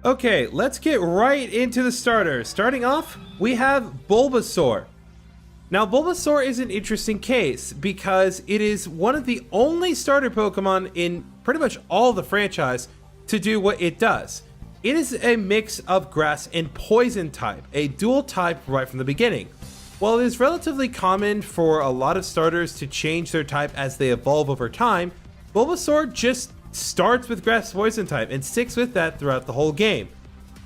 Okay, let's get right into the starters. Starting off, we have Bulbasaur. Now, Bulbasaur is an interesting case because it is one of the only starter Pokemon in pretty much all the franchise to do what it does. It is a mix of grass and poison type, a dual type right from the beginning. While it is relatively common for a lot of starters to change their type as they evolve over time, Bulbasaur just starts with grass poison type and sticks with that throughout the whole game.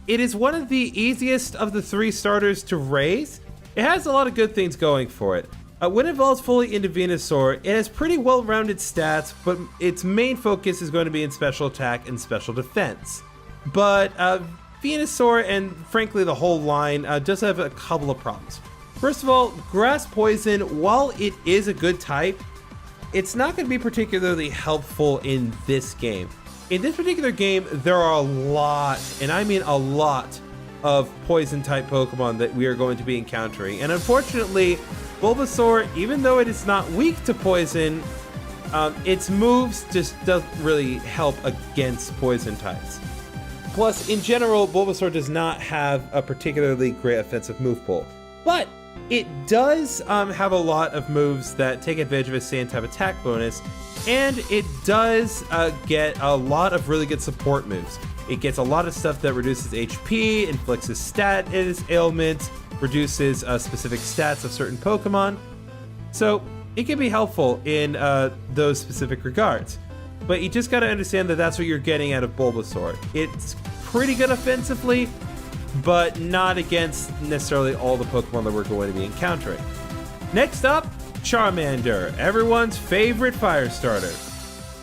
It is one of the easiest of the three starters to raise. It has a lot of good things going for it. When it evolves fully into Venusaur, it has pretty well-rounded stats, but its main focus is going to be in special attack and special defense. But Venusaur, and frankly the whole line, does have a couple of problems. First of all, grass poison, while it is a good type, it's not going to be particularly helpful in this game. In this particular game, there are a lot, and I mean a lot, of poison type Pokemon that we are going to be encountering. And unfortunately, Bulbasaur, even though it is not weak to poison, its moves just doesn't really help against poison types. Plus, in general, Bulbasaur does not have a particularly great offensive move pool. But it does have a lot of moves that take advantage of a sand type attack bonus, and it does get a lot of really good support moves. It gets a lot of stuff that reduces HP, inflicts a stat as ailments, reduces specific stats of certain Pokemon. So it can be helpful in those specific regards. But you just got to understand that that's what you're getting out of Bulbasaur. It's pretty good offensively, but not against necessarily all the Pokemon that we're going to be encountering. Next up, Charmander, everyone's favorite fire starter.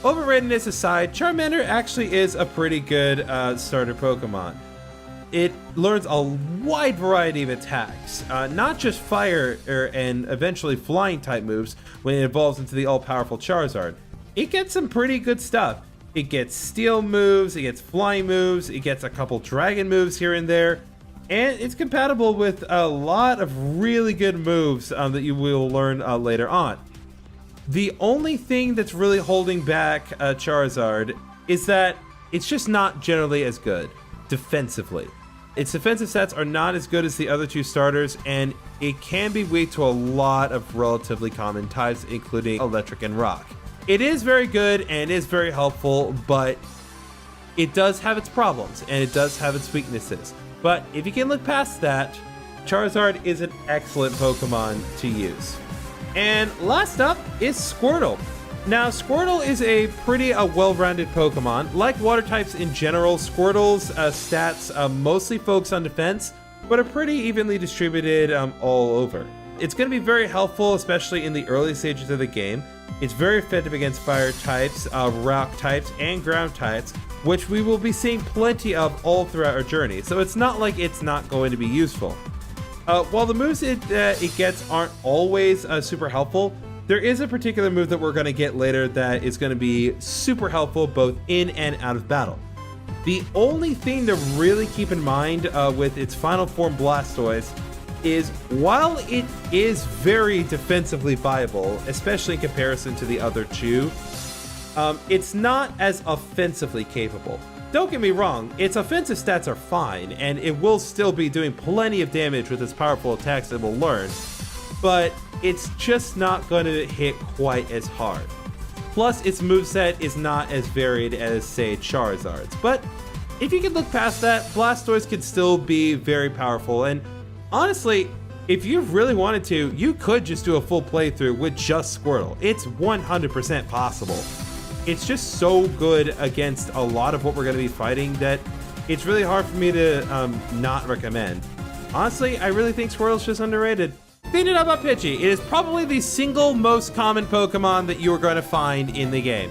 Overratedness aside, Charmander actually is a pretty good starter Pokemon. It learns a wide variety of attacks, not just fire and eventually flying type moves when it evolves into the all-powerful Charizard. It gets some pretty good stuff. It gets steel moves, it gets flying moves, it gets a couple dragon moves here and there, and it's compatible with a lot of really good moves that you will learn later on. The only thing that's really holding back Charizard is that it's just not generally as good defensively. Its defensive stats are not as good as the other two starters, and it can be weak to a lot of relatively common types, including electric and rock. It is very good and is very helpful, but it does have its problems and it does have its weaknesses. But if you can look past that, Charizard is an excellent Pokemon to use. And last up is Squirtle. Now, Squirtle is a pretty well-rounded Pokemon. Like water types in general, Squirtle's stats mostly focus on defense, but are pretty evenly distributed all over. It's going to be very helpful, especially in the early stages of the game. It's very effective against fire types, rock types, and ground types, which we will be seeing plenty of all throughout our journey. So it's not like it's not going to be useful. While the moves it gets aren't always super helpful, there is a particular move that we're going to get later that is going to be super helpful both in and out of battle. The only thing to really keep in mind with its final form Blastoise is while it is very defensively viable, especially in comparison to the other two, it's not as offensively capable. Don't get me wrong, its offensive stats are fine, and it will still be doing plenty of damage with its powerful attacks that we'll learn, but it's just not going to hit quite as hard. Plus, its moveset is not as varied as, say, Charizard's. But if you can look past that, Blastoise can still be very powerful, and honestly, if you really wanted to, you could just do a full playthrough with just Squirtle. It's 100% possible. It's just so good against a lot of what we're going to be fighting that it's really hard for me to not recommend. Honestly, I really think Squirtle's just underrated. Thinking about Pidgey, it is probably the single most common Pokemon that you are going to find in the game.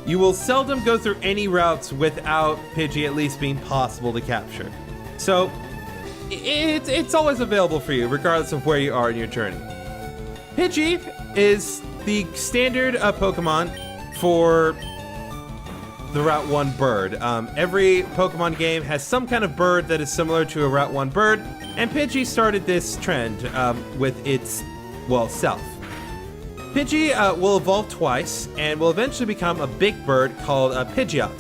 You will seldom go through any routes without Pidgey at least being possible to capture. So it's always available for you, regardless of where you are in your journey. Pidgey is the standard Pokemon for the Route 1 bird. Every Pokemon game has some kind of bird that is similar to a Route 1 bird, and Pidgey started this trend with its, self. Pidgey will evolve twice and will eventually become a big bird called a Pidgeot.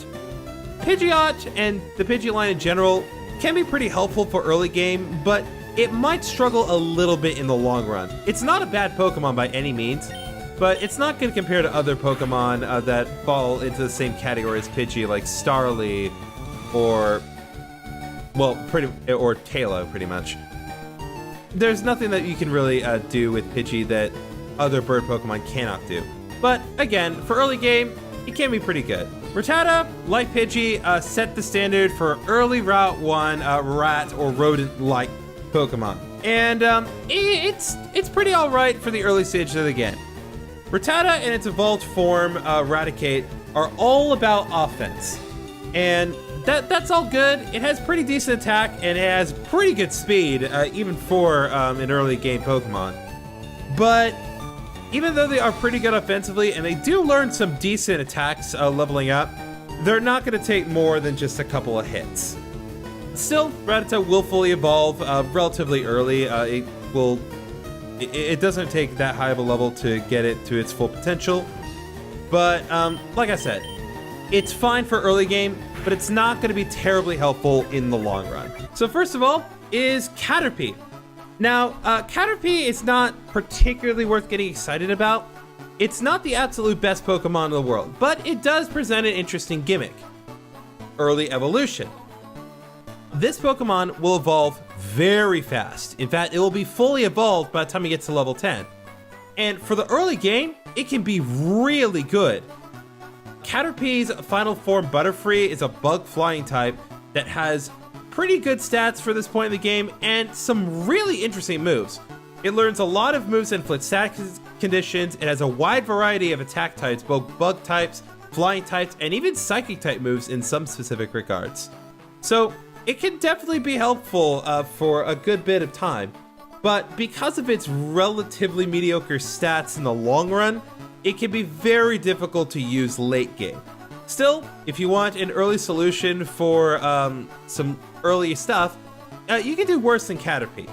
Pidgeot and the Pidgeot line in general can be pretty helpful for early game, but it might struggle a little bit in the long run. It's not a bad Pokemon by any means, but it's not going to compare to other Pokemon that fall into the same category as Pidgey, like Starly or, well, or Tailo, pretty much. There's nothing that you can really do with Pidgey that other bird Pokemon cannot do. But again, for early game, it can be pretty good. Rattata, like Pidgey, set the standard for early Route 1 rat or rodent-like Pokemon. And it's pretty alright for the early stages of the game. Rattata and its evolved form, Raticate, are all about offense. And that's all good. It has pretty decent attack, and it has pretty good speed, even for an early game Pokemon. But even though they are pretty good offensively, and they do learn some decent attacks leveling up, they're not going to take more than just a couple of hits. Still, Rattata will fully evolve relatively early. It doesn't take that high of a level to get it to its full potential. But like I said, it's fine for early game, but it's not going to be terribly helpful in the long run. So first of all is Caterpie. Now, Caterpie is not particularly worth getting excited about. It's not the absolute best Pokemon in the world, but it does present an interesting gimmick. Early evolution. This Pokemon will evolve very fast. In fact, it will be fully evolved by the time it gets to level 10. And for the early game, it can be really good. Caterpie's final form Butterfree is a bug flying type that has pretty good stats for this point in the game and some really interesting moves. It learns a lot of moves in flat status conditions. It has a wide variety of attack types, both bug types, flying types, and even psychic type moves in some specific regards. So it can definitely be helpful for a good bit of time, but because of its relatively mediocre stats in the long run, it can be very difficult to use late game. Still, if you want an early solution for some early stuff, you can do worse than Caterpie.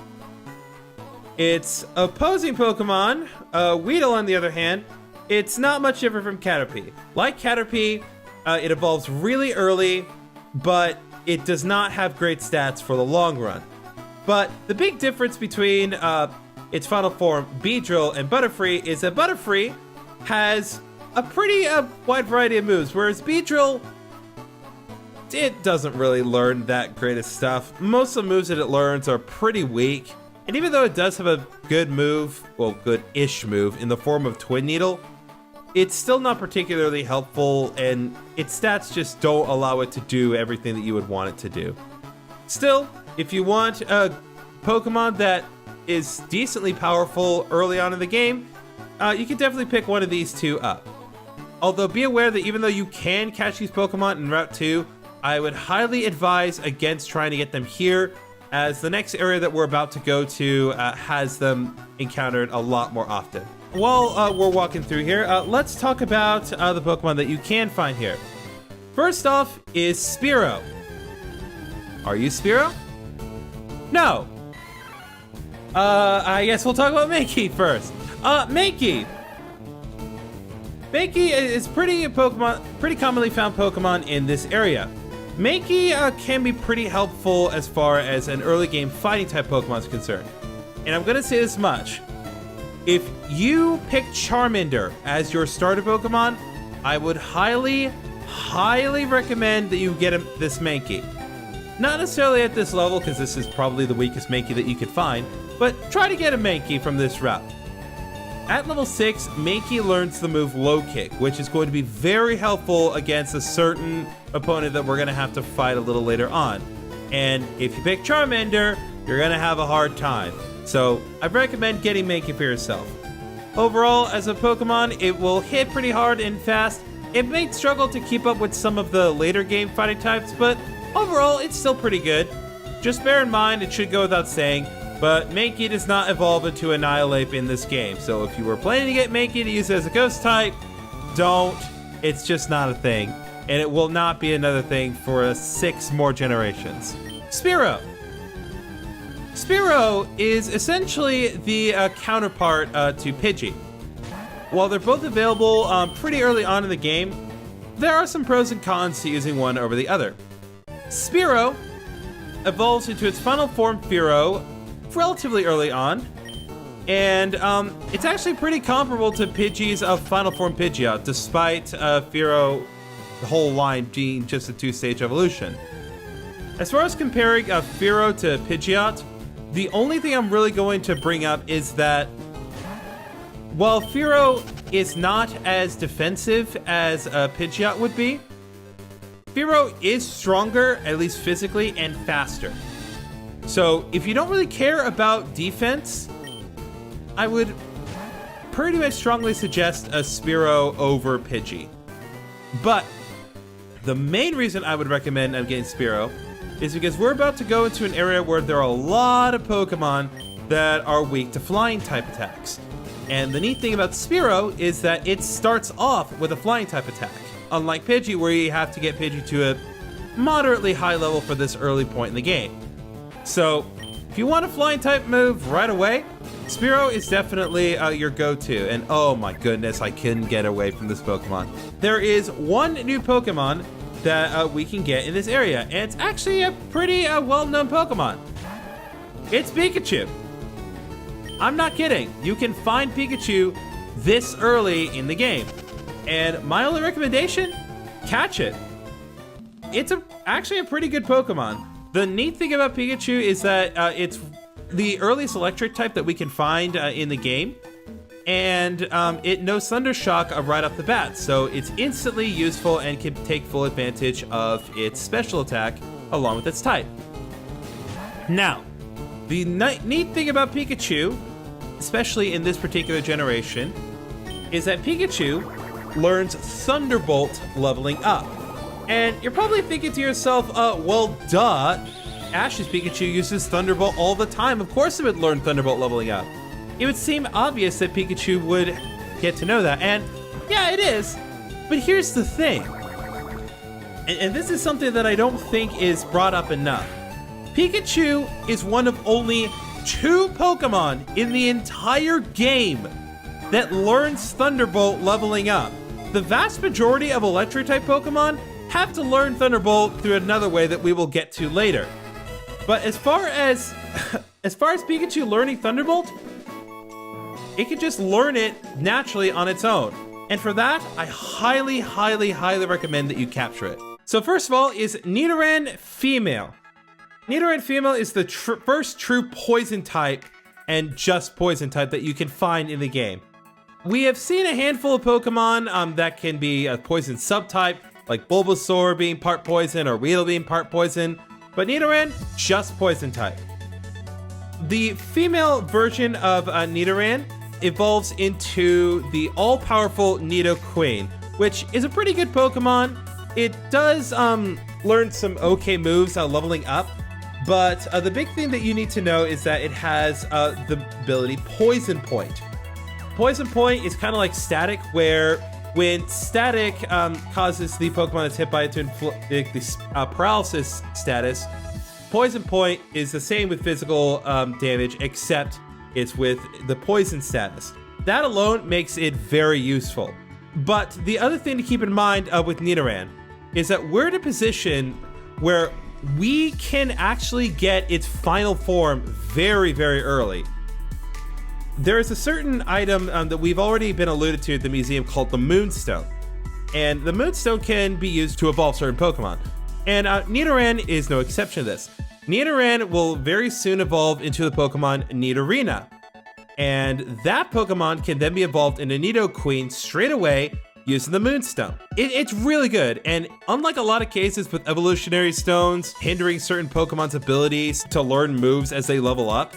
Its opposing Pokemon, Weedle on the other hand, it's not much different from Caterpie. Like Caterpie, it evolves really early, but it does not have great stats for the long run. But the big difference between its final form, Beedrill, and Butterfree is that Butterfree has a pretty wide variety of moves, whereas Beedrill, it doesn't really learn that great of stuff. Most of the moves that it learns are pretty weak, and even though it does have a good move, well, good-ish move, in the form of Twin Needle, it's still not particularly helpful, and its stats just don't allow it to do everything that you would want it to do. Still, if you want a Pokemon that is decently powerful early on in the game, you can definitely pick one of these two up. Although be aware that even though you can catch these Pokemon in Route 2, I would highly advise against trying to get them here, as the next area that we're about to go to has them encountered a lot more often. While we're walking through here, let's talk about the Pokemon that you can find here. First off is Spearow. Are you Spearow? No. I guess we'll talk about Mankey first. Mankey. Mankey is pretty commonly found Pokemon in this area. Mankey can be pretty helpful as far as an early game fighting type Pokemon is concerned. And I'm gonna say this much. If you pick Charmander as your starter Pokemon, I would highly recommend that you get this Mankey. Not necessarily at this level, because this is probably the weakest Mankey that you could find, but try to get a Mankey from this route. At level 6, Mankey learns the move Low Kick, which is going to be very helpful against a certain opponent that we're going to have to fight a little later on. And if you pick Charmander, you're going to have a hard time. So I recommend getting Mankey for yourself. Overall, as a Pokemon, it will hit pretty hard and fast. It may struggle to keep up with some of the later game fighting types, but overall, it's still pretty good. Just bear in mind, it should go without saying, but Mankey does not evolve into Annihilate in this game. So if you were planning to get Mankey to use it as a ghost type, don't. It's just not a thing. And it will not be another thing for 6 more generations. Spearow. Spearow is essentially the counterpart to Pidgey. While they're both available pretty early on in the game, there are some pros and cons to using one over the other. Spearow evolves into its final form, Fearow, relatively early on, and it's actually pretty comparable to Pidgey's final form Pidgeot, despite Fearow, the whole line being just a two-stage evolution. As far as comparing Fearow to Pidgeot, the only thing I'm really going to bring up is that while Fearow is not as defensive as Pidgeot would be, Fearow is stronger, at least physically, and faster. So if you don't really care about defense, I would pretty much strongly suggest a Spearow over Pidgey. But the main reason I would recommend getting Spearow is because we're about to go into an area where there are a lot of Pokemon that are weak to flying type attacks. And the neat thing about Spearow is that it starts off with a flying type attack, unlike Pidgey, where you have to get Pidgey to a moderately high level for this early point in the game. So if you want a flying type move right away, Spearow is definitely your go-to. And oh my goodness, I couldn't get away from this Pokemon. There is one new Pokemon that we can get in this area, and it's actually a pretty well-known Pokemon. It's Pikachu. I'm not kidding. You can find Pikachu this early in the game. And my only recommendation, catch it. It's actually a pretty good Pokemon. The neat thing about Pikachu is that it's the earliest electric type that we can find in the game. And it knows Thunder Shock right off the bat. So it's instantly useful and can take full advantage of its special attack along with its type. Now, the neat thing about Pikachu, especially in this particular generation, is that Pikachu learns Thunderbolt leveling up. And you're probably thinking to yourself, well, duh. Ash's Pikachu uses Thunderbolt all the time. Of course it would learn Thunderbolt leveling up. It would seem obvious that Pikachu would get to know that. And yeah, it is. But here's the thing. And this is something that I don't think is brought up enough. Pikachu is one of only 2 Pokemon in the entire game that learns Thunderbolt leveling up. The vast majority of Electric-type Pokemon have to learn Thunderbolt through another way that we will get to later. But as far as Pikachu learning Thunderbolt, it can just learn it naturally on its own. And for that, I highly, highly, highly recommend that you capture it. So first of all is Nidoran Female. Nidoran Female is the first true poison type and just poison type that you can find in the game. We have seen a handful of Pokemon that can be a poison subtype, like Bulbasaur being part poison or Weedle being part poison, but Nidoran, just poison type. The female version of Nidoran evolves into the all-powerful Nidoqueen, which is a pretty good Pokemon. It does learn some okay moves leveling up, but the big thing that you need to know is that it has the ability Poison Point. Poison Point is kind of like Static, where when Static causes the Pokemon that's hit by it to inflict the paralysis status, Poison Point is the same with physical damage, except it's with the poison status. That alone makes it very useful. But the other thing to keep in mind with Nidoran is that we're in a position where we can actually get its final form very, very early. There is a certain item that we've already been alluded to at the museum called the Moonstone. And the Moonstone can be used to evolve certain Pokemon. And Nidoran is no exception to this. Nidoran will very soon evolve into the Pokemon Nidorina. And that Pokemon can then be evolved into Nidoqueen straight away using the Moonstone. It's really good, and unlike a lot of cases with evolutionary stones hindering certain Pokemon's abilities to learn moves as they level up,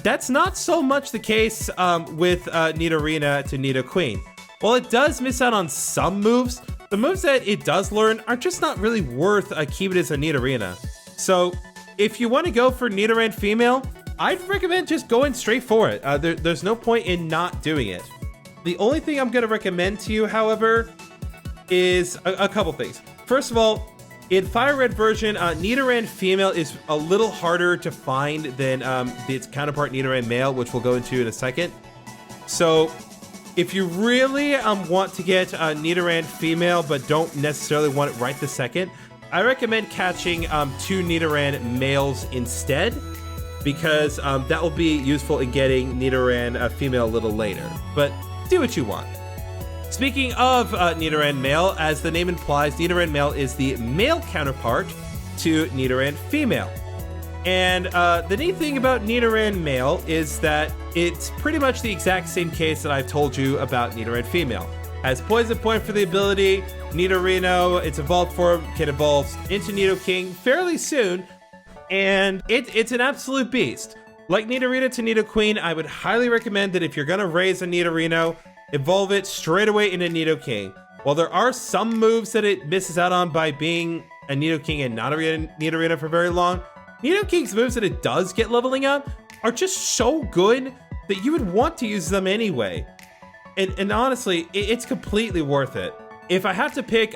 that's not so much the case with Nidorina to Nidoqueen. While it does miss out on some moves, the moves that it does learn are just not really worth keeping as a Nidorina. So if you want to go for Nidoran Female, I'd recommend just going straight for it. There's no point in not doing it. The only thing I'm going to recommend to you, however, is a couple things. First of all, in Fire Red version, Nidoran Female is a little harder to find than its counterpart Nidoran Male, which we'll go into in a second. So If you really want to get Nidoran female, but don't necessarily want it right this second, I recommend catching 2 Nidoran males instead, because that will be useful in getting Nidoran female a little later. But do what you want. Speaking of Nidoran male, as the name implies, Nidoran male is the male counterpart to Nidoran female. And the neat thing about Nidoran male is that it's pretty much the exact same case that I've told you about Nidoran female. Has Poison Point for the ability, Nidorino, its evolved form can evolve into Nidoking fairly soon, and it's an absolute beast. Like Nidorino to Nidoqueen, I would highly recommend that if you're gonna raise a Nidorino, evolve it straight away into Nidoking. While there are some moves that it misses out on by being a Nidoking and not a Nidorino for very long, Nidoking's moves that it does get leveling up are just so good that you would want to use them anyway. And honestly, it's completely worth it. If I have to pick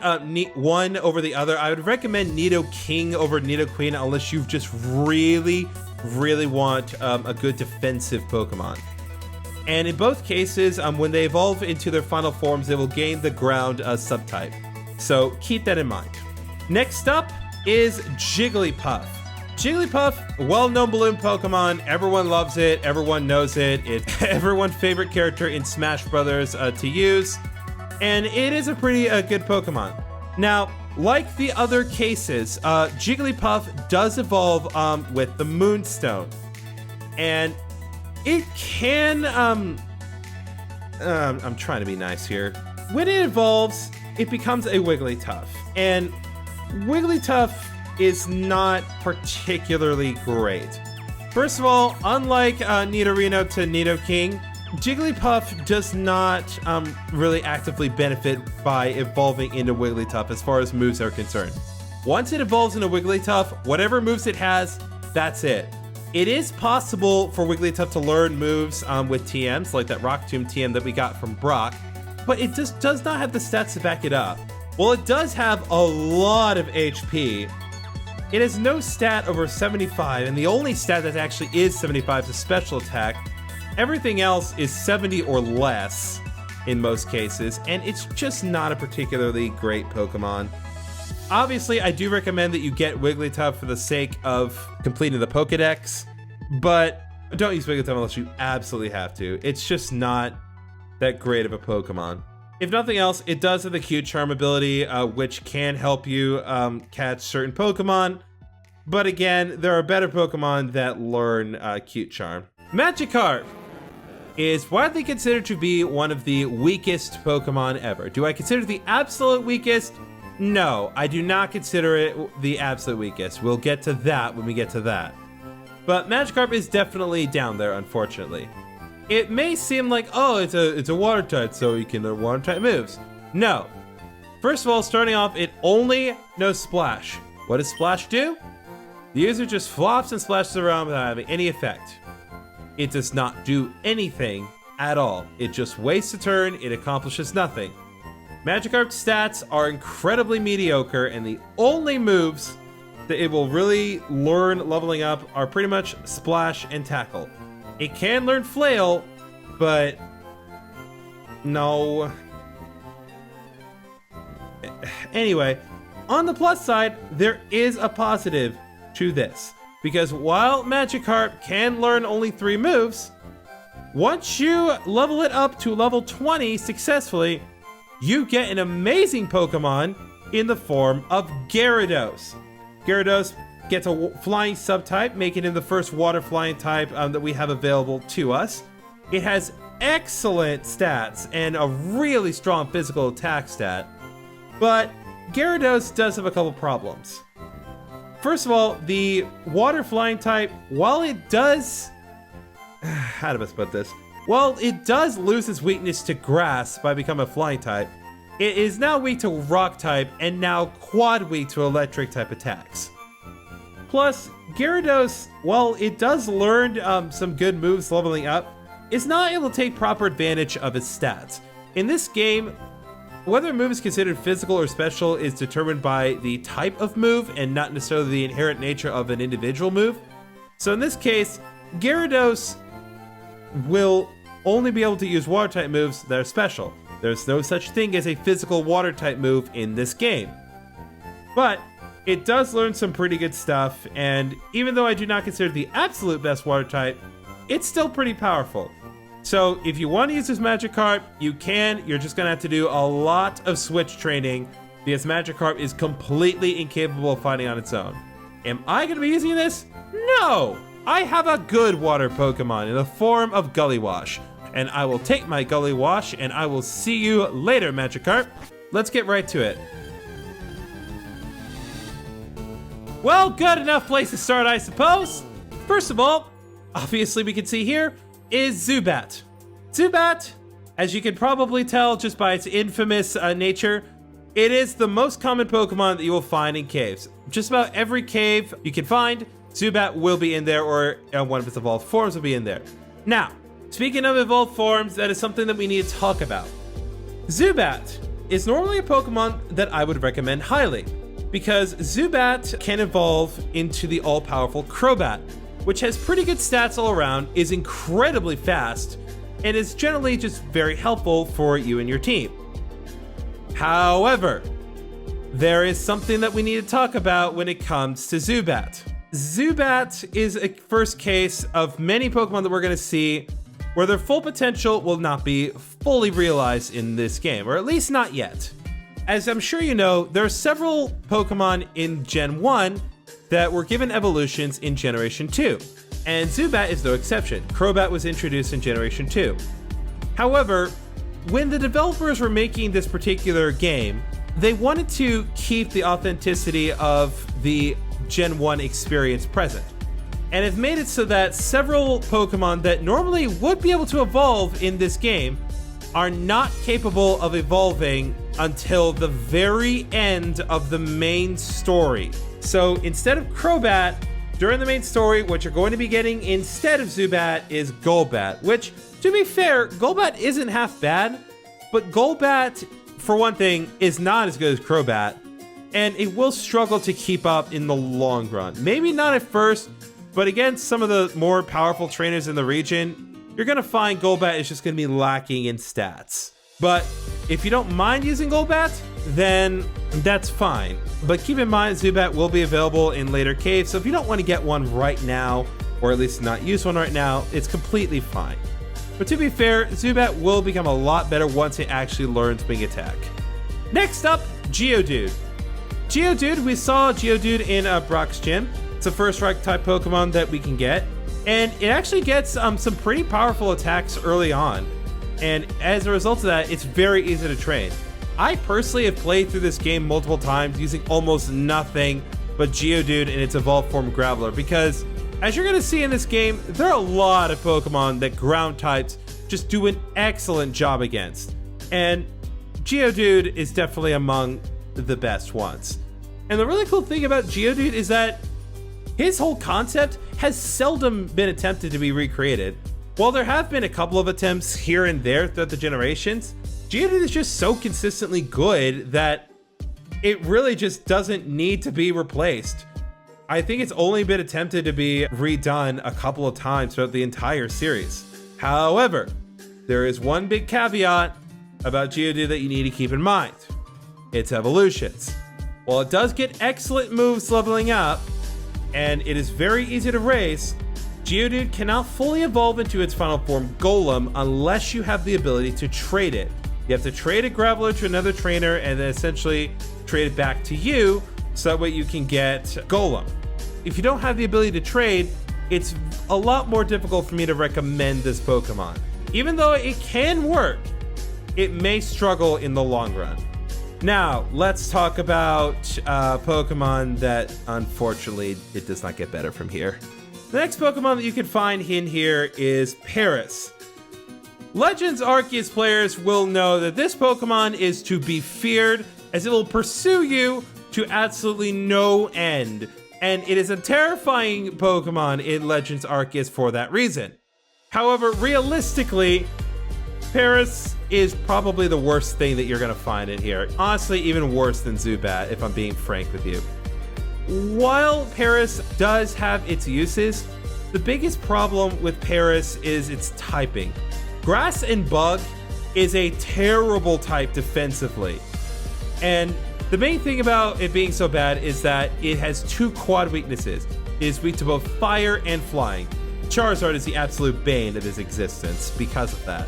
one over the other, I would recommend Nidoking over Nidoqueen unless you just really, really want a good defensive Pokemon. And in both cases, when they evolve into their final forms, they will gain the ground subtype. So keep that in mind. Next up is Jigglypuff. Jigglypuff, well-known balloon Pokemon. Everyone loves it. Everyone knows it. It's everyone's favorite character in Smash Brothers to use. And it is a pretty good Pokemon. Now, like the other cases, Jigglypuff does evolve with the Moonstone. And it can, I'm trying to be nice here. When it evolves, it becomes a Wigglytuff. And Wigglytuff is not particularly great. First of all, unlike Nidorino to Nidoking, Jigglypuff does not really actively benefit by evolving into Wigglytuff as far as moves are concerned. Once it evolves into Wigglytuff, whatever moves it has, that's it. It is possible for Wigglytuff to learn moves with TMs, like that Rock Tomb TM that we got from Brock, but it just does not have the stats to back it up. While it does have a lot of HP, it has no stat over 75, and the only stat that actually is 75 is a special attack. Everything else is 70 or less in most cases, and it's just not a particularly great Pokemon. Obviously, I do recommend that you get Wigglytuff for the sake of completing the Pokedex, but don't use Wigglytuff unless you absolutely have to. It's just not that great of a Pokemon. If nothing else, it does have the Cute Charm ability, which can help you catch certain Pokemon. But again, there are better Pokemon that learn Cute Charm. Magikarp is widely considered to be one of the weakest Pokemon ever. Do I consider it the absolute weakest? No, I do not consider it the absolute weakest. We'll get to that when we get to that. But Magikarp is definitely down there, unfortunately. It may seem like, oh, it's a water type, so you can learn water type moves. No. First of all, starting off, it only knows Splash. What does Splash do? The user just flops and splashes around without having any effect. It does not do anything at all. It just wastes a turn, it accomplishes nothing. Magikarp's stats are incredibly mediocre, and the only moves that it will really learn leveling up are pretty much Splash and Tackle. It can learn Flail, but no. Anyway, on the plus side, there is a positive to this. Because while Magikarp can learn only 3 moves, once you level it up to level 20 successfully, you get an amazing Pokemon in the form of Gyarados. Gyarados gets a flying subtype, making it the first water flying type that we have available to us. It has excellent stats and a really strong physical attack stat, but Gyarados does have a couple problems. First of all, the water flying type, while it does, how do I put this? While it does lose its weakness to grass by becoming a flying type, it is now weak to rock type and now quad weak to electric type attacks. Plus, Gyarados, while it does learn some good moves leveling up, is not able to take proper advantage of its stats. In this game, whether a move is considered physical or special is determined by the type of move and not necessarily the inherent nature of an individual move. So in this case, Gyarados will only be able to use water type moves that are special. There's no such thing as a physical water type move in this game. But it does learn some pretty good stuff, and even though I do not consider it the absolute best water type, it's still pretty powerful. So if you want to use this Magikarp, you can. You're just going to have to do a lot of switch training because Magikarp is completely incapable of fighting on its own. Am I going to be using this? No! I have a good water Pokemon in the form of Gullywash, and I will take my Gullywash, and I will see you later, Magikarp. Let's get right to it. Well, good enough place to start, I suppose. First of all, obviously we can see here, is Zubat. Zubat, as you can probably tell just by its infamous nature, it is the most common Pokemon that you will find in caves. Just about every cave you can find, Zubat will be in there, or one of its evolved forms will be in there. Now, speaking of evolved forms, that is something that we need to talk about. Zubat is normally a Pokemon that I would recommend highly, because Zubat can evolve into the all-powerful Crobat, which has pretty good stats all around, is incredibly fast, and is generally just very helpful for you and your team. However, there is something that we need to talk about when it comes to Zubat. Zubat is a first case of many Pokemon that we're going to see where their full potential will not be fully realized in this game, or at least not yet. As I'm sure you know, there are several Pokemon in Gen 1 that were given evolutions in Generation 2, and Zubat is no exception. Crobat was introduced in Generation 2. However, when the developers were making this particular game, they wanted to keep the authenticity of the Gen 1 experience present, and have made it so that several Pokemon that normally would be able to evolve in this game are not capable of evolving until the very end of the main story. So instead of Crobat, during the main story, what you're going to be getting instead of Zubat is Golbat, which, to be fair, Golbat isn't half bad, but Golbat, for one thing, is not as good as Crobat, and it will struggle to keep up in the long run. Maybe not at first, but against some of the more powerful trainers in the region, you're going to find Golbat is just going to be lacking in stats. But if you don't mind using Golbat, then that's fine. But keep in mind, Zubat will be available in later caves, so if you don't want to get one right now, or at least not use one right now, it's completely fine. But to be fair, Zubat will become a lot better once it actually learns Wing Attack. Next up, Geodude. Geodude, we saw Geodude in Brock's gym. It's a first strike type Pokemon that we can get, and it actually gets some pretty powerful attacks early on. And as a result of that, it's very easy to train. I personally have played through this game multiple times using almost nothing but Geodude and its evolved form Graveler, because as you're going to see in this game, there are a lot of Pokemon that ground types just do an excellent job against. And Geodude is definitely among the best ones. And the really cool thing about Geodude is that his whole concept has seldom been attempted to be recreated. While there have been a couple of attempts here and there throughout the generations, Geodude is just so consistently good that it really just doesn't need to be replaced. I think it's only been attempted to be redone a couple of times throughout the entire series. However, there is one big caveat about Geodude that you need to keep in mind. Its evolutions. While it does get excellent moves leveling up, and it is very easy to raise, Geodude cannot fully evolve into its final form Golem unless you have the ability to trade it. You have to trade a Graveler to another trainer and then essentially trade it back to you so that way you can get Golem. If you don't have the ability to trade, it's a lot more difficult for me to recommend this Pokemon. Even though it can work, it may struggle in the long run. Now, let's talk about Pokemon that, unfortunately, it does not get better from here. The next Pokemon that you can find in here is Paris. Legends Arceus players will know that this Pokemon is to be feared, as it will pursue you to absolutely no end. And it is a terrifying Pokemon in Legends Arceus for that reason. However, realistically, Paris is probably the worst thing that you're going to find in here. Honestly, even worse than Zubat, if I'm being frank with you. While Paris does have its uses, the biggest problem with Paris is its typing. Grass and Bug is a terrible type defensively. And the main thing about it being so bad is that it has 2 quad weaknesses. It is weak to both fire and flying. Charizard is the absolute bane of his existence because of that.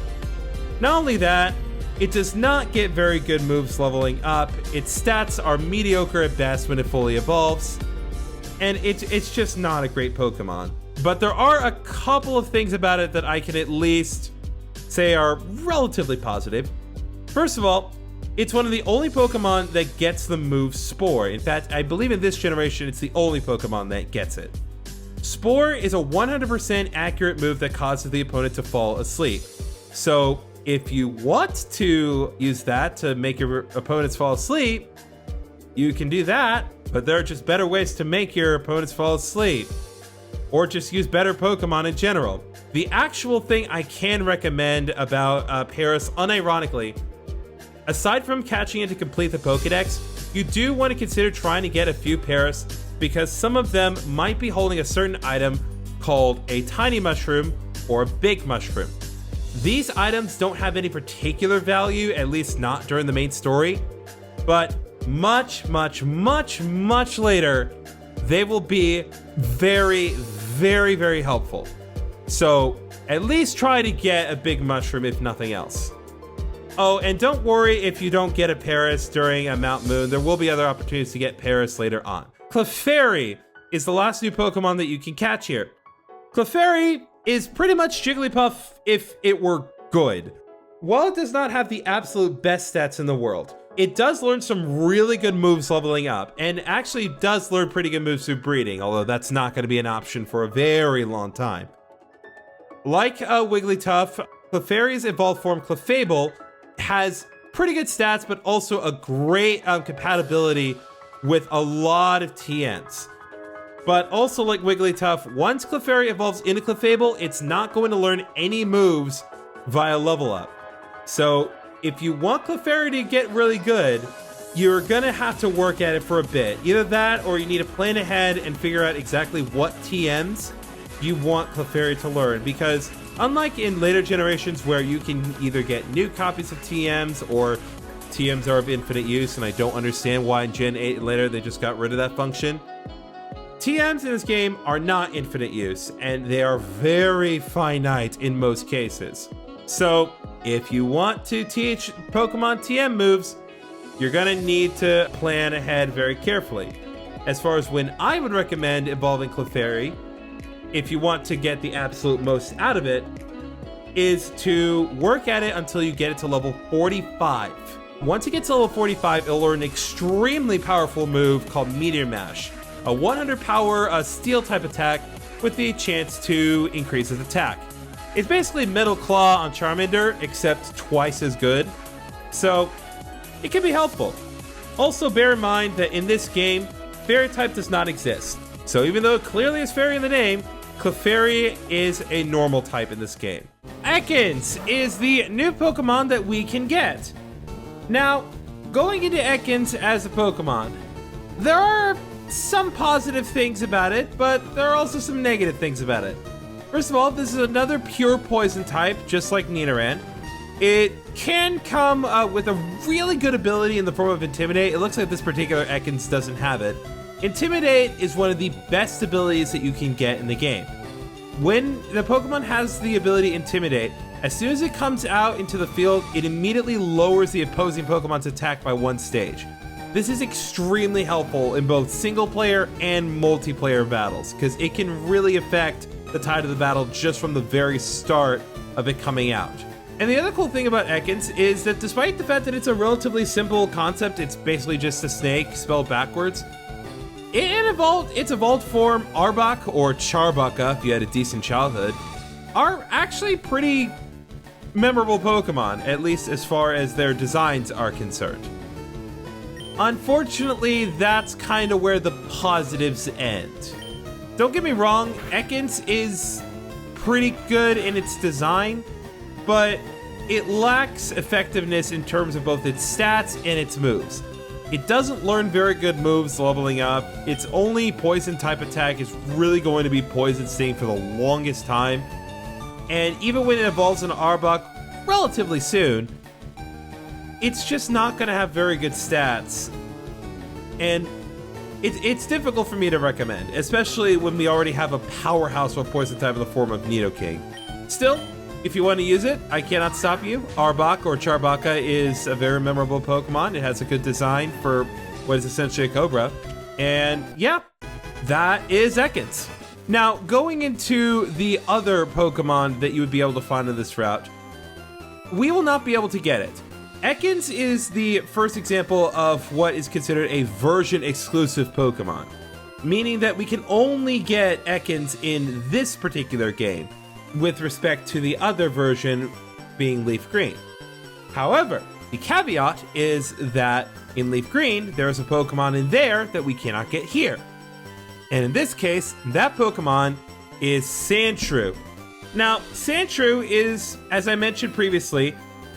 Not only that, it does not get very good moves leveling up. Its stats are mediocre at best when it fully evolves. And it's just not a great Pokemon. But there are a couple of things about it that I can at least say are relatively positive. First of all, it's one of the only Pokemon that gets the move Spore. In fact, I believe in this generation, it's the only Pokemon that gets it. Spore is a 100% accurate move that causes the opponent to fall asleep. So if you want to use that to make your opponents fall asleep, you can do that, but there are just better ways to make your opponents fall asleep. Or just use better Pokemon in general. The actual thing I can recommend about Paris, unironically, aside from catching it to complete the Pokedex, you do want to consider trying to get a few Paris because some of them might be holding a certain item called a tiny mushroom or a big mushroom. These items don't have any particular value, at least not during the main story, but much later, they will be very helpful. So at least try to get a big mushroom if nothing else. Oh, and don't worry if you don't get a Paris during a Mount Moon. There will be other opportunities to get Paris later on. Clefairy is the last new Pokemon that you can catch here. Clefairy is pretty much Jigglypuff if it were good. While it does not have the absolute best stats in the world, it does learn some really good moves leveling up, and actually does learn pretty good moves through breeding, although that's not going to be an option for a very long time. Like Wigglytuff, Clefairy's evolved form Clefable has pretty good stats, but also a great compatibility with a lot of TMs. But also like Wigglytuff, once Clefairy evolves into Clefable, it's not going to learn any moves via level up. So if you want Clefairy to get really good, you're gonna have to work at it for a bit. Either that, or you need to plan ahead and figure out exactly what TMs you want Clefairy to learn, because unlike in later generations where you can either get new copies of TMs or TMs are of infinite use, and I don't understand why in Gen 8 and later they just got rid of that function. TMs in this game are not infinite use, and they are very finite in most cases. So if you want to teach Pokemon TM moves, you're gonna need to plan ahead very carefully. As far as when I would recommend evolving Clefairy, if you want to get the absolute most out of it, is to work at it until you get it to level 45. Once it gets to level 45, it'll learn an extremely powerful move called Meteor Mash, a 100 power steel type attack with the chance to increase its attack. It's basically Metal Claw on Charmander, except twice as good, so it can be helpful. Also bear in mind that in this game, Fairy type does not exist. So even though it clearly is Fairy in the name, Clefairy is a normal type in this game. Ekans is the new Pokemon that we can get. Now, going into Ekans as a Pokemon, there are some positive things about it, but there are also some negative things about it. First of all, this is another pure poison type, just like Nidoran. It can come with a really good ability in the form of Intimidate. It looks like this particular Ekans doesn't have it. Intimidate is one of the best abilities that you can get in the game. When the Pokemon has the ability Intimidate, as soon as it comes out into the field, it immediately lowers the opposing Pokemon's attack by 1 stage. This is extremely helpful in both single player and multiplayer battles, because it can really affect the tide of the battle just from the very start of it coming out. And the other cool thing about Ekans is that despite the fact that it's a relatively simple concept, it's basically just a snake spelled backwards, its evolved form, Arbok, or Charbucka, if you had a decent childhood, are actually pretty memorable Pokemon, at least as far as their designs are concerned. Unfortunately, that's kind of where the positives end. Don't get me wrong, Ekans is pretty good in its design, but it lacks effectiveness in terms of both its stats and its moves. It doesn't learn very good moves leveling up. Its only poison type attack is really going to be Poison Sting for the longest time. And even when it evolves into Arbok relatively soon, it's just not going to have very good stats. And it's difficult for me to recommend, especially when we already have a powerhouse of poison type in the form of Nidoking. Still, if you want to use it, I cannot stop you. Arbok or Charbaka is a very memorable Pokemon. It has a good design for what is essentially a Cobra. And yeah, that is Ekans. Now, going into the other Pokemon that you would be able to find on this route, we will not be able to get it. Ekans is the first example of what is considered a version-exclusive Pokemon, meaning that we can only get Ekans in this particular game, with respect to the other version being Leaf Green. However, the caveat is that in Leaf Green, there is a Pokemon in there that we cannot get here. And in this case, that Pokemon is Sandshrew. Now, Sandshrew is, as I mentioned previously,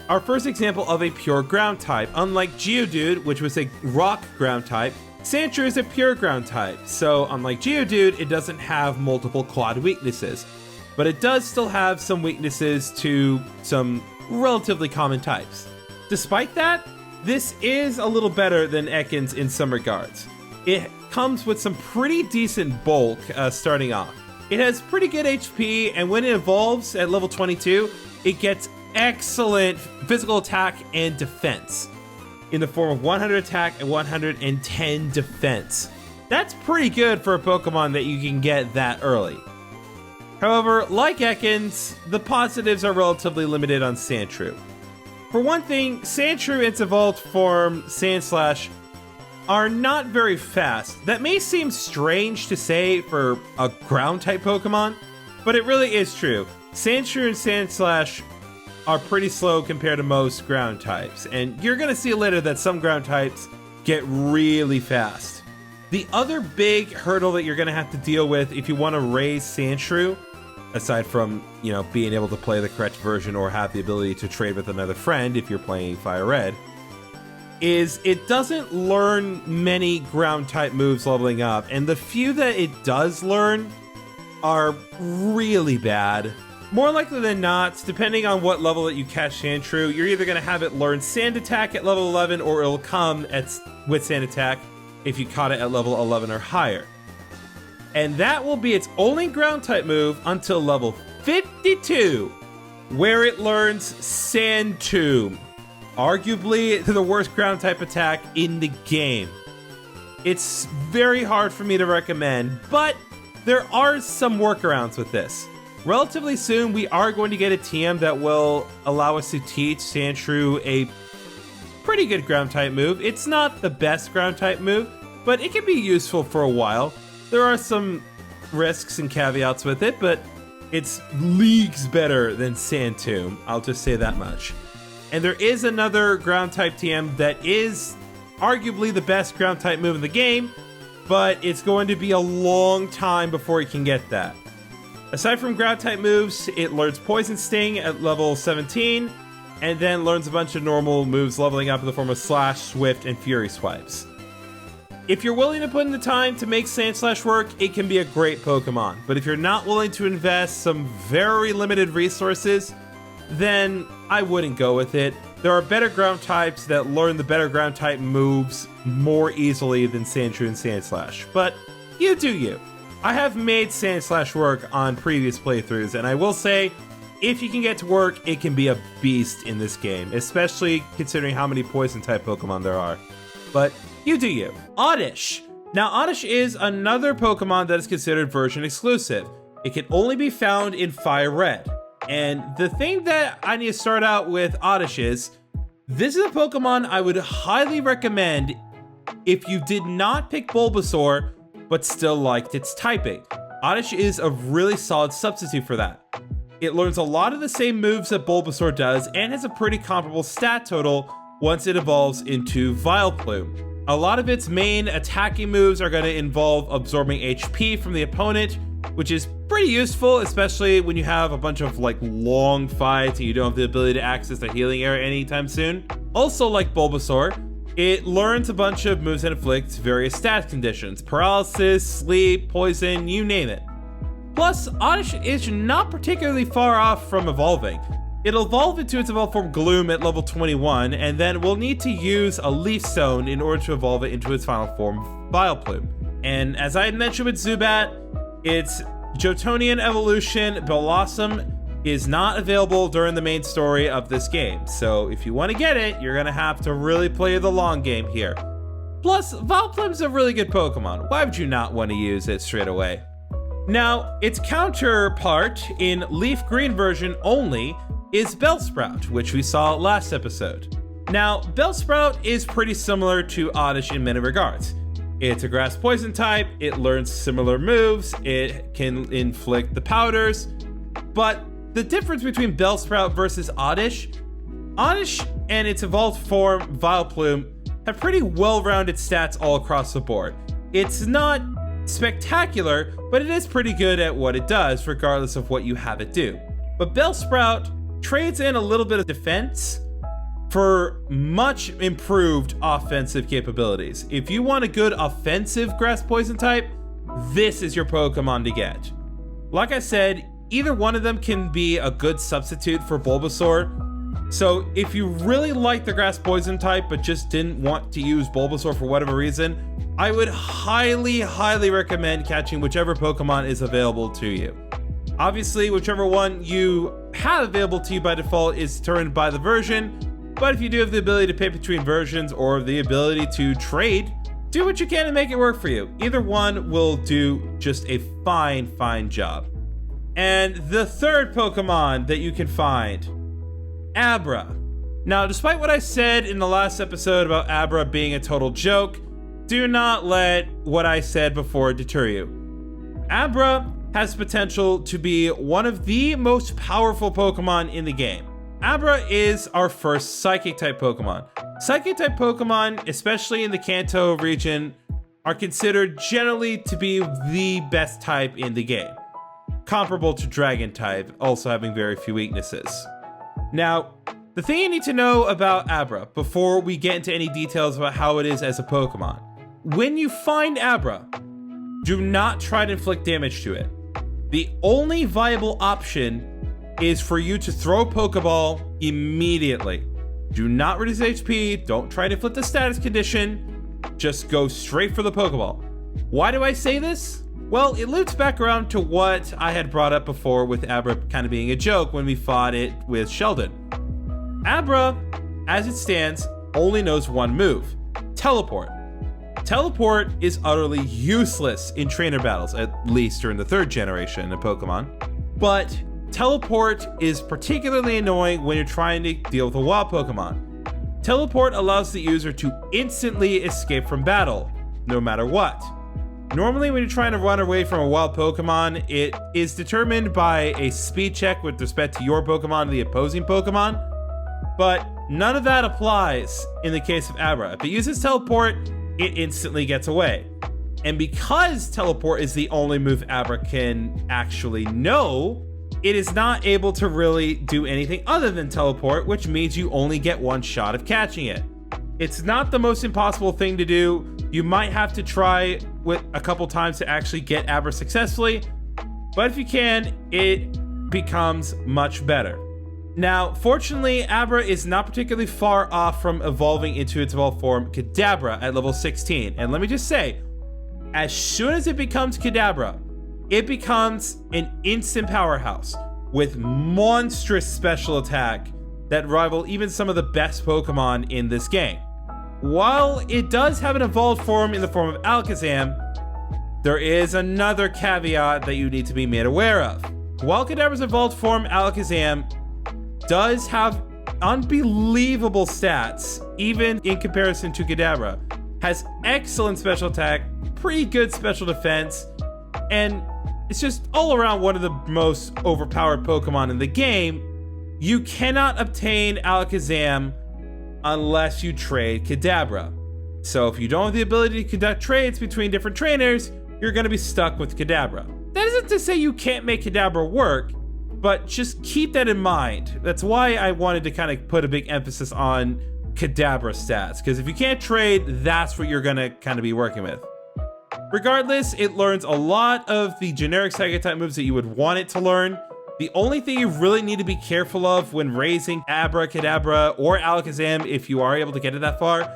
our first example of a pure ground type. Unlike Geodude, which was a rock ground type, Sandshrew is a pure ground type. So unlike Geodude, it doesn't have multiple clawed weaknesses, but it does still have some weaknesses to some relatively common types. Despite that, this is a little better than Ekans in some regards. It comes with some pretty decent bulk starting off. It has pretty good HP, and when it evolves at level 22, it gets excellent physical attack and defense in the form of 100 attack and 110 defense. That's pretty good for a Pokemon that you can get that early. However, like Ekans, the positives are relatively limited on Sandshrew. For one thing, Sandshrew in its evolved form, Sandslash, are not very fast. That may seem strange to say for a ground-type Pokemon, but it really is true. Sandshrew and Sandslash are pretty slow compared to most ground types, and you're going to see later that some ground types get really fast. The other big hurdle that you're going to have to deal with if you want to raise Sandshrew, aside from, being able to play the correct version or have the ability to trade with another friend if you're playing Fire Red, is it doesn't learn many ground type moves leveling up, and the few that it does learn are really bad. More likely than not, depending on what level that you catch Sandshrew, you're either going to have it learn Sand Attack at level 11, or it'll come with Sand Attack if you caught it at level 11 or higher. And that will be its only ground type move until level 52, where it learns Sand Tomb. Arguably the worst ground type attack in the game. It's very hard for me to recommend, but there are some workarounds with this. Relatively soon, we are going to get a TM that will allow us to teach Sandshrew a pretty good ground type move. It's not the best ground type move, but it can be useful for a while. There are some risks and caveats with it, but it's leagues better than Sand Tomb. I'll just say that much. And there is another ground type TM that is arguably the best ground type move in the game, but it's going to be a long time before you can get that. Aside from ground type moves, it learns Poison Sting at level 17, and then learns a bunch of normal moves leveling up in the form of Slash, Swift, and Fury Swipes. If you're willing to put in the time to make Sandslash work, it can be a great Pokemon. But if you're not willing to invest some very limited resources, then I wouldn't go with it. There are better ground types that learn the better ground type moves more easily than Sandshrew and Sandslash. But you do you. I have made Sandslash work on previous playthroughs, and I will say, if you can get to work, it can be a beast in this game, especially considering how many Poison-type Pokemon there are. But you do you. Oddish. Now, Oddish is another Pokemon that is considered version exclusive. It can only be found in Fire Red. And the thing that I need to start out with Oddish is, this is a Pokemon I would highly recommend if you did not pick Bulbasaur, but still liked its typing. Oddish is a really solid substitute for that. It learns a lot of the same moves that Bulbasaur does and has a pretty comparable stat total once it evolves into Vileplume. A lot of its main attacking moves are going to involve absorbing HP from the opponent, which is pretty useful, especially when you have a bunch of long fights and you don't have the ability to access the healing area anytime soon. Also, like Bulbasaur, it learns a bunch of moves that inflict various stat conditions: paralysis, sleep, poison, you name it. Plus, Oddish is not particularly far off from evolving. It'll evolve into its evolved form Gloom at level 21, and then we'll need to use a Leaf Stone in order to evolve it into its final form, Vileplume. And as I had mentioned with Zubat, its Jotonian evolution, Blossom, is not available during the main story of this game. So if you want to get it, you're gonna have to really play the long game here. Plus, Vileplume's a really good Pokemon. Why would you not want to use it straight away? Now, its counterpart in Leaf Green version only is Bellsprout, which we saw last episode. Now, Bellsprout is pretty similar to Oddish in many regards. It's a grass poison type, it learns similar moves, it can inflict the powders, but the difference between Bellsprout versus Oddish and its evolved form, Vileplume, have pretty well-rounded stats all across the board. It's not spectacular, but it is pretty good at what it does, regardless of what you have it do. But Bellsprout trades in a little bit of defense for much improved offensive capabilities. If you want a good offensive grass poison type, this is your Pokemon to get. Like I said, either one of them can be a good substitute for Bulbasaur. So if you really like the grass poison type but just didn't want to use Bulbasaur for whatever reason, I would highly recommend catching whichever Pokemon is available to you. Obviously, whichever one you have available to you by default is determined by the version, but if you do have the ability to pick between versions or the ability to trade, do what you can to make it work for you. Either one will do just a fine job. And the third Pokemon that you can find, Abra. Now, despite what I said in the last episode about Abra being a total joke, do not let what I said before deter you. Abra has potential to be one of the most powerful Pokemon in the game. Abra is our first Psychic-type Pokemon. Psychic-type Pokemon, especially in the Kanto region, are considered generally to be the best type in the game. Comparable to Dragon-type, also having very few weaknesses. Now, the thing you need to know about Abra before we get into any details about how it is as a Pokemon. When you find Abra, do not try to inflict damage to it. The only viable option is for you to throw a Pokeball immediately. Do not reduce HP, don't try to flip the status condition, just go straight for the Pokeball. Why do I say this? Well, it loops back around to what I had brought up before with Abra kind of being a joke when we fought it with Sheldon. Abra, as it stands, only knows one move, Teleport. Teleport is utterly useless in trainer battles, at least during the third generation of Pokemon. But Teleport is particularly annoying when you're trying to deal with a wild Pokemon. Teleport allows the user to instantly escape from battle, no matter what. Normally when you're trying to run away from a wild Pokemon, it is determined by a speed check with respect to your Pokemon and the opposing Pokemon, but none of that applies in the case of Abra. If it uses Teleport, it instantly gets away. And because Teleport is the only move Abra can actually know, it is not able to really do anything other than Teleport, which means you only get one shot of catching it. It's not the most impossible thing to do. You might have to try with a couple times to actually get Abra successfully, but if you can, it becomes much better. Now, fortunately, Abra is not particularly far off from evolving into its evolved form, Kadabra, at level 16. And let me just say, as soon as it becomes Kadabra, it becomes an instant powerhouse with monstrous special attack that rival even some of the best Pokemon in this game. While it does have an evolved form in the form of Alakazam, there is another caveat that you need to be made aware of. While Kadabra's evolved form, Alakazam, does have unbelievable stats, even in comparison to Kadabra, has excellent special attack, pretty good special defense, and it's just all around one of the most overpowered Pokemon in the game. You cannot obtain Alakazam unless you trade Kadabra. So if you don't have the ability to conduct trades between different trainers, you're going to be stuck with Kadabra. That isn't to say you can't make Kadabra work, but just keep that in mind. That's why I wanted to kind of put a big emphasis on Kadabra stats, because if you can't trade, that's what you're going to kind of be working with. Regardless, it learns a lot of the generic Psychic type moves that you would want it to learn. The only thing you really need to be careful of when raising Abracadabra or Alakazam, if you are able to get it that far,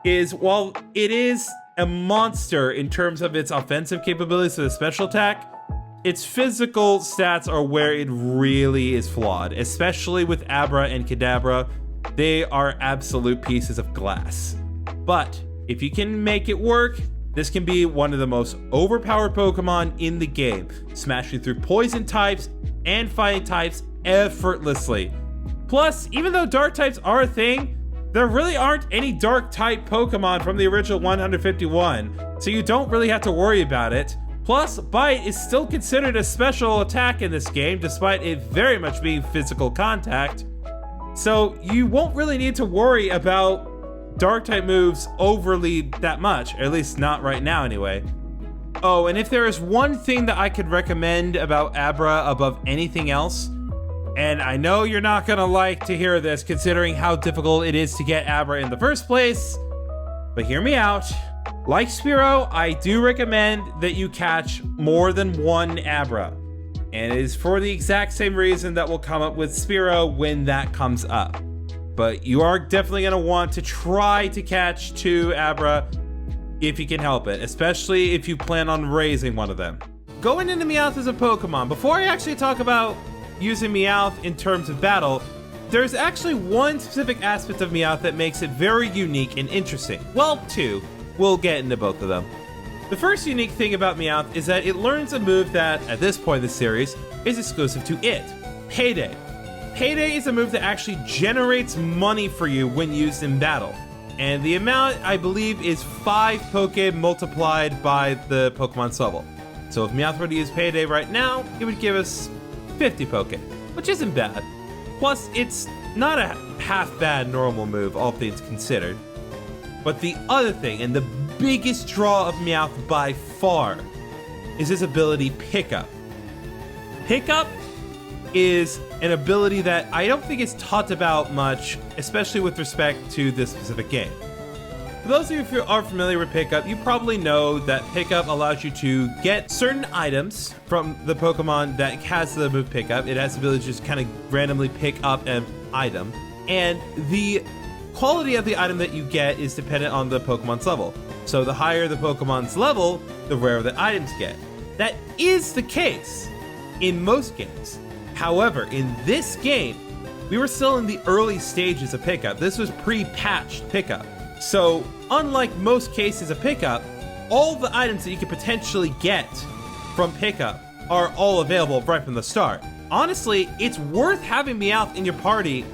is while it is a monster in terms of its offensive capabilities for the special attack, its physical stats are where it really is flawed, especially with Abra and Kadabra. They are absolute pieces of glass. But if you can make it work, this can be one of the most overpowered Pokemon in the game, smashing through poison types and fighting types effortlessly. Plus, even though dark types are a thing, there really aren't any dark type Pokemon from the original 151, so you don't really have to worry about it. Plus, Bite is still considered a special attack in this game, despite it very much being physical contact. So you won't really need to worry about dark type moves overly that much, or at least not right now anyway. Oh, and if there is one thing that I could recommend about Abra above anything else, and I know you're not gonna like to hear this considering how difficult it is to get Abra in the first place, but hear me out. Like Spearow, I do recommend that you catch more than one Abra, and it is for the exact same reason that will come up with Spearow when that comes up. But you are definitely gonna want to try to catch 2 Abra if you can help it, especially if you plan on raising one of them. Going into Meowth as a Pokemon, before I actually talk about using Meowth in terms of battle, there's actually one specific aspect of Meowth that makes it very unique and interesting. Well, 2. We'll get into both of them. The first unique thing about Meowth is that it learns a move that, at this point in the series, is exclusive to it, Payday. Payday is a move that actually generates money for you when used in battle. And the amount, I believe, is 5 Poke multiplied by the Pokemon's level. So if Meowth were to use Payday right now, it would give us 50 Poke, which isn't bad. Plus, it's not a half-bad normal move, all things considered. But the other thing, and the biggest draw of Meowth by far, is his ability Pickup. Pickup is an ability that I don't think is taught about much, especially with respect to this specific game. For those of you who are familiar with Pickup, you probably know that Pickup allows you to get certain items from the Pokemon that has the move Pickup. It has the ability to just kind of randomly pick up an item, and the quality of the item that you get is dependent on the Pokemon's level. So the higher the Pokemon's level, the rarer the items get. That is the case in most games. However, in this game, we were still in the early stages of Pickup. This was pre-patched Pickup. So, unlike most cases of Pickup, all the items that you could potentially get from Pickup are all available right from the start. Honestly, it's worth having Meowth in your party,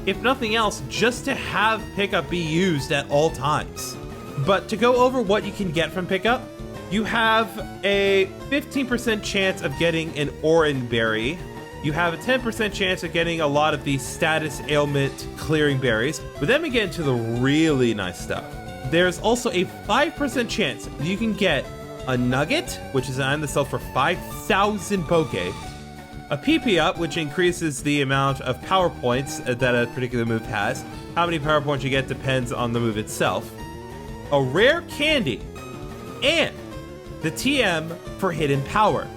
if nothing else, just to have Pickup be used at all times. But to go over what you can get from Pickup, you have a 15% chance of getting an Oran Berry. You have a 10% chance of getting a lot of the status ailment clearing berries, but then we get into the really nice stuff. There's also a 5% chance you can get a Nugget, which is an item that sells for 5,000 Poke, a PP Up, which increases the amount of power points that a particular move has. How many power points you get depends on the move itself, a rare candy, and the TM for Hidden Power.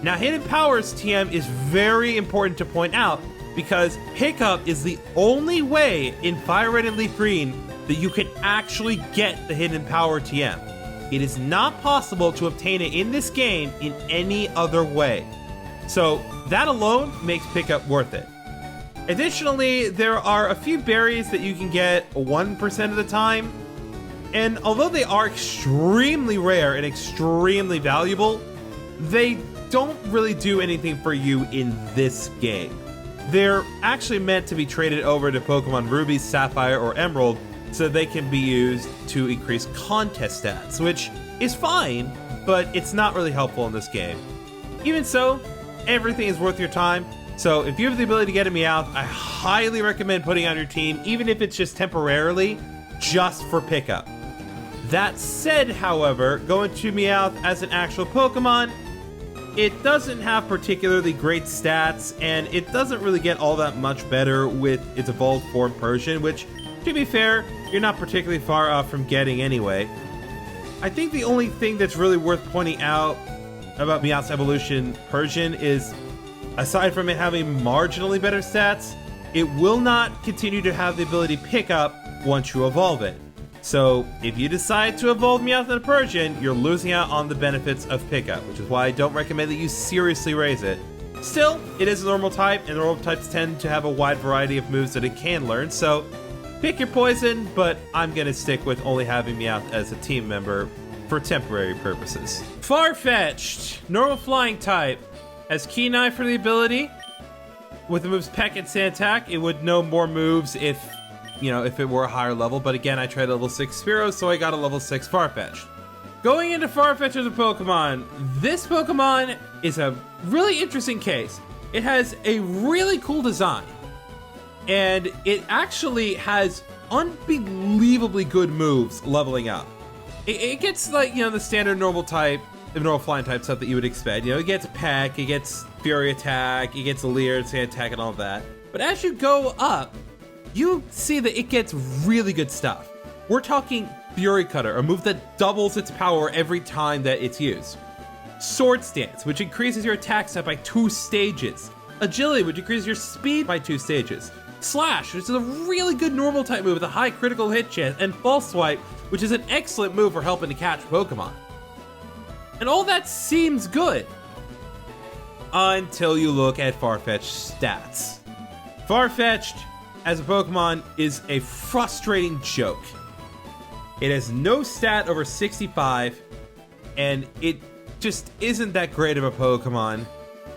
Now, Hidden Power's TM is very important to point out because Pickup is the only way in Fire Red and Leaf Green that you can actually get the Hidden Power TM. It is not possible to obtain it in this game in any other way. So that alone makes Pickup worth it. Additionally, there are a few berries that you can get 1% of the time. And although they are extremely rare and extremely valuable, they don't really do anything for you in this game. They're actually meant to be traded over to Pokemon Ruby, Sapphire, or Emerald so they can be used to increase contest stats, which is fine, but it's not really helpful in this game. Even so, everything is worth your time, so if you have the ability to get a Meowth, I highly recommend putting it on your team, even if it's just temporarily, just for Pickup. That said, however, going to Meowth as an actual Pokemon, it doesn't have particularly great stats, and it doesn't really get all that much better with its evolved form Persian, which, to be fair, you're not particularly far off from getting anyway. I think the only thing that's really worth pointing out about Meowth's evolution Persian is, aside from it having marginally better stats, it will not continue to have the ability pick up once you evolve it. So if you decide to evolve Meowth into Persian, you're losing out on the benefits of pickup, which is why I don't recommend that you seriously raise it. Still, it is a normal type, and normal types tend to have a wide variety of moves that it can learn, so pick your poison, but I'm gonna stick with only having Meowth as a team member for temporary purposes. Farfetch'd, normal flying type, has Keen Eye for the ability. With the moves Peck and Santac, it would know more moves if it were a higher level, but again, I tried level 6 Spearow, so I got a level 6 Farfetch'd. Going into Farfetch'd as a Pokemon, this Pokemon is a really interesting case. It has a really cool design, and it actually has unbelievably good moves leveling up. It gets like, the standard normal type, the normal flying type stuff that you would expect. It gets Peck, it gets Fury Attack, it gets Leer, Santac, and all of that. But as you go up, you see that it gets really good stuff. We're talking Fury Cutter, a move that doubles its power every time that it's used. Swords Dance, which increases your attack step by 2 stages. Agility, which increases your speed by 2 stages. Slash, which is a really good normal type move with a high critical hit chance. And False Swipe, which is an excellent move for helping to catch Pokemon. And all that seems good, until you look at Farfetch'd's stats. Farfetch'd, as a Pokemon, is a frustrating joke. It has no stat over 65, and it just isn't that great of a Pokemon.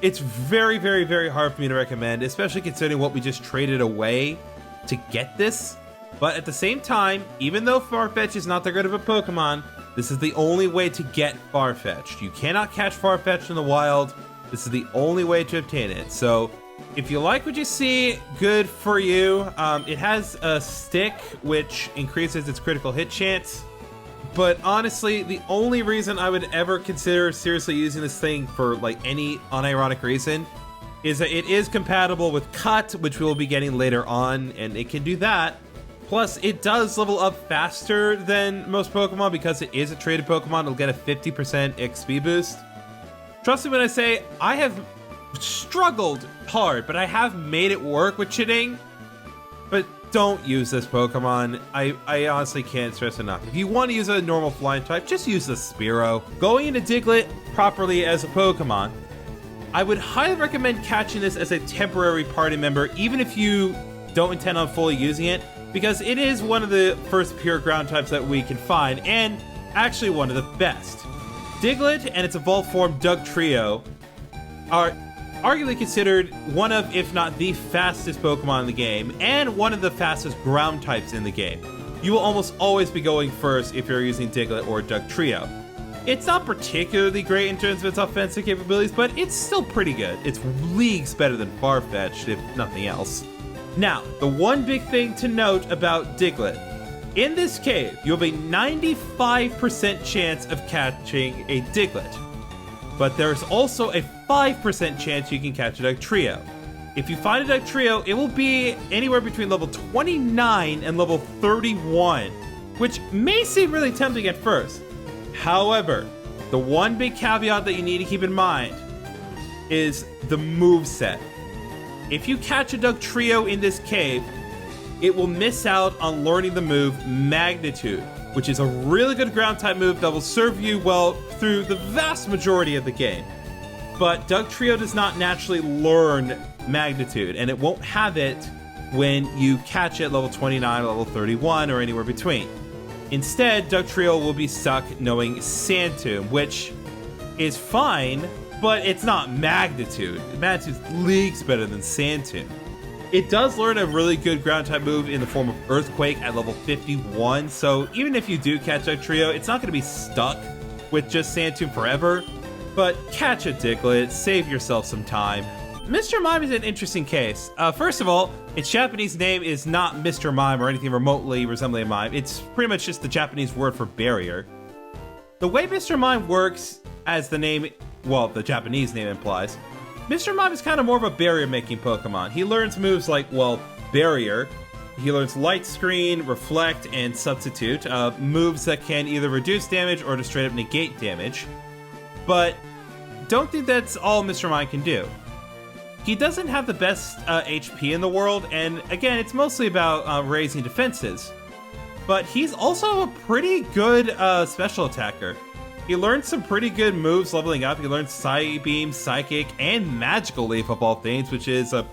It's very, very, very hard for me to recommend, especially considering what we just traded away to get this. But at the same time, even though Farfetch'd is not that good of a Pokemon, this is the only way to get Farfetch'd. You cannot catch Farfetch'd in the wild. This is the only way to obtain it. So if you like what you see, good for you. It has a stick, which increases its critical hit chance. But honestly, the only reason I would ever consider seriously using this thing for any unironic reason is that it is compatible with Cut, which we will be getting later on, and it can do that. Plus, it does level up faster than most Pokemon because it is a traded Pokemon. It'll get a 50% XP boost. Trust me when I say I have struggled hard, but I have made it work with Chiding. But don't use this Pokemon. I honestly can't stress enough. If you want to use a normal flying type, just use the Spearow. Going into Diglett properly as a Pokemon, I would highly recommend catching this as a temporary party member, even if you don't intend on fully using it, because it is one of the first pure ground types that we can find, and actually one of the best. Diglett and its evolved form Dugtrio are arguably considered one of, if not the fastest Pokemon in the game, and one of the fastest ground types in the game. You will almost always be going first if you're using Diglett or Dugtrio. It's not particularly great in terms of its offensive capabilities, but it's still pretty good. It's leagues better than Farfetch'd, if nothing else. Now, the one big thing to note about Diglett. In this cave, you have a 95% chance of catching a Diglett. But there's also a 5% chance you can catch a Dugtrio. If you find a Dugtrio, it will be anywhere between level 29 and level 31, which may seem really tempting at first. However, the one big caveat that you need to keep in mind is the moveset. If you catch a Dugtrio in this cave, it will miss out on learning the move Magnitude, which is a really good ground type move that will serve you well through the vast majority of the game. But Dugtrio does not naturally learn Magnitude, and it won't have it when you catch it level 29 or level 31 or anywhere between. Instead, Dugtrio will be stuck knowing Sand Tomb, which is fine, but it's not Magnitude. Magnitude's leagues better than Sand Tomb. It does learn a really good ground type move in the form of Earthquake at level 51, so even if you do catch Dugtrio, it's not going to be stuck with just Sand Tomb forever, but catch a Diglett, save yourself some time. Mr. Mime is an interesting case. First of all, its Japanese name is not Mr. Mime or anything remotely resembling a mime. It's pretty much just the Japanese word for barrier. The way Mr. Mime works, as the Japanese name implies, Mr. Mime is kind of more of a barrier-making Pokemon. He learns moves like, Barrier. He learns Light Screen, Reflect, and Substitute, moves that can either reduce damage or to straight up negate damage. But don't think that's all Mr. Mime can do. He doesn't have the best HP in the world, and again, it's mostly about raising defenses. But he's also a pretty good special attacker. He learned some pretty good moves leveling up. He learned Psybeam, Psychic, and Magical Leaf of all things, which is a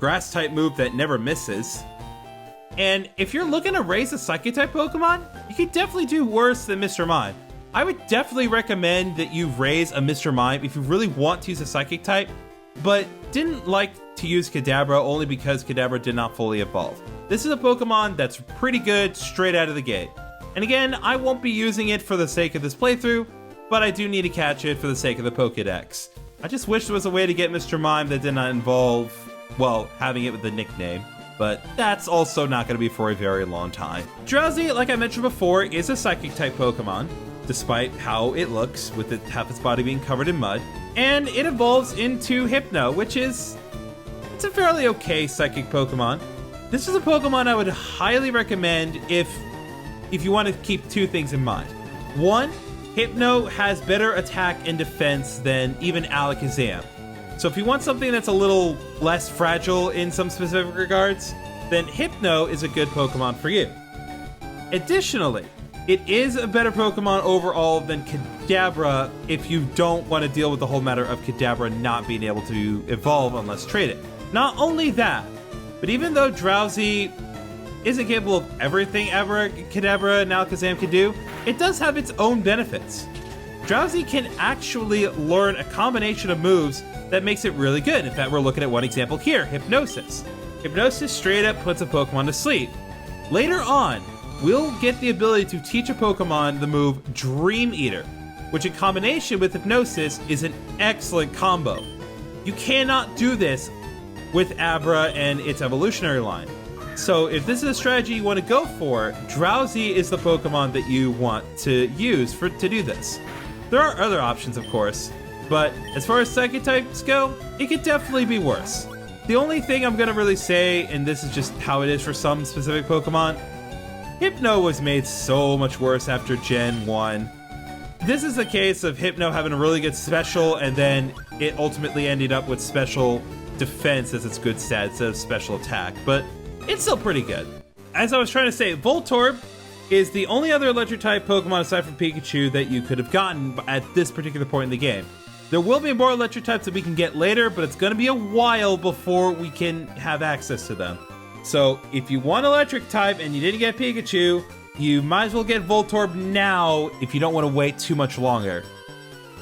grass type move that never misses. And if you're looking to raise a Psychic type Pokemon, you could definitely do worse than Mr. Mime. I would definitely recommend that you raise a Mr. Mime if you really want to use a Psychic type, but didn't like to use Kadabra only because Kadabra did not fully evolve. This is a Pokemon that's pretty good straight out of the gate. And again, I won't be using it for the sake of this playthrough, but I do need to catch it for the sake of the Pokédex. I just wish there was a way to get Mr. Mime that did not involve, well, having it with the nickname, but that's also not going to be for a very long time. Drowsy, like I mentioned before, is a Psychic type Pokemon, despite how it looks with half its body being covered in mud, and it evolves into Hypno, which is, it's a fairly okay Psychic Pokemon. This is a Pokemon I would highly recommend if you want to keep two things in mind. One, Hypno has better attack and defense than even Alakazam. So if you want something that's a little less fragile in some specific regards, then Hypno is a good Pokemon for you. Additionally, it is a better Pokemon overall than Kadabra if you don't want to deal with the whole matter of Kadabra not being able to evolve unless traded. Not only that, but even though Drowsy isn't capable of everything ever Kadabra and Alakazam can do, it does have its own benefits. Drowsy can actually learn a combination of moves that makes it really good. In fact, we're looking at one example here, Hypnosis. Hypnosis straight up puts a Pokemon to sleep. Later on, we'll get the ability to teach a Pokemon the move Dream Eater, which in combination with Hypnosis is an excellent combo. You cannot do this with Abra and its evolutionary line. So if this is a strategy you want to go for, Drowsy is the Pokemon that you want to use to do this. There are other options, of course, but as far as Psychic types go, it could definitely be worse. The only thing I'm going to really say, and this is just how it is for some specific Pokemon, Hypno was made so much worse after Gen 1. This is a case of Hypno having a really good special, and then it ultimately ended up with special defense as its good stat instead of special attack, but it's still pretty good. As I was trying to say, Voltorb is the only other electric type Pokemon aside from Pikachu that you could have gotten at this particular point in the game. There will be more electric types that we can get later, but it's going to be a while before we can have access to them. So if you want electric type and you didn't get Pikachu, you might as well get Voltorb now if you don't want to wait too much longer.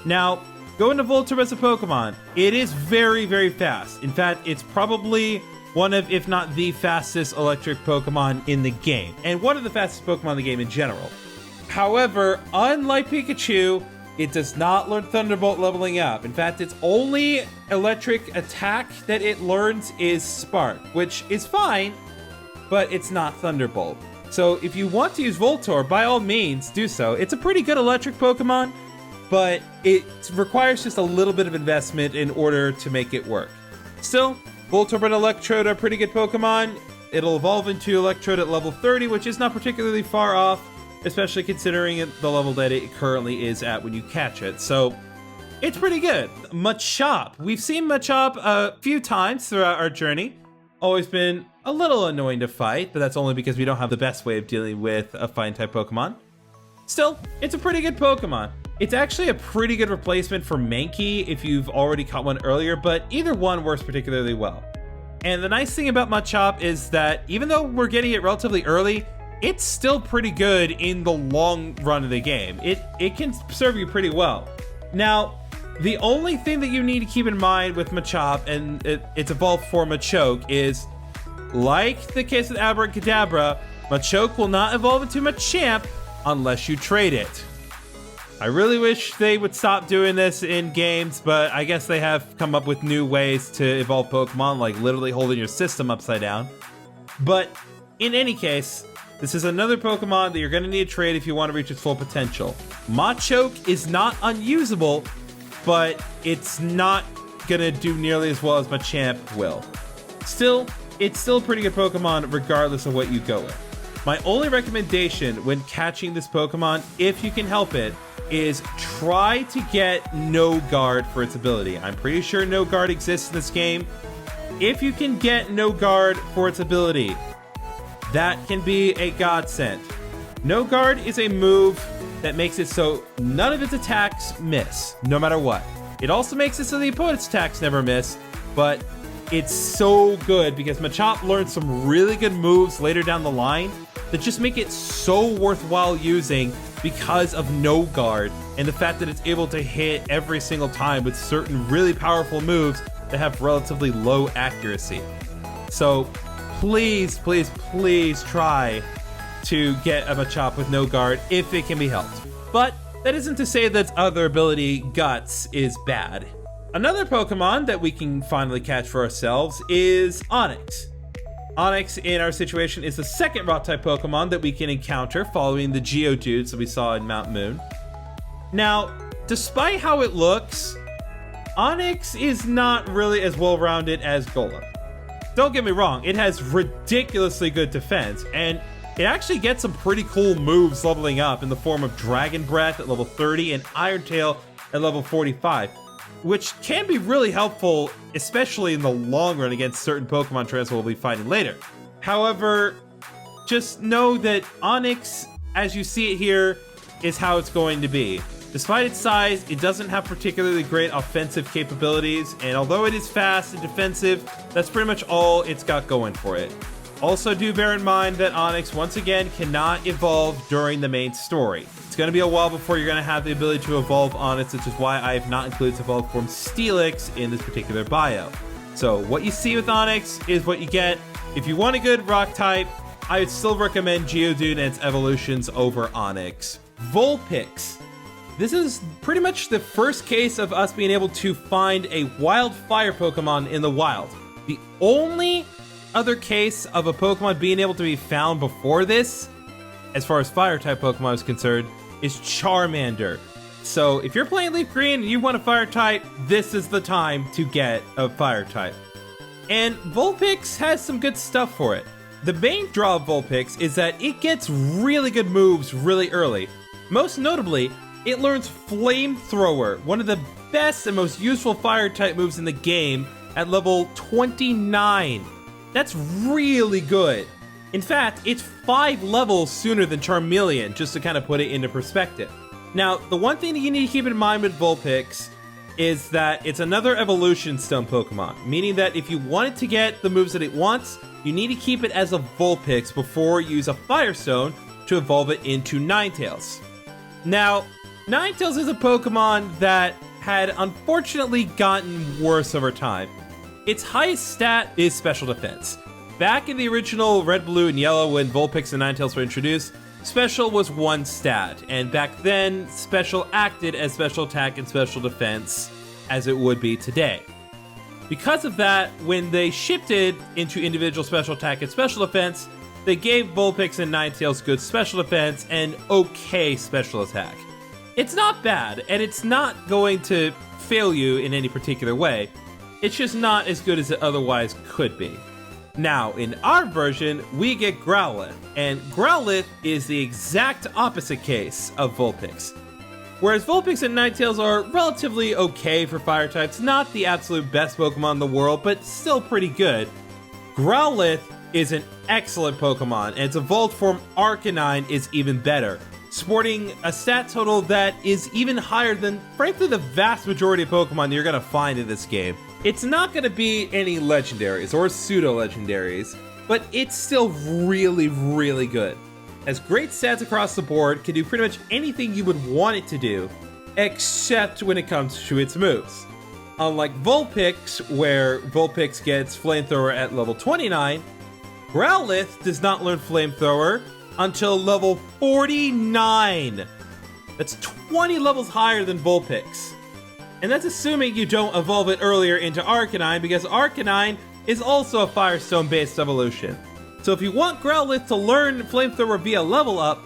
Now, going to Voltorb as a Pokemon, it is very, very fast. In fact, it's probably one of, if not the fastest electric Pokemon in the game, and one of the fastest Pokemon in the game in general. However, unlike Pikachu, it does not learn Thunderbolt leveling up. In fact, its only electric attack that it learns is Spark, which is fine, but it's not Thunderbolt. So if you want to use Voltorb, by all means, do so. It's a pretty good electric Pokemon, but it requires just a little bit of investment in order to make it work. Still, Voltorb and Electrode are pretty good Pokemon. It'll evolve into Electrode at level 30, which is not particularly far off, especially considering the level that it currently is at when you catch it. So it's pretty good. Machop. We've seen Machop a few times throughout our journey. Always been a little annoying to fight, but that's only because we don't have the best way of dealing with a flying type Pokemon. Still, it's a pretty good Pokemon. It's actually a pretty good replacement for Mankey if you've already caught one earlier, but either one works particularly well. And the nice thing about Machop is that even though we're getting it relatively early, it's still pretty good in the long run of the game. It can serve you pretty well. Now, the only thing that you need to keep in mind with Machop and its evolved form Machoke is, like the case with Abracadabra, Machoke will not evolve into Machamp unless you trade it. I really wish they would stop doing this in games, but I guess they have come up with new ways to evolve Pokemon, like literally holding your system upside down. But in any case, this is another Pokemon that you're going to need to trade if you want to reach its full potential. Machoke is not unusable, but it's not going to do nearly as well as Machamp will. Still, it's still a pretty good Pokemon regardless of what you go with. My only recommendation when catching this Pokemon, if you can help it, is try to get No Guard for its ability. I'm pretty sure No Guard exists in this game. If you can get No Guard for its ability, that can be a godsend. No Guard is a move that makes it so none of its attacks miss, no matter what. It also makes it so the opponent's attacks never miss, but it's so good because Machop learns some really good moves later down the line that just make it so worthwhile using because of No Guard and the fact that it's able to hit every single time with certain really powerful moves that have relatively low accuracy. So please, please, please try to get a Machop with No Guard if it can be helped. But that isn't to say that its other ability, Guts, is bad. Another Pokemon that we can finally catch for ourselves is Onix. Onix, in our situation, is the second Rock-type Pokemon that we can encounter following the Geodudes that we saw in Mount Moon. Now, despite how it looks, Onix is not really as well-rounded as Golem. Don't get me wrong, it has ridiculously good defense, and it actually gets some pretty cool moves leveling up in the form of Dragon Breath at level 30 and Iron Tail at level 45, which can be really helpful, especially in the long run against certain Pokemon trainers we'll be fighting later. However, just know that Onix, as you see it here, is how it's going to be. Despite its size, it doesn't have particularly great offensive capabilities, and although it is fast and defensive, that's pretty much all it's got going for it. Also, do bear in mind that Onix, once again, cannot evolve during the main story. It's going to be a while before you're going to have the ability to evolve Onix, which is why I have not included its evolved form Steelix in this particular bio. So what you see with Onix is what you get. If you want a good rock type, I would still recommend Geodude and its evolutions over Onix. Vulpix. This is pretty much the first case of us being able to find a wild fire Pokemon in the wild. The only other case of a Pokemon being able to be found before this, as far as fire type Pokemon is concerned, is Charmander. So if you're playing Leaf Green and you want a fire type, this is the time to get a fire type. And Vulpix has some good stuff for it. The main draw of Vulpix is that it gets really good moves really early. Most notably, it learns Flamethrower, one of the best and most useful fire type moves in the game, at level 29. That's really good. In fact, it's 5 levels sooner than Charmeleon, just to kind of put it into perspective. Now, the one thing that you need to keep in mind with Vulpix is that it's another Evolution Stone Pokemon, meaning that if you want it to get the moves that it wants, you need to keep it as a Vulpix before you use a Firestone to evolve it into Ninetales. Now, Ninetales is a Pokemon that had unfortunately gotten worse over time. Its highest stat is Special Defense. Back in the original Red, Blue, and Yellow when Vulpix and Ninetales were introduced, Special was 1 stat, and back then, Special acted as Special Attack and Special Defense as it would be today. Because of that, when they shifted into individual Special Attack and Special Defense, they gave Vulpix and Ninetales good Special Defense and okay Special Attack. It's not bad, and it's not going to fail you in any particular way. It's just not as good as it otherwise could be. Now, in our version, we get Growlithe, and Growlithe is the exact opposite case of Vulpix. Whereas Vulpix and Ninetales are relatively okay for fire types, not the absolute best Pokemon in the world, but still pretty good, Growlithe is an excellent Pokemon, and its evolved form Arcanine is even better, sporting a stat total that is even higher than, frankly, the vast majority of Pokemon you're going to find in this game. It's not going to be any legendaries or pseudo-legendaries, but it's still really, really good. Has great stats across the board, can do pretty much anything you would want it to do, except when it comes to its moves. Unlike Vulpix, where Vulpix gets Flamethrower at level 29, Growlithe does not learn Flamethrower until level 49. That's 20 levels higher than Vulpix. And that's assuming you don't evolve it earlier into Arcanine, because Arcanine is also a Firestone-based evolution. So if you want Growlithe to learn Flamethrower via level up,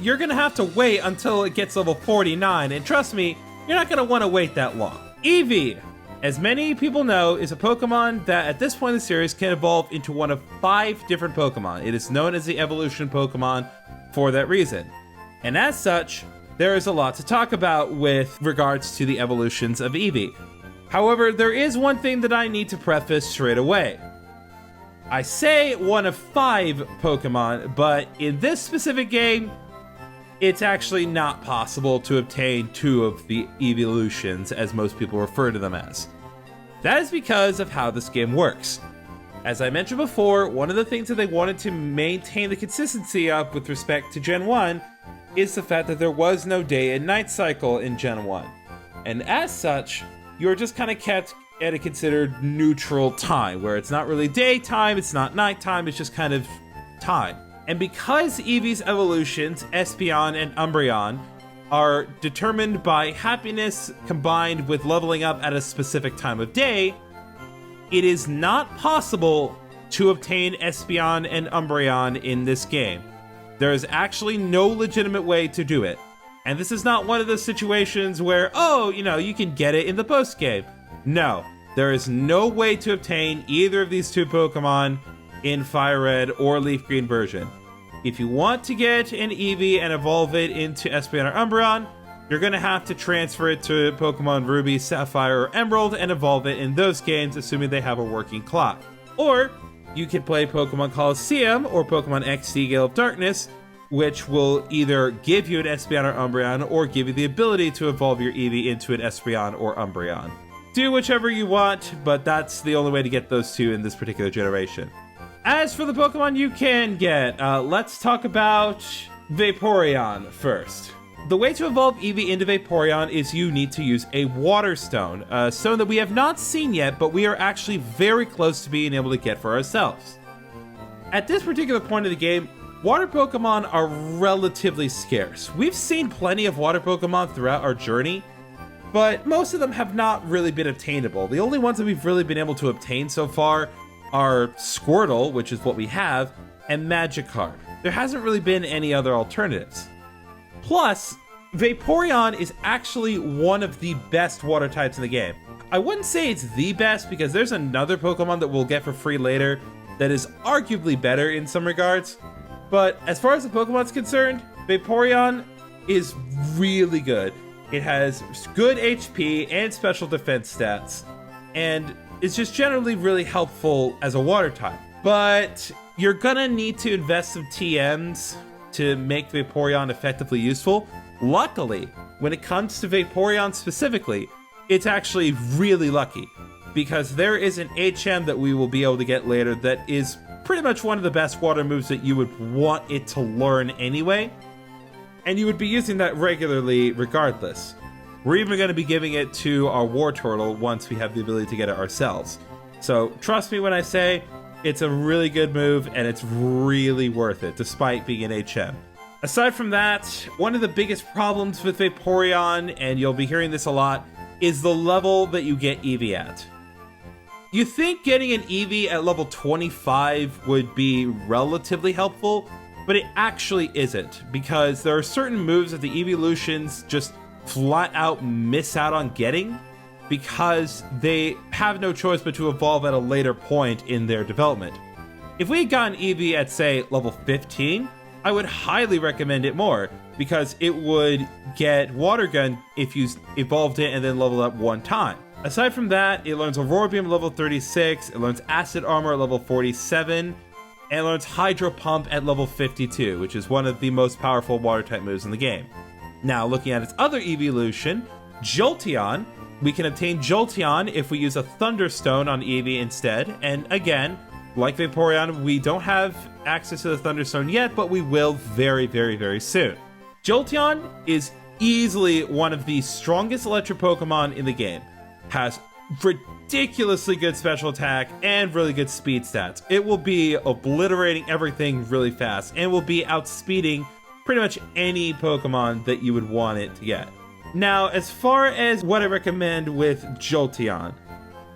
you're going to have to wait until it gets level 49, and trust me, you're not going to want to wait that long. Eevee! as many people know, is a Pokemon that at this point in the series can evolve into one of 5 different Pokemon. It is known as the evolution Pokemon for that reason. And as such, there is a lot to talk about with regards to the evolutions of Eevee. However, there is one thing that I need to preface straight away. I say one of 5 Pokemon, but in this specific game, it's actually not possible to obtain 2 of the evolutions, as most people refer to them as. That is because of how this game works. As I mentioned before, one of the things that they wanted to maintain the consistency of with respect to Gen 1 is the fact that there was no day and night cycle in Gen 1. And as such, you're just kind of kept at a considered neutral time, where it's not really daytime, it's not nighttime, it's just kind of time. And because Eevee's evolutions, Espeon and Umbreon, are determined by happiness combined with leveling up at a specific time of day, it is not possible to obtain Espeon and Umbreon in this game. There is actually no legitimate way to do it. And this is not one of those situations where, oh, you can get it in the post-game. No, there is no way to obtain either of these 2 Pokemon in Fire Red or Leaf Green version. If you want to get an Eevee and evolve it into Espeon or Umbreon, you're going to have to transfer it to Pokemon Ruby, Sapphire, or Emerald and evolve it in those games, assuming they have a working clock. Or you can play Pokemon Coliseum or Pokemon XD Gale of Darkness, which will either give you an Espeon or Umbreon, or give you the ability to evolve your Eevee into an Espeon or Umbreon. Do whichever you want, but that's the only way to get those 2 in this particular generation. As for the Pokemon you can get, let's talk about Vaporeon first. The way to evolve Eevee into Vaporeon is you need to use a Water Stone, a stone that we have not seen yet, but we are actually very close to being able to get for ourselves. At this particular point of the game, Water Pokemon are relatively scarce. We've seen plenty of Water Pokemon throughout our journey, but most of them have not really been obtainable. The only ones that we've really been able to obtain so far are Squirtle, which is what we have, and Magikarp. There hasn't really been any other alternatives. Plus, Vaporeon is actually one of the best water types in the game. I wouldn't say it's the best, because there's another Pokemon that we'll get for free later that is arguably better in some regards. But as far as the Pokemon's concerned, Vaporeon is really good. It has good HP and special defense stats, and it's just generally really helpful as a water type. But you're gonna need to invest some TMs to make Vaporeon effectively useful. Luckily, when it comes to Vaporeon specifically, it's actually really lucky, because there is an HM that we will be able to get later that is pretty much one of the best water moves that you would want it to learn anyway, and you would be using that regularly regardless. We're even going to be giving it to our Wartortle once we have the ability to get it ourselves. So trust me when I say it's a really good move, and it's really worth it, despite being an HM. Aside from that, one of the biggest problems with Vaporeon, and you'll be hearing this a lot, is the level that you get Eevee at. You think getting an Eevee at level 25 would be relatively helpful, but it actually isn't, because there are certain moves that the evolutions just flat out miss out on getting, because they have no choice but to evolve at a later point in their development. If we had gotten Eevee at, say, level 15, I would highly recommend it more, because it would get Water Gun if you evolved it and then leveled up one time. Aside from that, it learns Aurora Beam at level 36, it learns Acid Armor at level 47, and it learns Hydro Pump at level 52, which is one of the most powerful water-type moves in the game. Now, looking at its other evolution, Jolteon, we can obtain Jolteon if we use a Thunderstone on Eevee instead, and again, like Vaporeon, we don't have access to the Thunderstone yet, but we will very, very, very soon. Jolteon is easily one of the strongest electric Pokemon in the game. Has ridiculously good special attack and really good speed stats. It will be obliterating everything really fast and will be outspeeding pretty much any Pokemon that you would want it to get. Now, as far as what I recommend with Jolteon,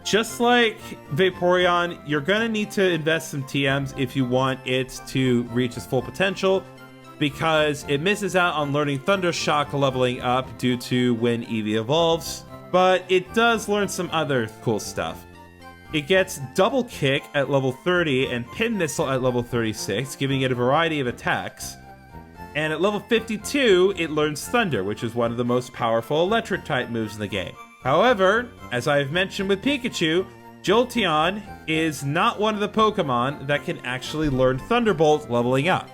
just like Vaporeon, you're gonna need to invest some TMs if you want it to reach its full potential, because it misses out on learning Thundershock leveling up due to when Eevee evolves. but it does learn some other cool stuff. It gets Double Kick at level 30 and Pin Missile at level 36, giving it a variety of attacks. And at level 52, it learns Thunder, which is one of the most powerful electric-type moves in the game. However, as I've mentioned with Pikachu, Jolteon is not one of the Pokemon that can actually learn Thunderbolt leveling up.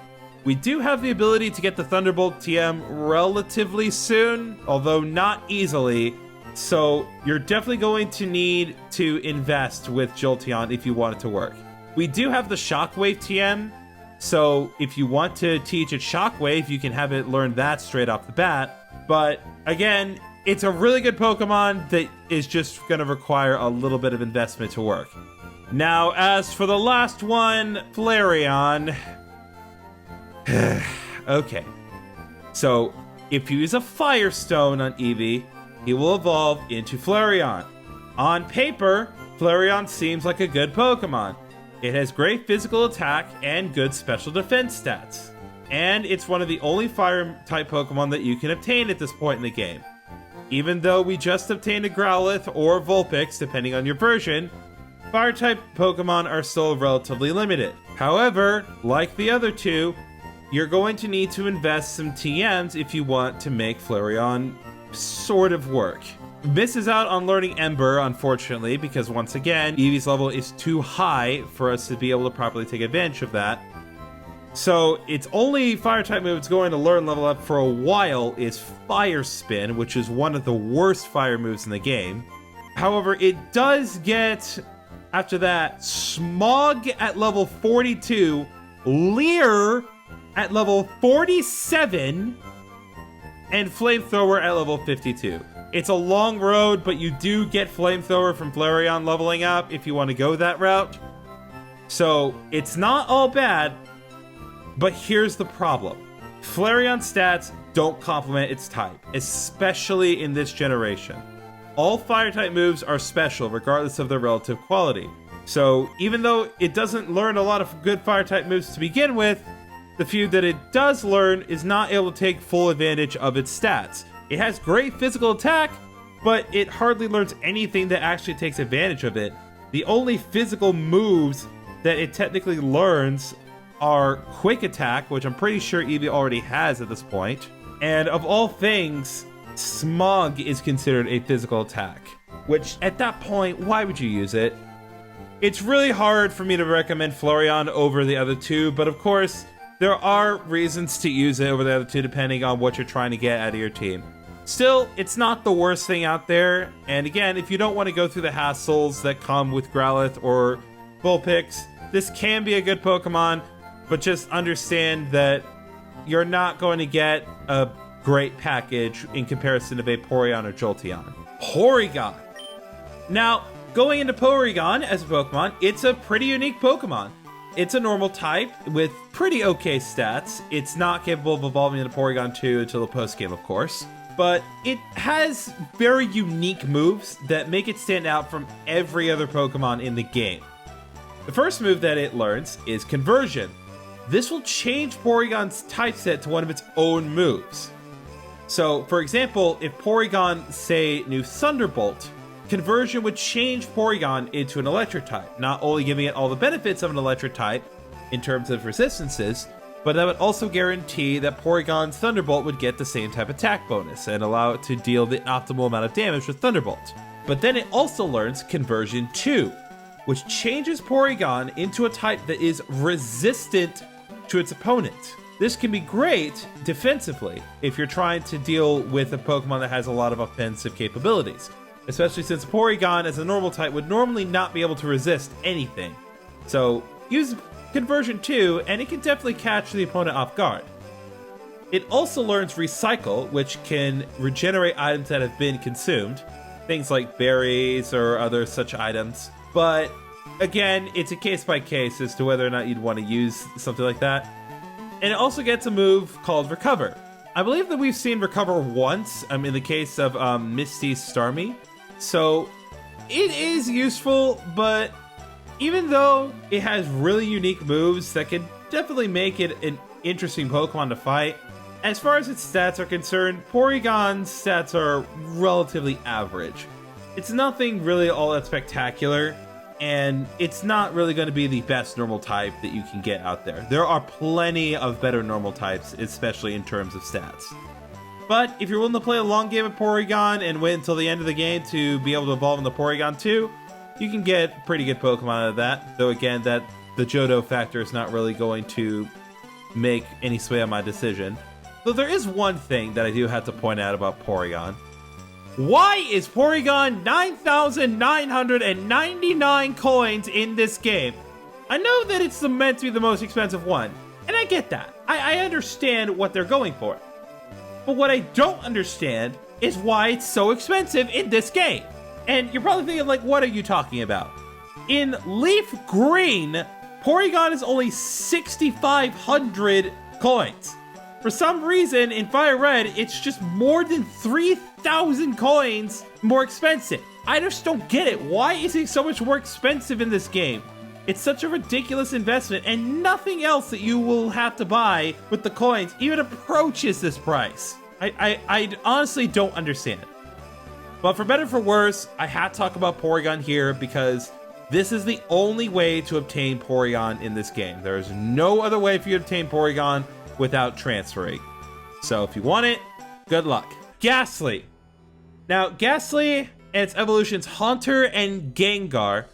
We do have the ability to get the Thunderbolt TM relatively soon, although not easily, so you're definitely going to need to invest with Jolteon if you want it to work. We do have the Shockwave TM, so if you want to teach it Shockwave, you can have it learn that straight off the bat. But again, it's a really good Pokemon that is just going to require a little bit of investment to work. Now, as for the last one, Flareon. Okay. So, if you use a Firestone on Eevee, he will evolve into Flareon. On paper, Flareon seems like a good Pokemon. It has great physical attack and good special defense stats. And it's one of the only Fire-type Pokemon that you can obtain at this point in the game. Even though we just obtained a Growlithe or Vulpix, depending on your version, Fire-type Pokemon are still relatively limited. However, like the other two, you're going to need to invest some TMs if you want to make Flareon sort of work. Misses out on learning Ember, unfortunately, because once again, Eevee's level is too high for us to be able to properly take advantage of that. So its only Fire-type move it's going to learn level up for a while is Fire Spin, which is one of the worst fire moves in the game. However, it does get, after that, Smog at level 42, Leer at level 47, and Flamethrower at level 52. It's a long road, but you do get Flamethrower from Flareon leveling up if you want to go that route. So it's not all bad, but here's the problem. Flareon stats don't complement its type, especially in this generation. All Fire-type moves are special regardless of their relative quality. So even though it doesn't learn a lot of good Fire-type moves to begin with, the few that it does learn is not able to take full advantage of its stats. It has great physical attack, but it hardly learns anything that actually takes advantage of it. The only physical moves that it technically learns are Quick Attack, which I'm pretty sure Eevee already has at this point. And of all things, Smog is considered a physical attack, which at that point, why would you use it? It's really hard for me to recommend Flareon over the other two, but of course, there are reasons to use it over the other two depending on what you're trying to get out of your team. Still, it's not the worst thing out there, and again, if you don't want to go through the hassles that come with Growlithe or Vulpix, this can be a good Pokemon, but just understand that you're not going to get a great package in comparison to Vaporeon or Jolteon. Porygon. Now, going into Porygon as a Pokemon, it's a pretty unique Pokemon. It's a normal type with pretty okay stats. It's not capable of evolving into Porygon 2 until the post-game, of course. But it has very unique moves that make it stand out from every other Pokemon in the game. The first move that it learns is Conversion. This will change Porygon's typeset to one of its own moves. So, for example, if Porygon, say, knew Thunderbolt, Conversion would change Porygon into an electric type, not only giving it all the benefits of an electric type in terms of resistances, but that would also guarantee that Porygon's Thunderbolt would get the same type attack bonus and allow it to deal the optimal amount of damage with Thunderbolt. But then it also learns Conversion 2, which changes Porygon into a type that is resistant to its opponent. This can be great defensively if you're trying to deal with a Pokemon that has a lot of offensive capabilities. Especially since Porygon as a normal type would normally not be able to resist anything. So use Conversion 2 and it can definitely catch the opponent off guard. It also learns Recycle, which can regenerate items that have been consumed. Things like berries or other such items. But again, it's a case by case as to whether or not you'd want to use something like that. And it also gets a move called Recover. I believe that we've seen Recover once in the case of Misty's Starmie. So it is useful, but even though it has really unique moves that could definitely make it an interesting Pokemon to fight, as far as its stats are concerned, Porygon's stats are relatively average. It's nothing really all that spectacular, and it's not really going to be the best normal type that you can get out there. There are plenty of better normal types, especially in terms of stats. But if you're willing to play a long game of Porygon and wait until the end of the game to be able to evolve into Porygon 2, you can get pretty good Pokemon out of that. Though again, the Johto factor is not really going to make any sway on my decision. Though there is one thing that I do have to point out about Porygon. Why is Porygon 9,999 coins in this game? I know that it's meant to be the most expensive one, and I get that. I understand what they're going for. But what I don't understand is why it's so expensive in this game. And you're probably thinking, like, what are you talking about? In Leaf Green, Porygon is only 6,500 coins. For some reason, in Fire Red, it's just more than 3,000 coins more expensive. I just don't get it. Why is it so much more expensive in this game? It's such a ridiculous investment, and nothing else that you will have to buy with the coins even approaches this price. I honestly don't understand it. But for better or for worse, I had to talk about Porygon here because this is the only way to obtain Porygon in this game. There is no other way for you to obtain Porygon without transferring. So if you want it, good luck. Ghastly. Now, Ghastly and its evolutions Haunter and Gengar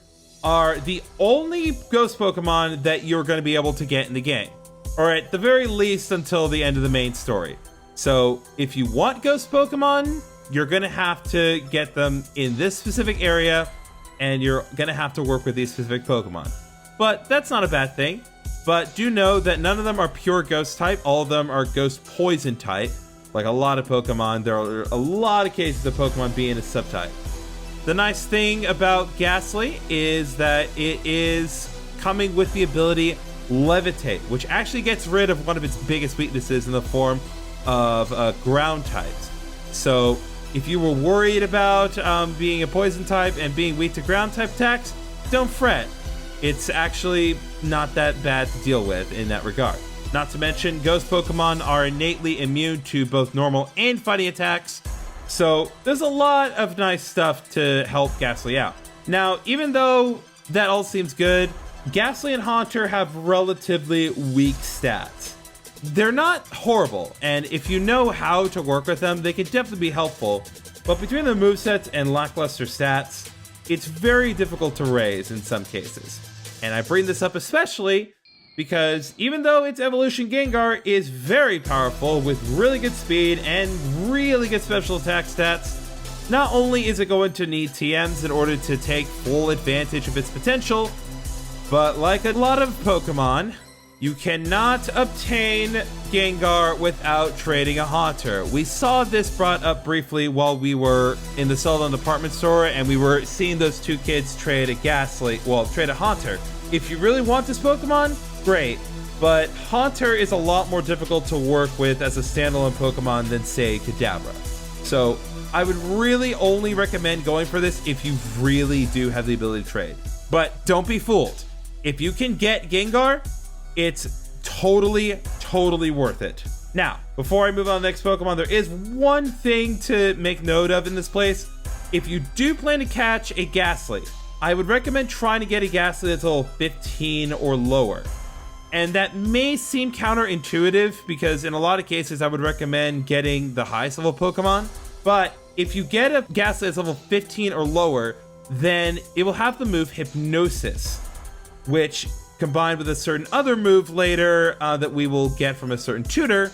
are the only ghost Pokemon that you're going to be able to get in the game. Or at the very least until the end of the main story. So if you want ghost Pokemon, you're going to have to get them in this specific area, and you're going to have to work with these specific Pokemon. But that's not a bad thing. But do know that none of them are pure ghost type. All of them are ghost poison type. Like a lot of Pokemon, there are a lot of cases of Pokemon being a subtype. The nice thing about Ghastly is that it is coming with the ability Levitate, which actually gets rid of one of its biggest weaknesses in the form of ground types. So if you were worried about being a poison type and being weak to ground type attacks, don't fret. It's actually not that bad to deal with in that regard. Not to mention, ghost Pokemon are innately immune to both normal and fighting attacks, so there's a lot of nice stuff to help Ghastly out. Now, even though that all seems good, Ghastly and Haunter have relatively weak stats. They're not horrible, and if you know how to work with them, they can definitely be helpful, but between the movesets and lackluster stats, it's very difficult to raise in some cases. And I bring this up especially because even though its evolution Gengar is very powerful with really good speed and really good special attack stats, not only is it going to need TMs in order to take full advantage of its potential, but like a lot of Pokemon, you cannot obtain Gengar without trading a Haunter. We saw this brought up briefly while we were in the Celadon department store and we were seeing those two kids trade a trade a Haunter. If you really want this Pokemon, great, but Haunter is a lot more difficult to work with as a standalone Pokemon than, say, Kadabra. So I would really only recommend going for this if you really do have the ability to trade. But don't be fooled. If you can get Gengar, it's totally worth it. Now, before I move on to the next Pokemon, there is one thing to make note of in this place. If you do plan to catch a Ghastly, I would recommend trying to get a Ghastly that's level 15 or lower. And that may seem counterintuitive because in a lot of cases I would recommend getting the highest level Pokemon. But if you get a Ghastly that's level 15 or lower, then it will have the move Hypnosis, which combined with a certain other move later that we will get from a certain tutor,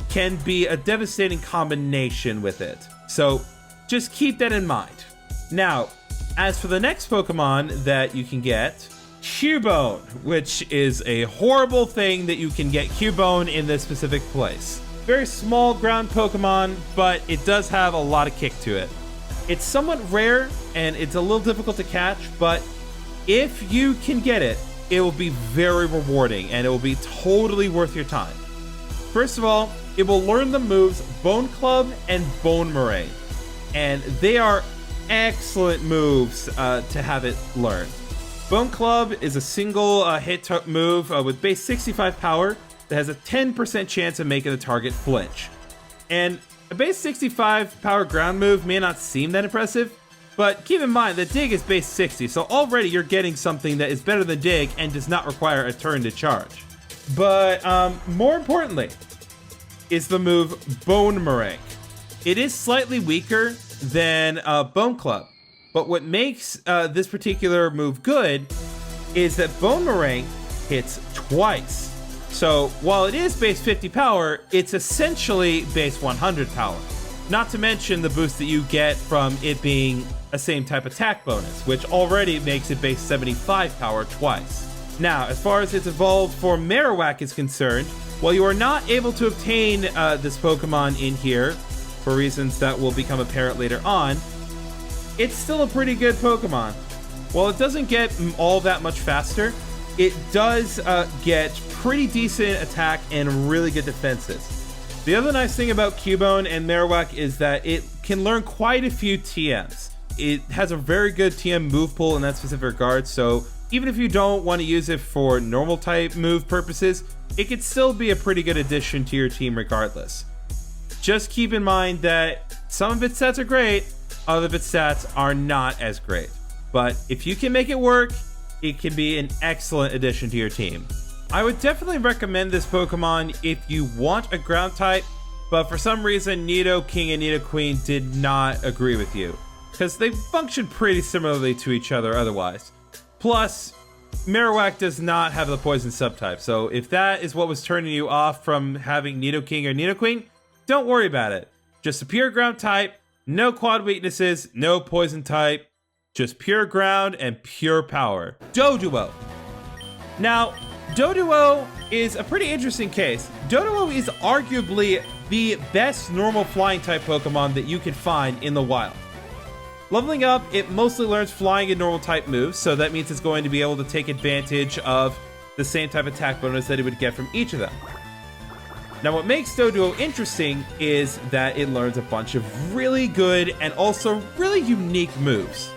can be a devastating combination with it. So just keep that in mind. Now, as for the next Pokemon that you can get, Cubone, which is a horrible thing that you can get Cubone in this specific place. Very small ground Pokemon, but it does have a lot of kick to it. It's somewhat rare and it's a little difficult to catch, but if you can get it, it will be very rewarding and it will be totally worth your time. First of all, it will learn the moves Bone Club and Bone Moraine, and they are excellent moves to have it learn. Bone Club is a single hit move with base 65 power, that has a 10% chance of making the target flinch. And a base 65 power ground move may not seem that impressive, but keep in mind that Dig is base 60, so already you're getting something that is better than Dig and does not require a turn to charge. But more importantly is the move Bone Meringue. It is slightly weaker than Bone Club, but what makes this particular move good is that Bone Meringue hits twice. So while it is base 50 power, it's essentially base 100 power. Not to mention the boost that you get from it being a same type attack bonus, which already makes it base 75 power twice. Now, as far as its evolved form Marowak is concerned, while you are not able to obtain this Pokemon in here, for reasons that will become apparent later on, it's still a pretty good Pokemon. While it doesn't get all that much faster, it does get pretty decent attack and really good defenses. The other nice thing about Cubone and Marowak is that it can learn quite a few TMs. It has a very good TM move pool in that specific regard, so even if you don't want to use it for normal type move purposes, it could still be a pretty good addition to your team regardless. Just keep in mind that some of its stats are great, other of its stats are not as great. But if you can make it work, it can be an excellent addition to your team. I would definitely recommend this Pokemon if you want a ground type, but for some reason Nidoking and Nidoqueen did not agree with you, because they function pretty similarly to each other otherwise. Plus, Marowak does not have the poison subtype, so if that is what was turning you off from having Nidoking or Nidoqueen, don't worry about it. Just a pure ground type, no quad weaknesses, no poison type, just pure ground and pure power. Doduo. Now, Doduo is a pretty interesting case. Doduo is arguably the best normal flying type Pokemon that you can find in the wild. Leveling up, it mostly learns flying and normal type moves, so that means it's going to be able to take advantage of the same type of attack bonus that it would get from each of them. Now, what makes Doduo interesting is that it learns a bunch of really good and also really unique moves.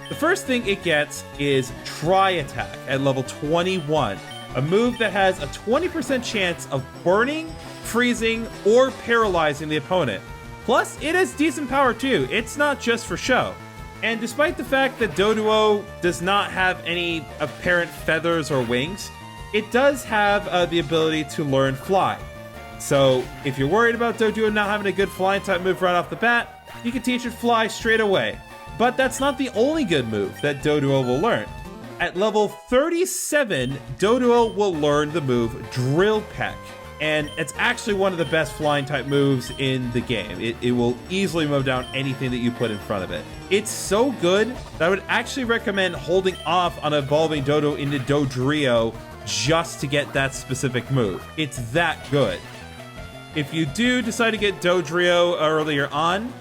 The first thing it gets is Tri-Attack at level 21, a move that has a 20% chance of burning, freezing, or paralyzing the opponent. Plus, it has decent power too, it's not just for show. And despite the fact that Doduo does not have any apparent feathers or wings, it does have the ability to learn Fly. So, if you're worried about Doduo not having a good flying type move right off the bat, you can teach it Fly straight away. But that's not the only good move that Doduo will learn. At level 37, Doduo will learn the move Drill Peck, and it's actually one of the best flying type moves in the game. It will easily mow down anything that you put in front of it. It's so good that I would actually recommend holding off on evolving Doduo into Dodrio just to get that specific move. It's that good. If you do decide to get Dodrio earlier on,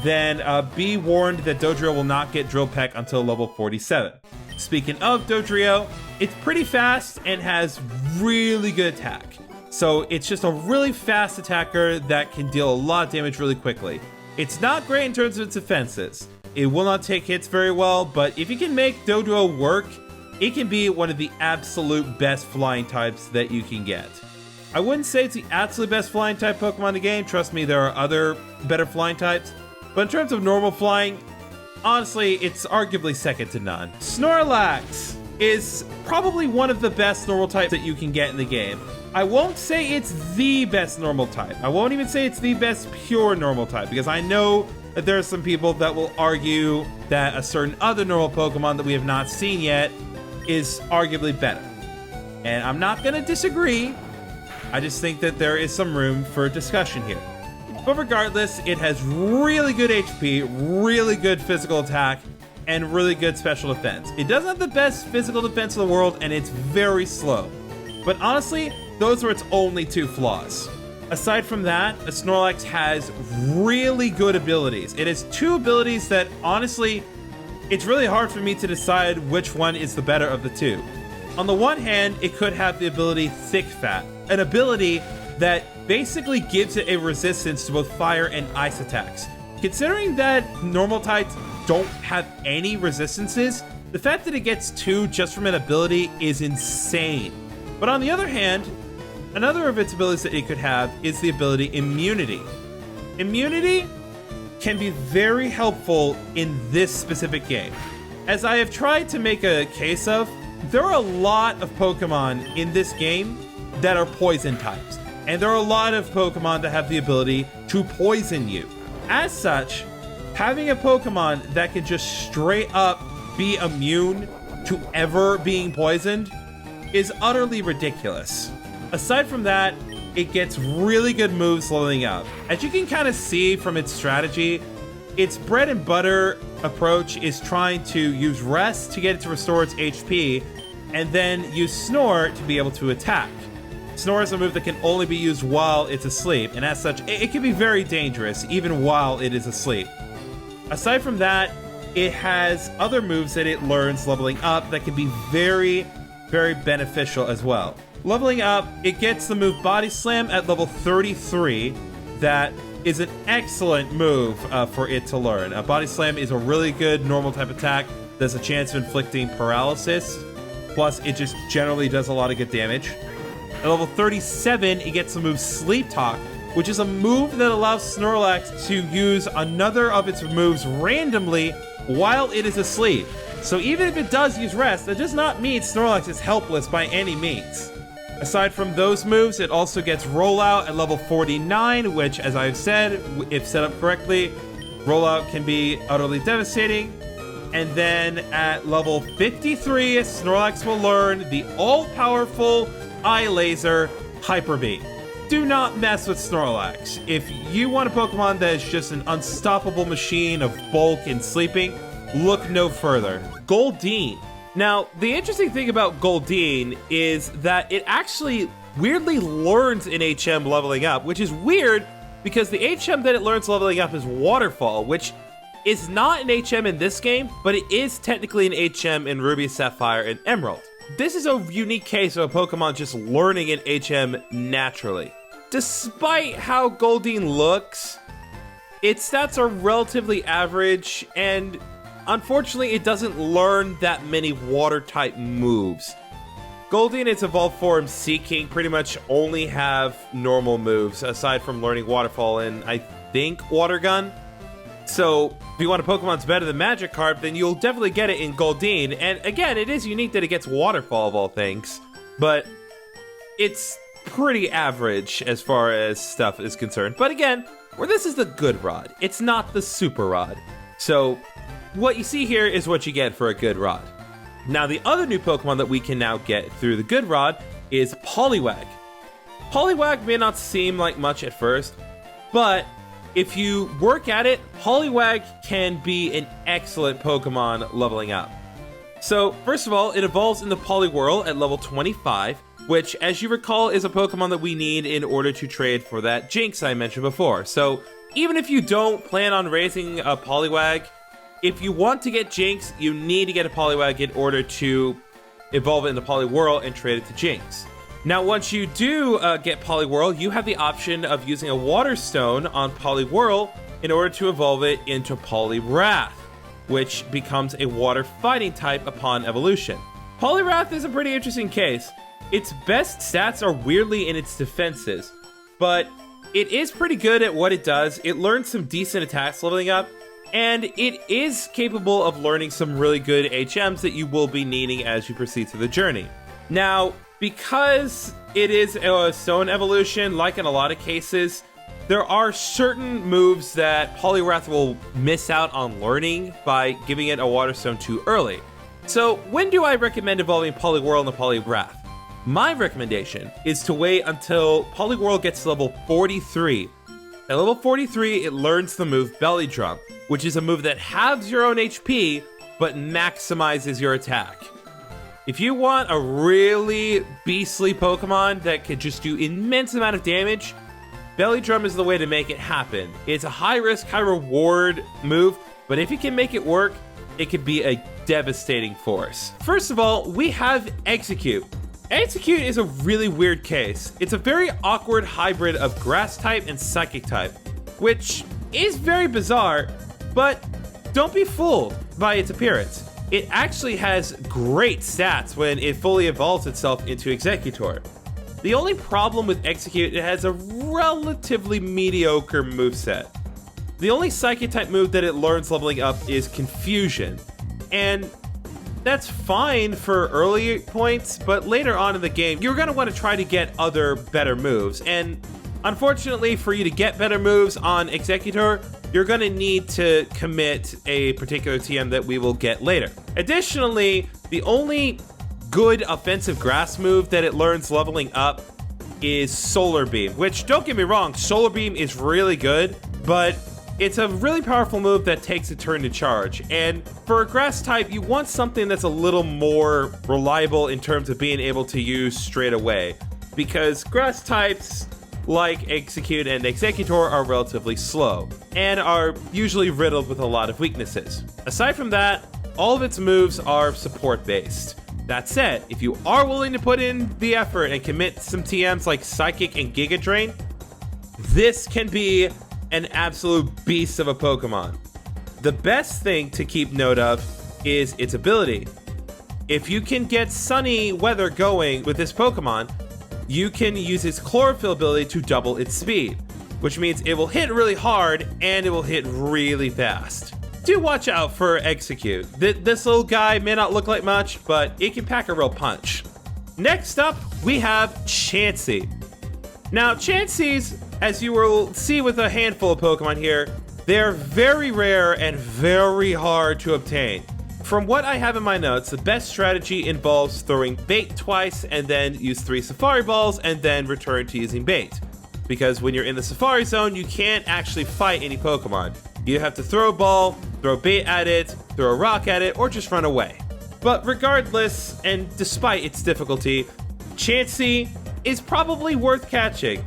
then be warned that Dodrio will not get Drill Peck until level 47. Speaking of Dodrio, it's pretty fast and has really good attack. So it's just a really fast attacker that can deal a lot of damage really quickly. It's not great in terms of its defenses. It will not take hits very well, but if you can make Doduo work, it can be one of the absolute best flying types that you can get. I wouldn't say it's the absolute best flying type Pokemon in the game. Trust me, there are other better flying types. But in terms of normal flying, honestly, it's arguably second to none. Snorlax is probably one of the best normal types that you can get in the game. I won't say it's the best normal type. I won't even say it's the best pure normal type, because I know that there are some people that will argue that a certain other normal Pokemon that we have not seen yet is arguably better. And I'm not going to disagree. I just think that there is some room for discussion here. But regardless, it has really good HP, really good physical attack, and really good special defense. It doesn't have the best physical defense in the world, and it's very slow. But honestly, those are its only two flaws. Aside from that, a Snorlax has really good abilities. It has two abilities that, honestly, it's really hard for me to decide which one is the better of the two. On the one hand, it could have the ability Thick Fat, an ability that basically gives it a resistance to both fire and ice attacks. Considering that normal types don't have any resistances, the fact that it gets two just from an ability is insane. But on the other hand, Another of its abilities that it could have is the ability Immunity. Immunity can be very helpful in this specific game. As I have tried to make a case of, there are a lot of Pokemon in this game that are poison types. And there are a lot of Pokemon that have the ability to poison you. As such, having a Pokemon that can just straight up be immune to ever being poisoned is utterly ridiculous. Aside from that, it gets really good moves leveling up. As you can kind of see from its strategy, its bread and butter approach is trying to use Rest to get it to restore its HP, and then use Snore to be able to attack. Snore is a move that can only be used while it's asleep, and as such, it can be very dangerous even while it is asleep. Aside from that, it has other moves that it learns leveling up that can be very, very beneficial as well. Leveling up, it gets the move Body Slam at level 33. That is an excellent move for it to learn. Body Slam is a really good normal type attack that's a chance of inflicting paralysis. Plus, it just generally does a lot of good damage. At level 37, it gets the move Sleep Talk, which is a move that allows Snorlax to use another of its moves randomly while it is asleep. So even if it does use Rest, that does not mean Snorlax is helpless by any means. Aside from those moves, it also gets Rollout at level 49, which, as I've said, if set up correctly, Rollout can be utterly devastating. And then at level 53, Snorlax will learn the all-powerful Eye Laser Hyper Beam. Do not mess with Snorlax. If you want a Pokemon that is just an unstoppable machine of bulk and sleeping, look no further. Goldeen. Now, the interesting thing about Goldeen is that it actually weirdly learns in HM leveling up, which is weird because the HM that it learns leveling up is Waterfall, which is not an HM in this game, but it is technically an HM in Ruby, Sapphire, and Emerald. This is a unique case of a Pokemon just learning an HM naturally. Despite how Goldeen looks, its stats are relatively average, and unfortunately it doesn't learn that many water-type moves. Goldeen and its evolved form Seaking pretty much only have normal moves, aside from learning Waterfall and I think Water Gun. So, if you want a Pokemon that's better than Magikarp, then you'll definitely get it in Goldeen. And again, it is unique that it gets Waterfall of all things, but it's pretty average as far as stuff is concerned. But again, this is the good rod. It's not the super rod. So, what you see here is what you get for a good rod. Now, the other new Pokemon that we can now get through the good rod is Poliwag. Poliwag may not seem like much at first, but if you work at it, Poliwag can be an excellent Pokemon leveling up. So, first of all, it evolves in the Poliwhirl at level 25, which, as you recall, is a Pokemon that we need in order to trade for that Jinx I mentioned before. So, even if you don't plan on raising a Poliwag, if you want to get Jinx, you need to get a Poliwag in order to evolve it into Poliwhirl and trade it to Jinx. Now, once you do get Poliwhirl, you have the option of using a Water Stone on Poliwhirl in order to evolve it into Poliwrath, which becomes a water fighting type upon evolution. Poliwrath is a pretty interesting case. Its best stats are weirdly in its defenses, but it is pretty good at what it does. It learns some decent attacks leveling up, and it is capable of learning some really good HMs that you will be needing as you proceed through the journey. Now, because it is a stone evolution, like in a lot of cases, there are certain moves that Poliwrath will miss out on learning by giving it a Water Stone too early. So when do I recommend evolving Poliwhirl into Poliwrath? My recommendation is to wait until Poliwhirl gets to level 43. At level 43, it learns the move Belly Drum, which is a move that halves your own HP, but maximizes your attack. If you want a really beastly Pokemon that could just do immense amount of damage, Belly Drum is the way to make it happen. It's a high risk, high reward move, but if you can make it work, it could be a devastating force. First of all, we have Execute. Execute is a really weird case. It's a very awkward hybrid of Grass type and Psychic type, which is very bizarre, but don't be fooled by its appearance. It actually has great stats when it fully evolves itself into Executor. The only problem with Execute, it has a relatively mediocre moveset. The only Psychic type move that it learns leveling up is Confusion. And that's fine for early points, but later on in the game, you're going to want to try to get other better moves. And unfortunately, for you to get better moves on Executor, you're going to need to commit a particular TM that we will get later. Additionally, the only good offensive grass move that it learns leveling up is Solar Beam, which, don't get me wrong, Solar Beam is really good, but it's a really powerful move that takes a turn to charge. And for a grass type, you want something that's a little more reliable in terms of being able to use straight away, because grass types like Execute and Executor are relatively slow and are usually riddled with a lot of weaknesses. Aside from that, all of its moves are support based. That said, if you are willing to put in the effort and commit some TMs like Psychic and Giga Drain, this can be an absolute beast of a Pokemon. The best thing to keep note of is its ability. If you can get sunny weather going with this Pokemon, you can use its Chlorophyll ability to double its speed, which means it will hit really hard and it will hit really fast. Do watch out for Execute. This little guy may not look like much, but it can pack a real punch. Next up, we have Chansey. Now, Chanseys, as you will see with a handful of Pokemon here, they're very rare and very hard to obtain. From what I have in my notes, the best strategy involves throwing bait twice and then use 3 Safari Balls and then return to using bait. Because when you're in the Safari Zone, you can't actually fight any Pokemon. You have to throw a ball, throw bait at it, throw a rock at it, or just run away. But regardless, and despite its difficulty, Chansey is probably worth catching.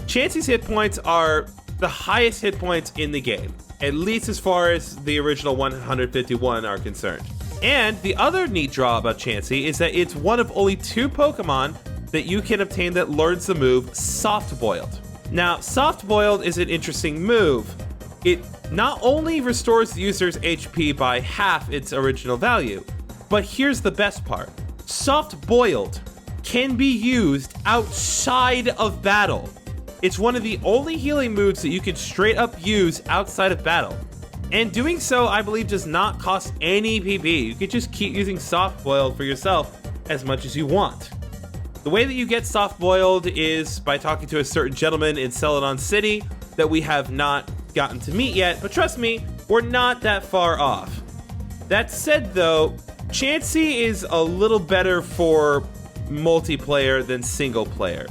Chansey's hit points are the highest hit points in the game, at least as far as the original 151 are concerned. And the other neat draw about Chansey is that it's one of only 2 Pokemon that you can obtain that learns the move Soft Boiled. Now, Soft Boiled is an interesting move. It not only restores the user's HP by half its original value, but here's the best part. Soft Boiled can be used outside of battle. It's one of the only healing moves that you can straight up use outside of battle. And doing so, I believe, does not cost any PP. You can just keep using Soft Boiled for yourself as much as you want. The way that you get Soft Boiled is by talking to a certain gentleman in Celadon City that we have not gotten to meet yet, but trust me, we're not that far off. That said though, Chansey is a little better for multiplayer than single player.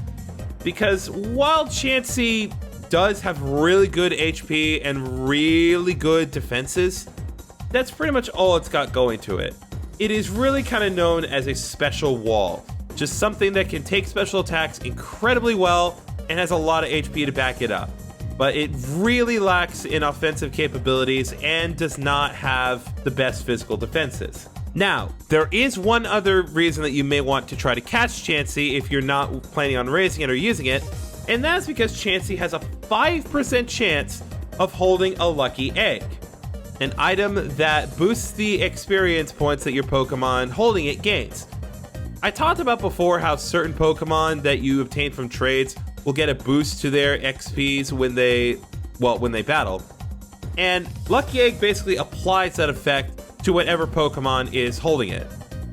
Because while Chansey does have really good HP and really good defenses, that's pretty much all it's got going to it. It is really kind of known as a special wall, just something that can take special attacks incredibly well and has a lot of HP to back it up. But it really lacks in offensive capabilities and does not have the best physical defenses. Now, there is one other reason that you may want to try to catch Chansey if you're not planning on raising it or using it, and that's because Chansey has a 5% chance of holding a lucky egg, an item that boosts the experience points that your Pokemon holding it gains. I talked about before how certain Pokemon that you obtain from trades will get a boost to their XPs when they battle. And Lucky Egg basically applies that effect to whatever Pokemon is holding it.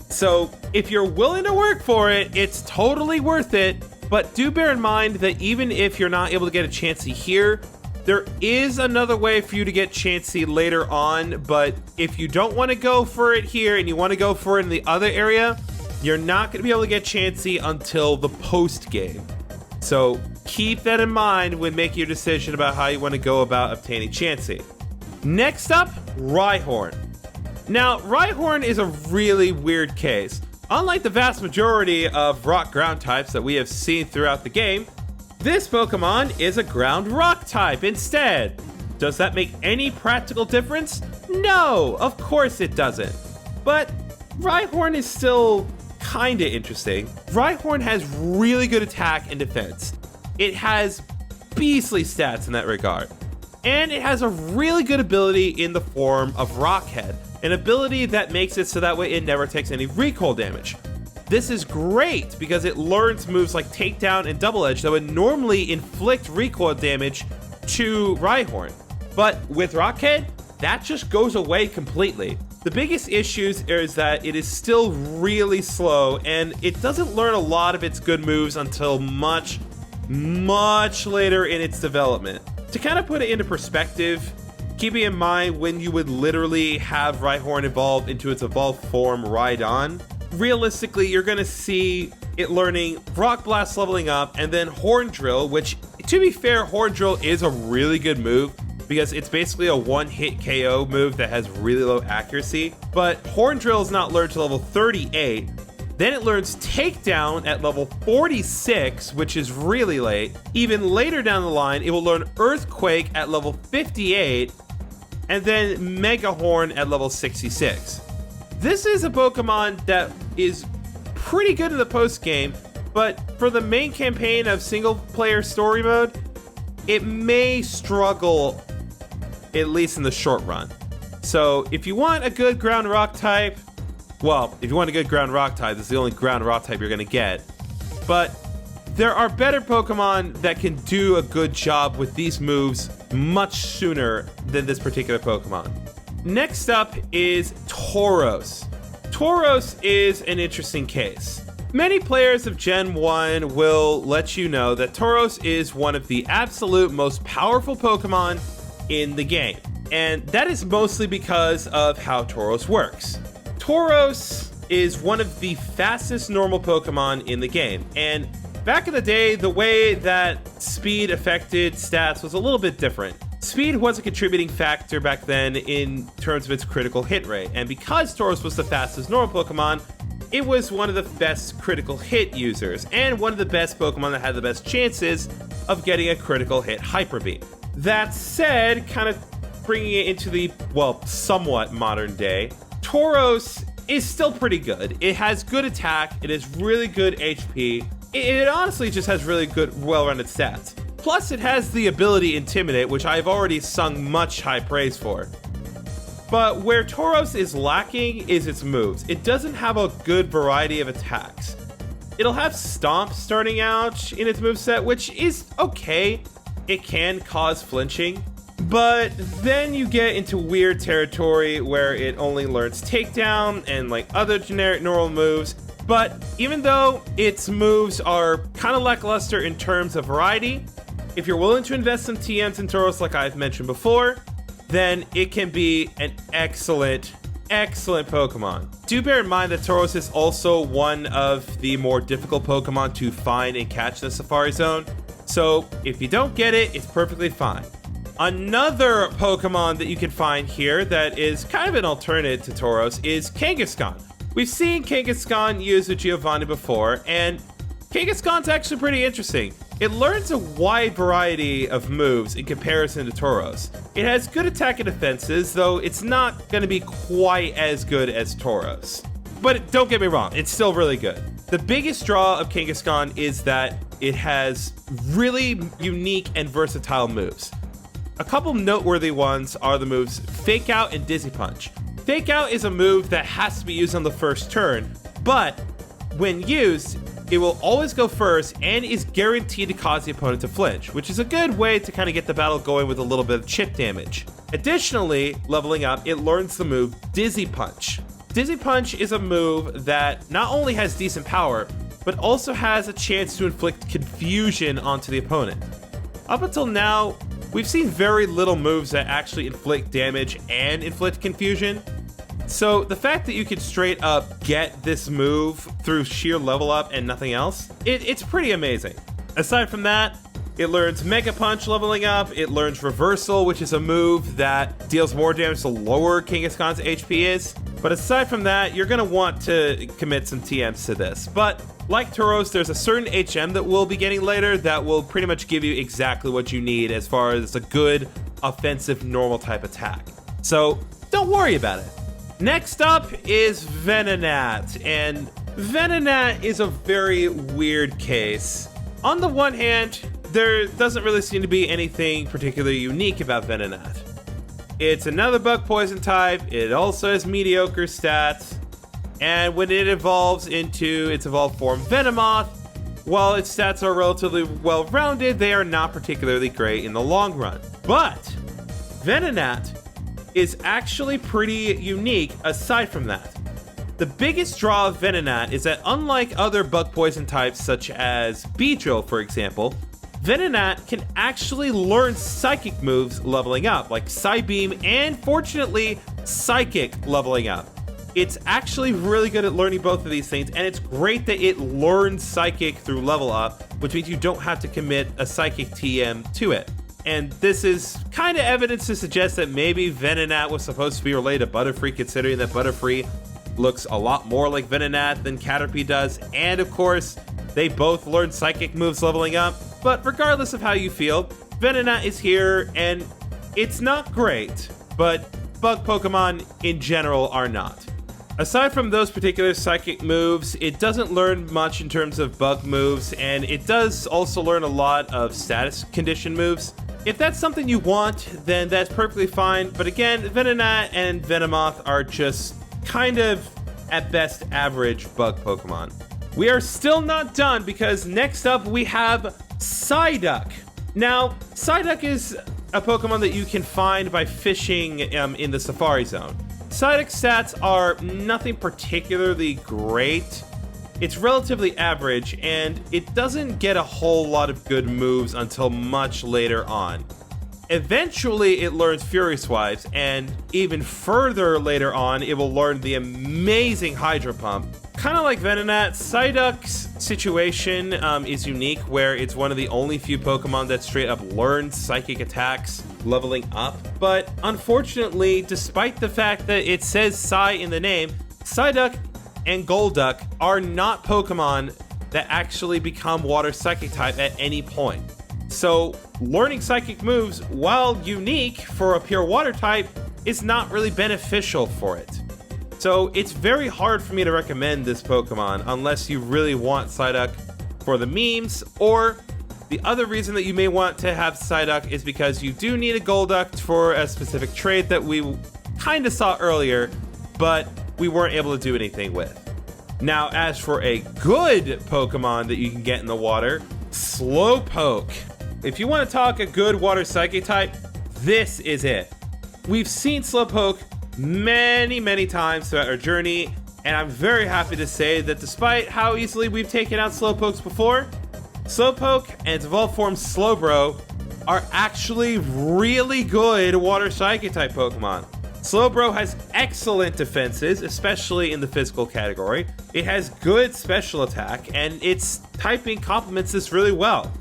So if you're willing to work for it, it's totally worth it, but do bear in mind that even if you're not able to get a Chansey here, there is another way for you to get Chansey later on, but if you don't want to go for it here and you want to go for it in the other area, you're not going to be able to get Chansey until the post game. So keep that in mind when making your decision about how you want to go about obtaining Chansey. Next up, Rhyhorn. Now, Rhyhorn is a really weird case. Unlike the vast majority of rock ground types that we have seen throughout the game, this Pokemon is a ground rock type instead. Does that make any practical difference? No, of course it doesn't. But Rhyhorn is still kinda interesting. Rhyhorn has really good attack and defense. It has beastly stats in that regard. And it has a really good ability in the form of Rockhead, an ability that makes it so that way it never takes any recoil damage. This is great because it learns moves like Takedown and Double Edge that would normally inflict recoil damage to Rhyhorn. But with Rockhead, that just goes away completely. The biggest issues is that it is still really slow, and it doesn't learn a lot of its good moves until much later in its development. To kind of put it into perspective, keeping in mind when you would literally have Rhyhorn evolve into its evolved form Rhydon, realistically, you're going to see it learning Rock Blast leveling up, and then Horn Drill, which, to be fair, Horn Drill is a really good move because it's basically a one-hit KO move that has really low accuracy. But Horn Drill is not learned to level 38. Then it learns Takedown at level 46, which is really late. Even later down the line, it will learn Earthquake at level 58, and then Mega Horn at level 66. This is a Pokemon that is pretty good in the post-game, but for the main campaign of single-player story mode, it may struggle, at least in the short run. So if you want a good ground rock type, well, if you want a good ground rock type, this is the only ground rock type you're going to get. But there are better Pokemon that can do a good job with these moves much sooner than this particular Pokemon. Next up is Tauros. Tauros is an interesting case. Many players of Gen 1 will let you know that Tauros is one of the absolute most powerful Pokemon in the game. And that is mostly because of how Tauros works. Tauros is one of the fastest normal Pokemon in the game. And back in the day, the way that speed affected stats was a little bit different. Speed was a contributing factor back then in terms of its critical hit rate. And because Tauros was the fastest normal Pokemon, it was one of the best critical hit users and one of the best Pokemon that had the best chances of getting a critical hit Hyper Beam. That said, kind of bringing it into the, well, somewhat modern day, Tauros is still pretty good. It has good attack, it has really good HP, it honestly just has really good, well-rounded stats. Plus, it has the ability Intimidate, which I've already sung much high praise for. But where Tauros is lacking is its moves. It doesn't have a good variety of attacks. It'll have Stomp starting out in its moveset, which is okay. It can cause flinching. But then you get into weird territory where it only learns Takedown and like other generic normal moves. But even though its moves are kind of lackluster in terms of variety, if you're willing to invest some TMs in Tauros like I've mentioned before, then it can be an excellent Pokemon. Do bear in mind that Tauros is also one of the more difficult Pokemon to find and catch in the Safari Zone. So if you don't get it, it's perfectly fine. Another Pokemon that you can find here that is kind of an alternative to Tauros is Kangaskhan. We've seen Kangaskhan used with Giovanni before, and Kangaskhan's actually pretty interesting. It learns a wide variety of moves in comparison to Tauros. It has good attack and defenses, though it's not going to be quite as good as Tauros. But don't get me wrong, it's still really good. The biggest draw of Kangaskhan is that it has really unique and versatile moves. A couple noteworthy ones are the moves Fake Out and Dizzy Punch. Fake Out is a move that has to be used on the first turn, but when used, it will always go first and is guaranteed to cause the opponent to flinch, which is a good way to kind of get the battle going with a little bit of chip damage. Additionally, leveling up, it learns the move Dizzy Punch. Dizzy Punch is a move that not only has decent power, but also has a chance to inflict confusion onto the opponent. Up until now, we've seen very little moves that actually inflict damage and inflict confusion. So the fact that you can straight up get this move through sheer level up and nothing else, it's pretty amazing. Aside from that, it learns Mega Punch leveling up, it learns Reversal, which is a move that deals more damage the lower Kangaskhan's HP is. But aside from that, you're gonna want to commit some TMs to this. But like Tauros, there's a certain HM that we'll be getting later that will pretty much give you exactly what you need as far as a good offensive normal type attack. So don't worry about it. Next up is Venonat, and Venonat is a very weird case. On the one hand, there doesn't really seem to be anything particularly unique about Venonat. It's another bug poison type, it also has mediocre stats, And when it evolves into its evolved form Venomoth, while its stats are relatively well-rounded, they are not particularly great in the long run. But Venonat is actually pretty unique aside from that. The biggest draw of Venonat is that unlike other bug poison types such as Beedrill, for example, Venonat can actually learn psychic moves leveling up, like Psybeam and, fortunately, Psychic leveling up. It's actually really good at learning both of these things, and it's great that it learns Psychic through level up, which means you don't have to commit a Psychic TM to it. And this is kind of evidence to suggest that maybe Venonat was supposed to be related to Butterfree, considering that Butterfree looks a lot more like Venonat than Caterpie does, and of course, they both learn Psychic moves leveling up. But regardless of how you feel, Venonat is here, and it's not great, but bug Pokemon in general are not. Aside from those particular Psychic moves, it doesn't learn much in terms of bug moves, and it does also learn a lot of status condition moves. If that's something you want, then that's perfectly fine, but again, Venonat and Venomoth are just kind of, at best, average bug Pokemon. We are still not done, because next up we have Psyduck. Now, Psyduck is a Pokemon that you can find by fishing in the Safari Zone. Psyduck's stats are nothing particularly great. It's relatively average, and it doesn't get a whole lot of good moves until much later on. Eventually, it learns Furious Swipes, and even further later on, it will learn the amazing Hydro Pump. Kind of like Venonat, Psyduck's situation is unique, where it's one of the only few Pokemon that straight up learns Psychic attacks leveling up. But unfortunately, despite the fact that it says Psy in the name, Psyduck and Golduck are not Pokemon that actually become Water Psychic type at any point. So learning Psychic moves, while unique for a pure Water type, is not really beneficial for it. So it's very hard for me to recommend this Pokemon unless you really want Psyduck for the memes, or the other reason that you may want to have Psyduck is because you do need a Golduck for a specific trait that we kind of saw earlier, but we weren't able to do anything with. Now, as for a good Pokemon that you can get in the water, Slowpoke. If you want to talk a good Water Psychic type, this is it. We've seen Slowpoke many times throughout our journey, and I'm very happy to say that despite how easily we've taken out Slowpokes before, Slowpoke and its evolved form Slowbro are actually really good Water Psychic type Pokemon. Slowbro has excellent defenses, especially in the physical category. It has good special attack, and its typing complements this really well.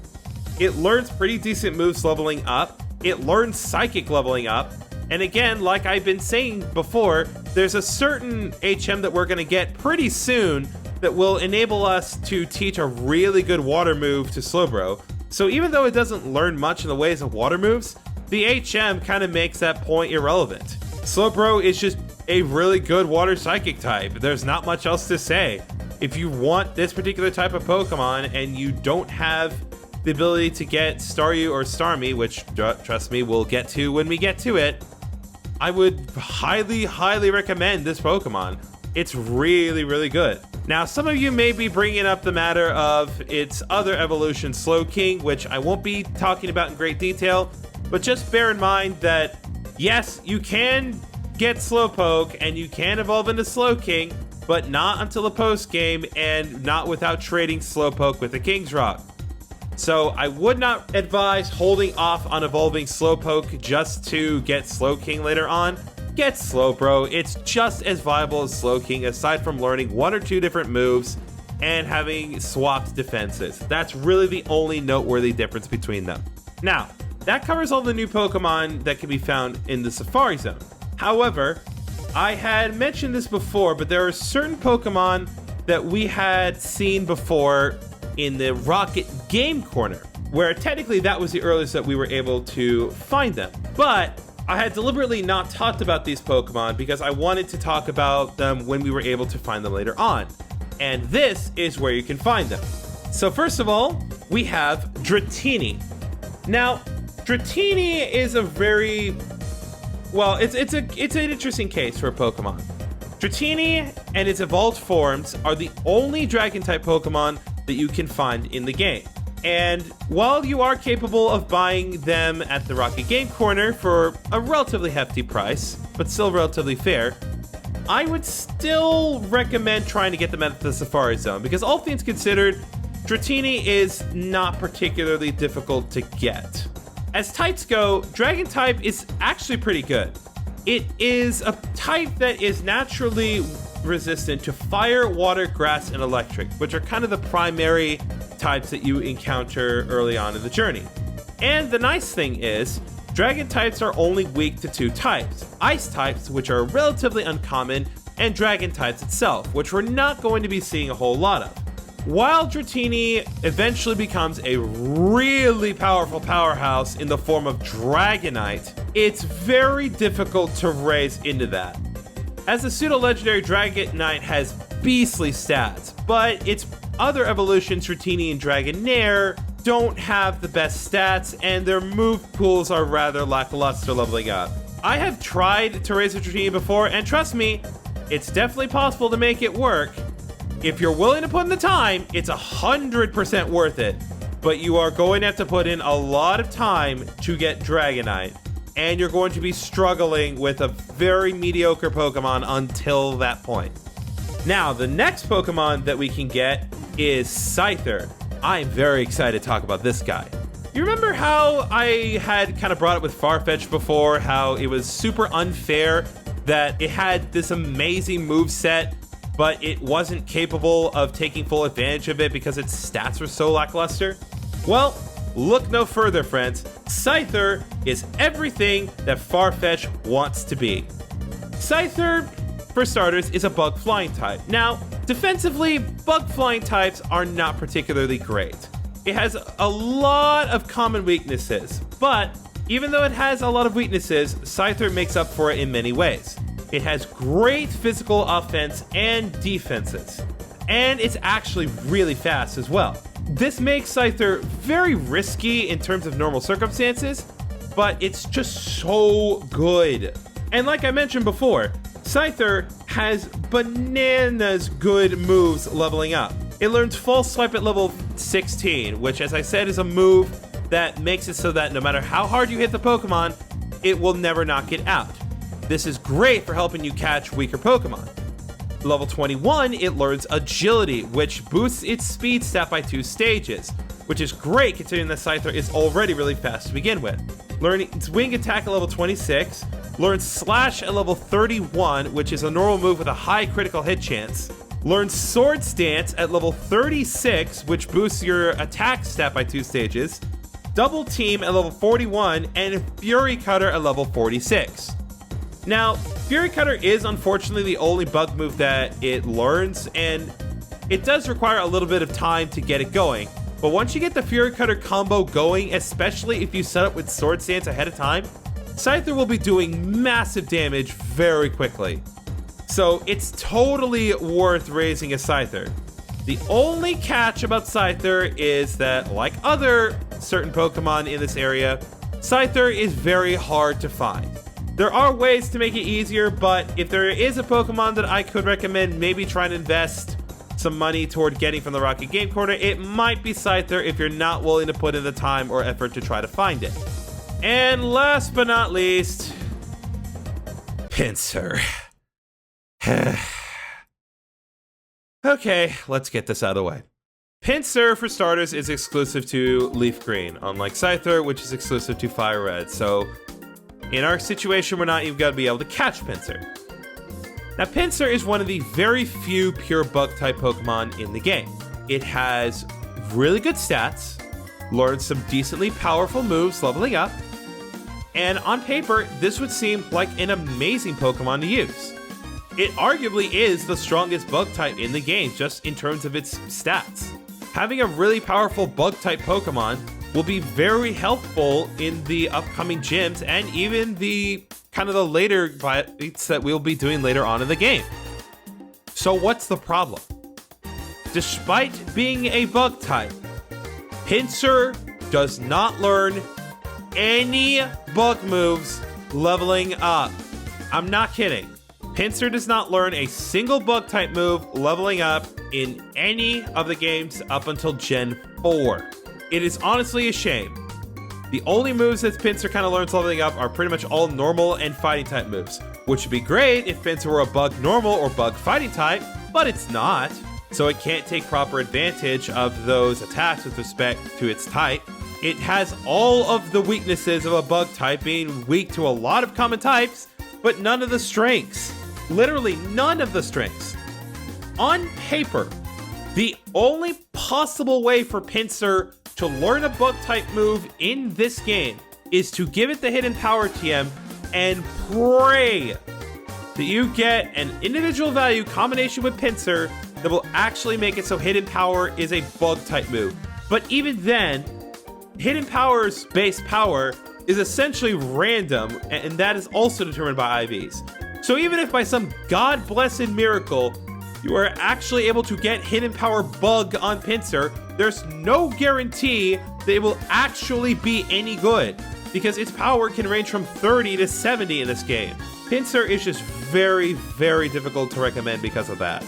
It learns pretty decent moves leveling up, it learns Psychic leveling up, and again, like I've been saying before, there's a certain HM that we're going to get pretty soon that will enable us to teach a really good water move to Slowbro. So even though it doesn't learn much in the ways of water moves, the HM kind of makes that point irrelevant. Slowbro is just a really good Water Psychic type. There's not much else to say. If you want this particular type of Pokemon and you don't have the ability to get Staryu or Starmie, which, trust me, we'll get to when we get to it, I would highly recommend this Pokemon. It's really good. Now, some of you may be bringing up the matter of its other evolution, Slowking, which I won't be talking about in great detail, but just bear in mind that, yes, you can get Slowpoke and you can evolve into Slowking, but not until the post-game and not without trading Slowpoke with the King's Rock. So I would not advise holding off on evolving Slowpoke just to get Slowking later on. Get Slowbro. It's just as viable as Slowking, aside from learning one or two different moves and having swapped defenses. That's really the only noteworthy difference between them. Now, that covers all the new Pokemon that can be found in the Safari Zone. However, I had mentioned this before, but there are certain Pokemon that we had seen before in the Rocket Game Corner, where technically that was the earliest that we were able to find them. But I had deliberately not talked about these Pokemon because I wanted to talk about them when we were able to find them later on. And this is where you can find them. So first of all, we have Dratini. Now, Dratini is a very, well, it's an interesting case for a Pokemon. Dratini and its evolved forms are the only Dragon-type Pokemon that you can find in the game. And while you are capable of buying them at the Rocket Game Corner for a relatively hefty price, but still relatively fair, I would still recommend trying to get them at the Safari Zone, because all things considered, Dratini is not particularly difficult to get. As types go, Dragon type is actually pretty good. It is a type that is naturally resistant to fire, water, grass, and electric, which are kind of the primary types that you encounter early on in the journey. And the nice thing is, Dragon types are only weak to two types: Ice types, which are relatively uncommon, and Dragon types itself, which we're not going to be seeing a whole lot of. While Dratini eventually becomes a really powerful powerhouse in the form of Dragonite, it's very difficult to raise into that. As the pseudo-legendary Dragonite has beastly stats, but its other evolutions, Dratini and Dragonair, don't have the best stats, and their move pools are rather lackluster leveling up. I have tried to raise a Dratini before, and trust me, it's definitely possible to make it work. If you're willing to put in the time, it's 100% worth it. But you are going to have to put in a lot of time to get Dragonite, and you're going to be struggling with a very mediocre Pokemon until that point. Now, the next Pokemon that we can get is Scyther. I'm very excited to talk about this guy. You remember how I had kind of brought it with Farfetch'd before, how it was super unfair that it had this amazing moveset, but it wasn't capable of taking full advantage of it because its stats were so lackluster? Well, look no further, friends. Scyther is everything that Farfetch'd wants to be. Scyther, for starters, is a bug flying type. Now, defensively, bug flying types are not particularly great. It has a lot of common weaknesses, but even though it has a lot of weaknesses, Scyther makes up for it in many ways. It has great physical offense and defenses, and it's actually really fast as well. This makes Scyther very risky in terms of normal circumstances, but it's just so good. And like I mentioned before, Scyther has bananas good moves leveling up. It learns False Swipe at level 16, which, as I said, is a move that makes it so that no matter how hard you hit the Pokemon, it will never knock it out. This is great for helping you catch weaker Pokemon. Level 21, it learns Agility, which boosts its speed stat by 2 stages, which is great considering that Scyther is already really fast to begin with. Learning its Wing Attack at level 26, learns Slash at level 31, which is a normal move with a high critical hit chance. Learns Sword Stance at level 36, which boosts your attack stat by 2 stages. Double Team at level 41, and Fury Cutter at level 46. Now, Fury Cutter is unfortunately the only bug move that it learns, and it does require a little bit of time to get it going. But once you get the Fury Cutter combo going, especially if you set up with Sword Stance ahead of time, Scyther will be doing massive damage very quickly. So it's totally worth raising a Scyther. The only catch about Scyther is that, like other certain Pokemon in this area, Scyther is very hard to find. There are ways to make it easier, but if there is a Pokemon that I could recommend maybe trying to invest some money toward getting from the Rocket Game Corner, it might be Scyther if you're not willing to put in the time or effort to try to find it. And last but not least, Pinsir. Okay, let's get this out of the way. Pinsir, for starters, is exclusive to Leaf Green, unlike Scyther, which is exclusive to Fire Red. So in our situation, we're not even going to be able to catch Pinsir. Now, Pinsir is one of the very few pure bug-type Pokemon in the game. It has really good stats, learns some decently powerful moves leveling up, and on paper, this would seem like an amazing Pokemon to use. It arguably is the strongest bug-type in the game, just in terms of its stats. Having a really powerful bug-type Pokemon will be very helpful in the upcoming gyms and even the kind of the later fights that we'll be doing later on in the game. So what's the problem? Despite being a bug type, Pinsir does not learn any bug moves leveling up. I'm not kidding. Pinsir does not learn a single bug-type move leveling up in any of the games up until Gen 4. It is honestly a shame. The only moves that Pinsir kind of learns leveling up are pretty much all normal and fighting type moves, which would be great if Pinsir were a bug normal or bug fighting type, but it's not. So it can't take proper advantage of those attacks with respect to its type. It has all of the weaknesses of a bug type, being weak to a lot of common types, but none of the strengths. Literally none of the strengths. On paper, the only possible way for Pinsir to learn a bug type move in this game is to give it the hidden power TM and pray that you get an individual value combination with Pinsir that will actually make it so hidden power is a bug type move. But even then, hidden power's base power is essentially random, and that is also determined by IVs. So even if by some god-blessed miracle you are actually able to get hidden power bug on Pinsir, there's no guarantee that it will actually be any good, because its power can range from 30 to 70 in this game. Pinsir is just very, very difficult to recommend because of that.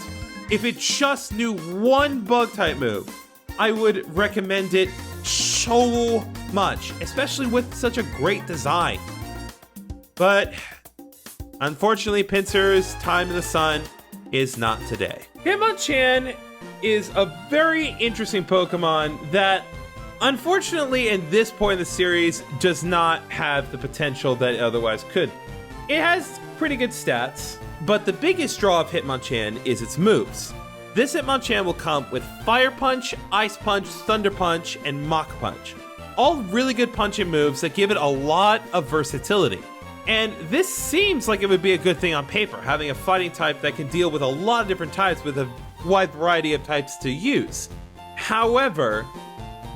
If it just knew one bug type move, I would recommend it so much, especially with such a great design. But unfortunately, Pinsir's time in the sun is not today. Hitmonchan is a very interesting Pokemon that, unfortunately, in this point in the series, does not have the potential that it otherwise could. It has pretty good stats, but the biggest draw of Hitmonchan is its moves. This Hitmonchan will come with Fire Punch, Ice Punch, Thunder Punch, and Mach Punch. All really good punching moves that give it a lot of versatility. And this seems like it would be a good thing on paper, having a fighting type that can deal with a lot of different types with a wide variety of types to use. However,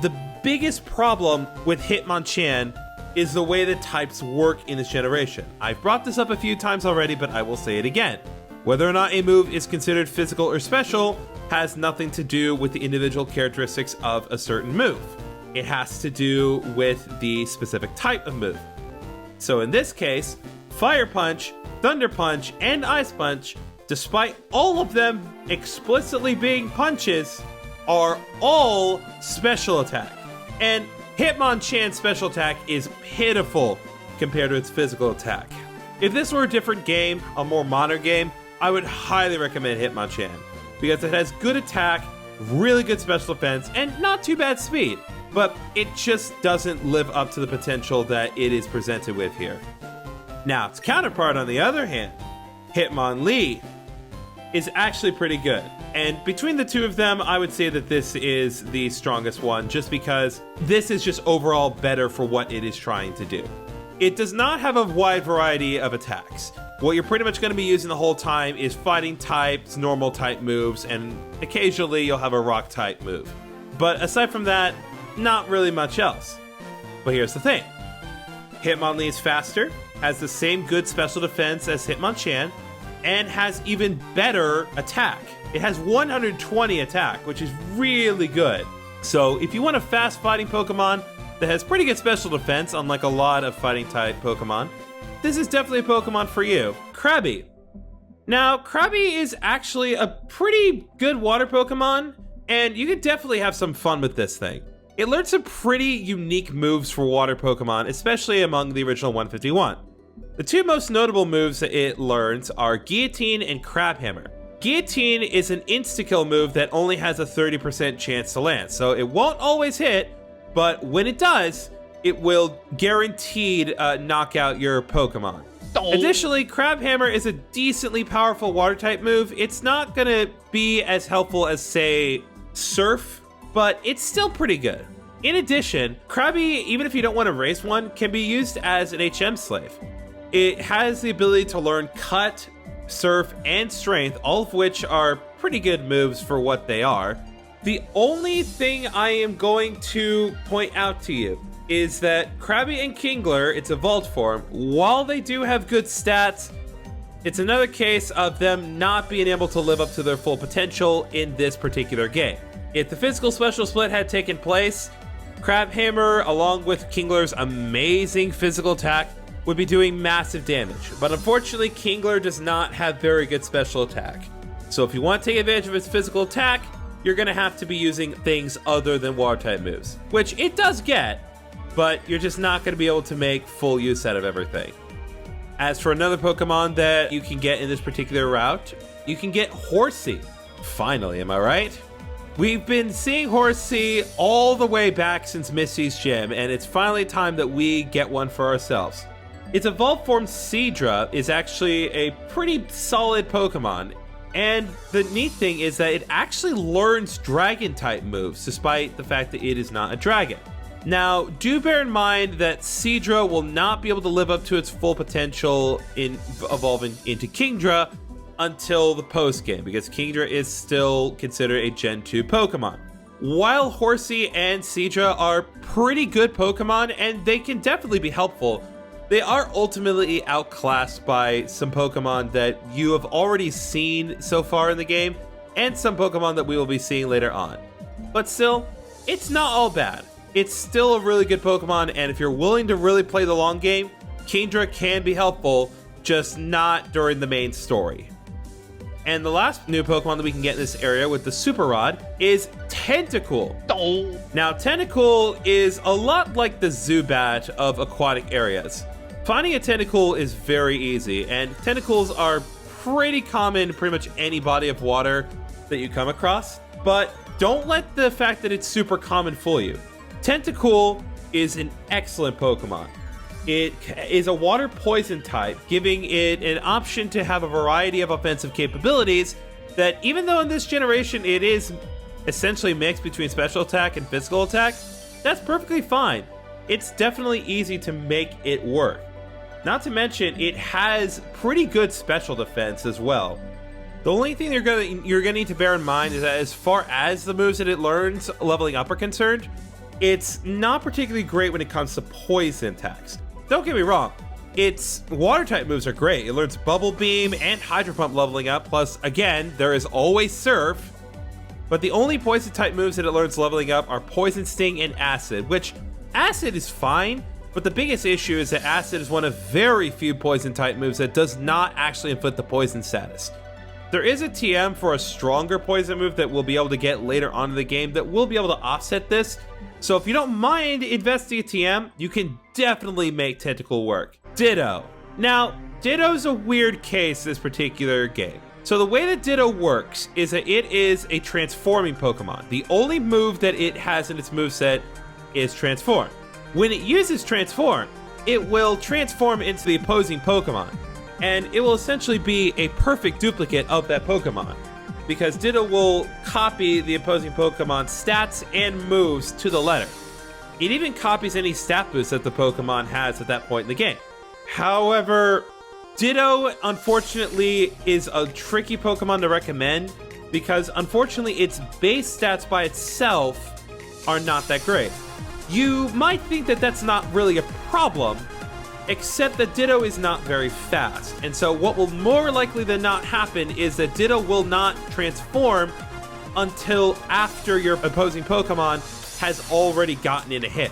the biggest problem with Hitmonchan is the way that types work in this generation. I've brought this up a few times already, but I will say it again. Whether or not a move is considered physical or special has nothing to do with the individual characteristics of a certain move. It has to do with the specific type of move. So in this case, Fire Punch, Thunder Punch, and Ice Punch, despite all of them explicitly being punches, are all special attack. And Hitmonchan's special attack is pitiful compared to its physical attack. If this were a different game, a more modern game, I would highly recommend Hitmonchan, because it has good attack, really good special defense, and not too bad speed. But it just doesn't live up to the potential that it is presented with here. Now, its counterpart, on the other hand, Hitmonlee, is actually pretty good. And between the two of them, I would say that this is the strongest one, just because this is just overall better for what it is trying to do. It does not have a wide variety of attacks. What you're pretty much going to be using the whole time is fighting types, normal type moves, and occasionally you'll have a rock type move. But aside from that, not really much else. But here's the thing. Hitmonlee is faster, has the same good special defense as Hitmonchan, and has even better attack. It has 120 attack, which is really good. So if you want a fast fighting Pokemon that has pretty good special defense, unlike a lot of fighting type Pokemon, this is definitely a Pokemon for you. Krabby. Now, Krabby is actually a pretty good water Pokemon, and you could definitely have some fun with this thing. It learned some pretty unique moves for water Pokemon, especially among the original 151. The two most notable moves that it learns are Guillotine and Crab Hammer. Guillotine is an insta-kill move that only has a 30% chance to land, so it won't always hit, but when it does, it will guaranteed knock out your Pokemon. Additionally, Crab Hammer is a decently powerful water type move. It's not gonna be as helpful as, say, Surf, but it's still pretty good. In addition, Krabby, even if you don't want to raise one, can be used as an HM slave. It has the ability to learn Cut, Surf, and Strength, all of which are pretty good moves for what they are. The only thing I am going to point out to you is that Krabby and Kingler, its evolved form, while they do have good stats, it's another case of them not being able to live up to their full potential in this particular game. If the physical special split had taken place, Crab Hammer, along with Kingler's amazing physical attack, would be doing massive damage. But unfortunately, Kingler does not have very good special attack. So if you want to take advantage of its physical attack, you're going to have to be using things other than water-type moves, which it does get, but you're just not going to be able to make full use out of everything. As for another Pokemon that you can get in this particular route, you can get Horsey. Finally, am I right? We've been seeing Horsey all the way back since Misty's Gym, and it's finally time that we get one for ourselves. Its evolved form Seadra is actually a pretty solid Pokemon, and the neat thing is that it actually learns Dragon-type moves, despite the fact that it is not a dragon. Now, do bear in mind that Seadra will not be able to live up to its full potential in evolving into Kingdra until the post-game, because Kingdra is still considered a Gen 2 Pokemon. While Horsey and Seadra are pretty good Pokemon, and they can definitely be helpful, they are ultimately outclassed by some Pokemon that you have already seen so far in the game, and some Pokemon that we will be seeing later on. But still, it's not all bad. It's still a really good Pokemon, and if you're willing to really play the long game, Kingdra can be helpful, just not during the main story. And the last new Pokemon that we can get in this area with the Super Rod is Tentacool. Oh. Now, Tentacool is a lot like the Zubat of aquatic areas. Finding a Tentacool is very easy, and Tentacools are pretty common in pretty much any body of water that you come across, but don't let the fact that it's super common fool you. Tentacool is an excellent Pokemon. It is a water poison type, giving it an option to have a variety of offensive capabilities that, even though in this generation it is essentially mixed between special attack and physical attack, that's perfectly fine. It's definitely easy to make it work. Not to mention, it has pretty good special defense as well. The only thing you're gonna need to bear in mind is that as far as the moves that it learns leveling up are concerned, it's not particularly great when it comes to poison attacks. Don't get me wrong, its water-type moves are great. It learns Bubble Beam and Hydro Pump leveling up, plus, again, there is always Surf. But the only poison-type moves that it learns leveling up are Poison Sting and Acid, which Acid is fine, but the biggest issue is that Acid is one of very few poison-type moves that does not actually inflict the poison status. There is a TM for a stronger poison move that we'll be able to get later on in the game that will be able to offset this. So if you don't mind investing a TM, you can definitely make Tentacool work. Ditto. Now, Ditto's a weird case this particular game. So the way that Ditto works is that it is a transforming Pokemon. The only move that it has in its moveset is Transform. When it uses Transform, it will transform into the opposing Pokemon, and it will essentially be a perfect duplicate of that Pokemon, because Ditto will copy the opposing Pokemon's stats and moves to the letter. It even copies any stat boost that the Pokemon has at that point in the game. However, Ditto, unfortunately, is a tricky Pokemon to recommend, because unfortunately its base stats by itself are not that great. You might think that that's not really a problem, except that Ditto is not very fast, and so what will more likely than not happen is that Ditto will not transform until after your opposing Pokemon has already gotten in a hit.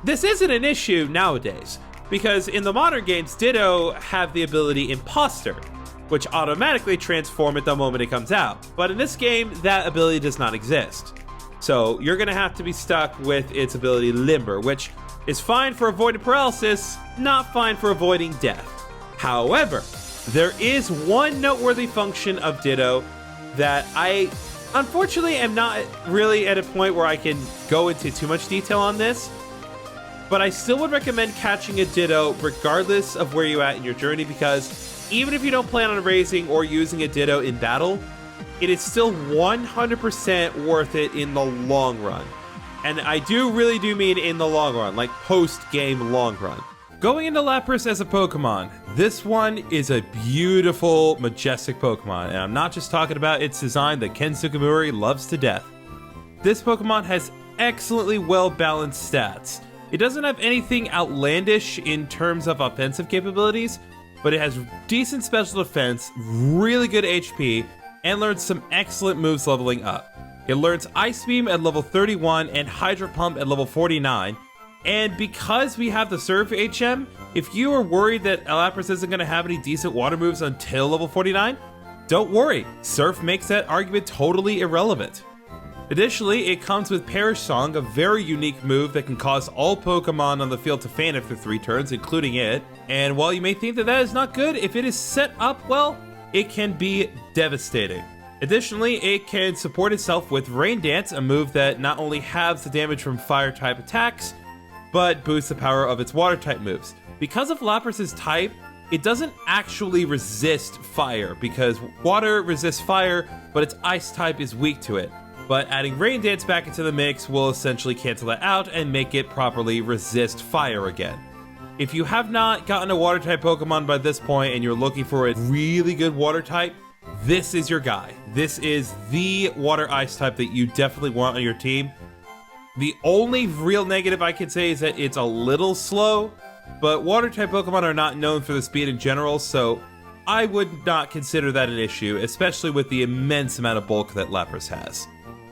This isn't an issue nowadays, because in the modern games, Ditto have the ability Imposter, which automatically transform at the moment it comes out, but in this game, that ability does not exist. So you're going to have to be stuck with its ability Limber, which is fine for avoiding paralysis, not fine for avoiding death. However, there is one noteworthy function of Ditto that I unfortunately am not really at a point where I can go into too much detail on this, but I still would recommend catching a Ditto regardless of where you're at in your journey, because even if you don't plan on raising or using a Ditto in battle, it is still 100% worth it in the long run. And I really do mean in the long run, like post-game long run. Going into Lapras as a Pokemon, this one is a beautiful, majestic Pokemon, and I'm not just talking about its design that Ken Sugimori loves to death. This Pokemon has excellently well-balanced stats. It doesn't have anything outlandish in terms of offensive capabilities, but it has decent special defense, really good HP, and learns some excellent moves leveling up. It learns Ice Beam at level 31 and Hydro Pump at level 49, and because we have the Surf HM, If you are worried that Lapras isn't going to have any decent water moves until level 49, don't worry, Surf makes that argument totally irrelevant. Additionally, it comes with Perish Song, a very unique move that can cause all Pokemon on the field to faint after 3 turns, including it. And while you may think that that is not good, if it is set up well, it can be devastating. Additionally, it can support itself with Rain Dance, a move that not only halves the damage from fire-type attacks, but boosts the power of its water-type moves. Because of Lapras' type, it doesn't actually resist fire, because water resists fire, but its ice type is weak to it. But adding Rain Dance back into the mix will essentially cancel that out and make it properly resist fire again. If you have not gotten a water-type Pokemon by this point and you're looking for a really good water type, this is your guy. This is the water-ice type that you definitely want on your team. The only real negative I can say is that it's a little slow, but water-type Pokemon are not known for the speed in general, so I would not consider that an issue, especially with the immense amount of bulk that Lapras has.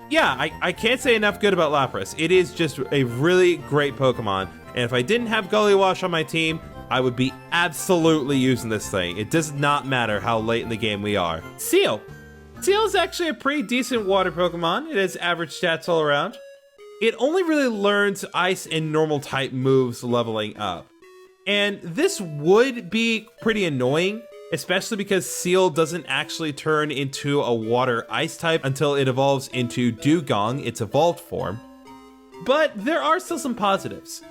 Yeah, I can't say enough good about Lapras. It is just a really great Pokemon, and if I didn't have Gully Wash on my team, I would be absolutely using this thing. It does not matter how late in the game we are. Seal. Seal is actually a pretty decent water Pokemon. It has average stats all around. It only really learns ice and normal type moves leveling up. And this would be pretty annoying, especially because Seal doesn't actually turn into a water ice type until it evolves into Dugong, its evolved form. But there are still some positives.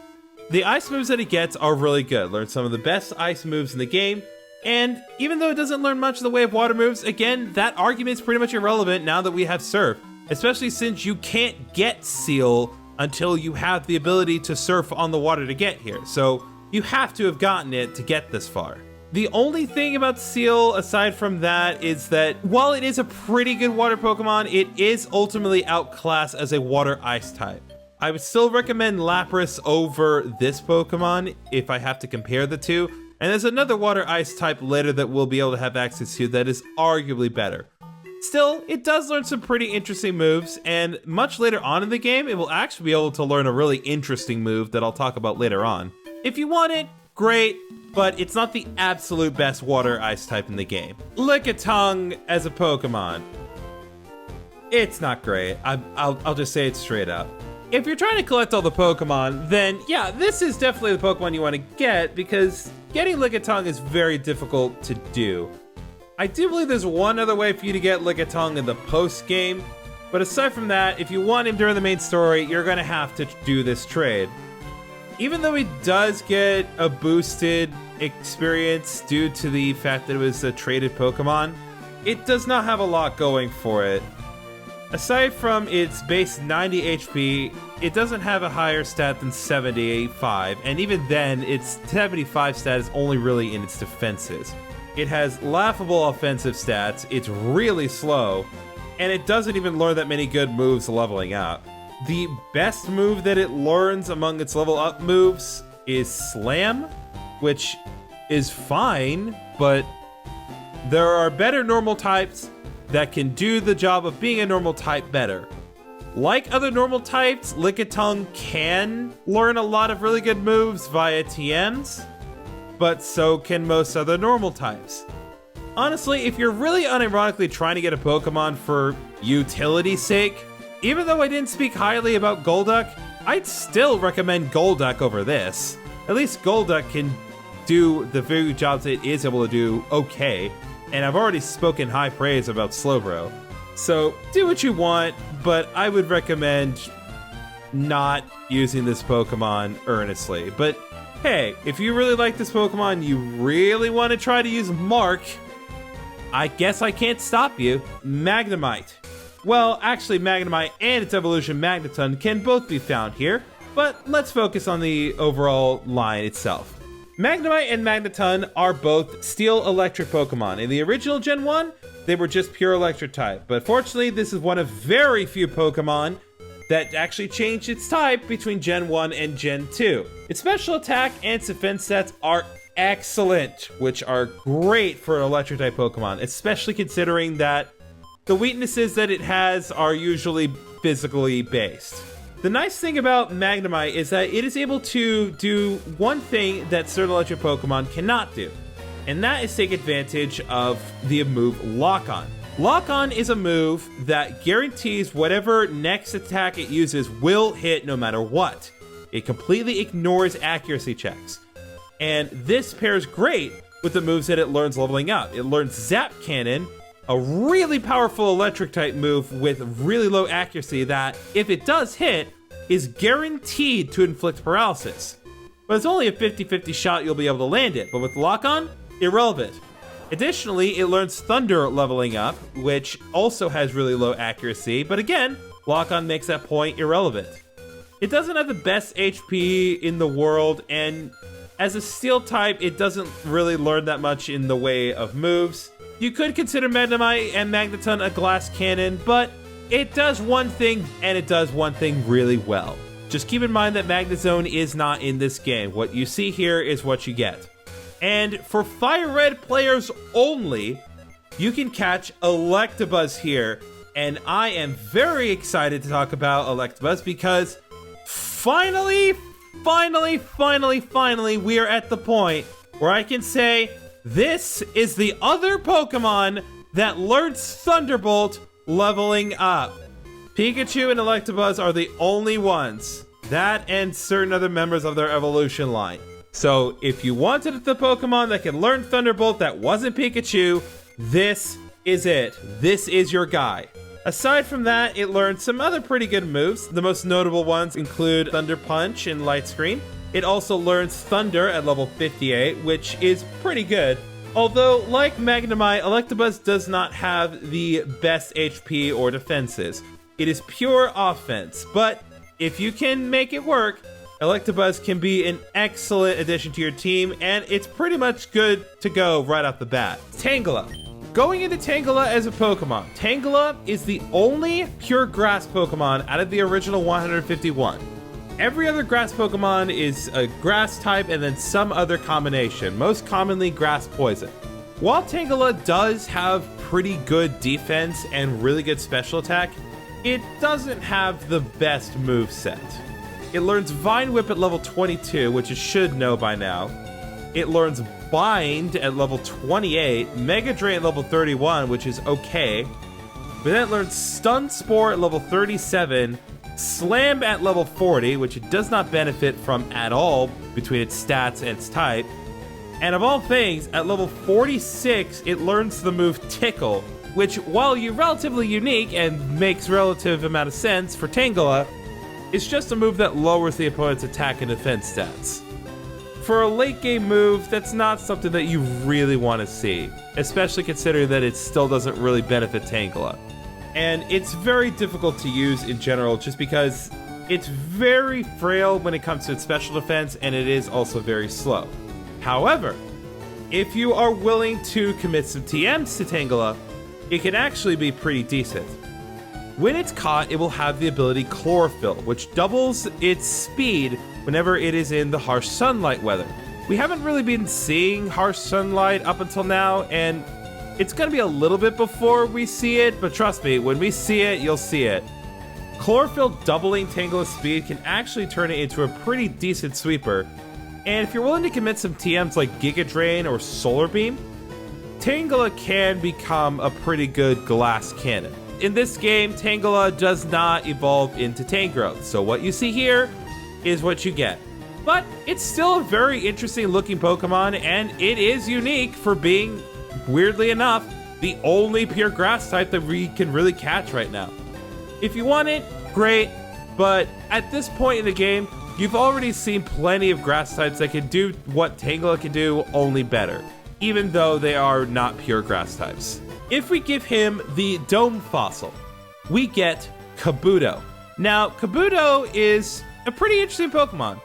The ice moves that it gets are really good. Learns some of the best ice moves in the game, and even though it doesn't learn much in the way of water moves, again, that argument is pretty much irrelevant now that we have Surf, especially since you can't get Seal until you have the ability to surf on the water to get here, so you have to have gotten it to get this far. The only thing about Seal, aside from that, is that while it is a pretty good water Pokemon, it is ultimately outclassed as a water-ice type. I would still recommend Lapras over this Pokemon if I have to compare the two, and there's another water-ice type later that we'll be able to have access to that is arguably better. Still, it does learn some pretty interesting moves, and much later on in the game, it will actually be able to learn a really interesting move that I'll talk about later on. If you want it, great, but it's not the absolute best water-ice type in the game. Lickitung as a Pokemon, it's not great. I'll just say it straight up. If you're trying to collect all the Pokemon, then yeah, this is definitely the Pokemon you want to get, because getting Lickitung is very difficult to do. I do believe there's one other way for you to get Lickitung in the post-game, but aside from that, if you want him during the main story, you're going to have to do this trade. Even though he does get a boosted experience due to the fact that it was a traded Pokemon, it does not have a lot going for it. Aside from its base 90 HP, it doesn't have a higher stat than 75, and even then, its 75 stat is only really in its defenses. It has laughable offensive stats, it's really slow, and it doesn't even learn that many good moves leveling up. The best move that it learns among its level up moves is Slam, which is fine, but there are better normal types that can do the job of being a normal type better. Like other normal types, Lickitung can learn a lot of really good moves via TMs, but so can most other normal types. Honestly, if you're really unironically trying to get a Pokemon for utility's sake, even though I didn't speak highly about Golduck, I'd still recommend Golduck over this. At least Golduck can do the very jobs it is able to do okay, and I've already spoken high praise about Slowbro. So do what you want, but I would recommend not using this Pokemon earnestly. But hey, if you really like this Pokemon, you really want to try to use Mark, I guess I can't stop you. Magnemite. Well, actually, Magnemite and its evolution Magneton can both be found here, but let's focus on the overall line itself. Magnemite and Magneton are both Steel-Electric Pokemon. In the original Gen 1, they were just pure Electric type, but fortunately, this is one of very few Pokemon that actually changed its type between Gen 1 and Gen 2. Its special attack and its defense stats are excellent, which are great for an Electric type Pokemon, especially considering that the weaknesses that it has are usually physically based. The nice thing about Magnemite is that it is able to do one thing that certain electric Pokemon cannot do, and that is take advantage of the move Lock-On. Lock-On is a move that guarantees whatever next attack it uses will hit no matter what. It completely ignores accuracy checks. And this pairs great with the moves that it learns leveling up. It learns Zap Cannon, a really powerful electric type move with really low accuracy that, if it does hit, is guaranteed to inflict paralysis. But it's only a 50-50 shot you'll be able to land it, but with Lock-On, irrelevant. Additionally, it learns Thunder leveling up, which also has really low accuracy, but again, Lock-On makes that point irrelevant. It doesn't have the best HP in the world, and as a Steel type, it doesn't really learn that much in the way of moves. You could consider Magnemite and Magneton a glass cannon, but it does one thing, and it does one thing really well. Just keep in mind that Magnezone is not in this game. What you see here is what you get. And for Fire Red players only, you can catch Electabuzz here. And I am very excited to talk about Electabuzz because finally, we are at the point where I can say this is the other Pokemon that learns Thunderbolt leveling up. Pikachu and Electabuzz are the only ones. That and certain other members of their evolution line. So if you wanted the Pokemon that can learn Thunderbolt that wasn't Pikachu, this is it. This is your guy. Aside from that, it learned some other pretty good moves. The most notable ones include Thunder Punch and Light Screen. It also learns Thunder at level 58, which is pretty good. Although, like Magnemite, Electabuzz does not have the best HP or defenses. It is pure offense, but if you can make it work, Electabuzz can be an excellent addition to your team, and it's pretty much good to go right off the bat. Tangela. Going into Tangela as a Pokemon, Tangela is the only pure grass Pokemon out of the original 151. Every other grass Pokemon is a grass type and then some other combination, most commonly grass poison. While Tangela does have pretty good defense and really good special attack, it doesn't have the best moveset. It learns Vine Whip at level 22, which you should know by now. It learns Bind at level 28, Mega Drain at level 31, which is okay. But then it learns Stun Spore at level 37, Slam at level 40, which it does not benefit from at all between its stats and its type. And of all things, at level 46, it learns the move Tickle, which, while you're relatively unique and makes relative amount of sense for Tangela, is just a move that lowers the opponent's attack and defense stats. For a late game move, that's not something that you really want to see, especially considering that it still doesn't really benefit Tangela. And it's very difficult to use in general just because it's very frail when it comes to its special defense, and it is also very slow. However, if you are willing to commit some TMs to Tangela, it can actually be pretty decent. When it's caught, it will have the ability Chlorophyll, which doubles its speed whenever it is in the harsh sunlight weather. We haven't really been seeing harsh sunlight up until now, and it's going to be a little bit before we see it, but trust me, when we see it, you'll see it. Chlorophyll doubling Tangela's speed can actually turn it into a pretty decent sweeper, and if you're willing to commit some TMs like Giga Drain or Solar Beam, Tangela can become a pretty good glass cannon. In this game, Tangela does not evolve into Tangrowth, so what you see here is what you get. But it's still a very interesting looking Pokemon, and it is unique for being, weirdly enough, the only pure grass type that we can really catch right now. If you want it, great, but at this point in the game, you've already seen plenty of grass types that can do what Tangela can do, only better, even though they are not pure grass types. If we give him the Dome Fossil, we get Kabuto. Now, Kabuto is a pretty interesting Pokemon.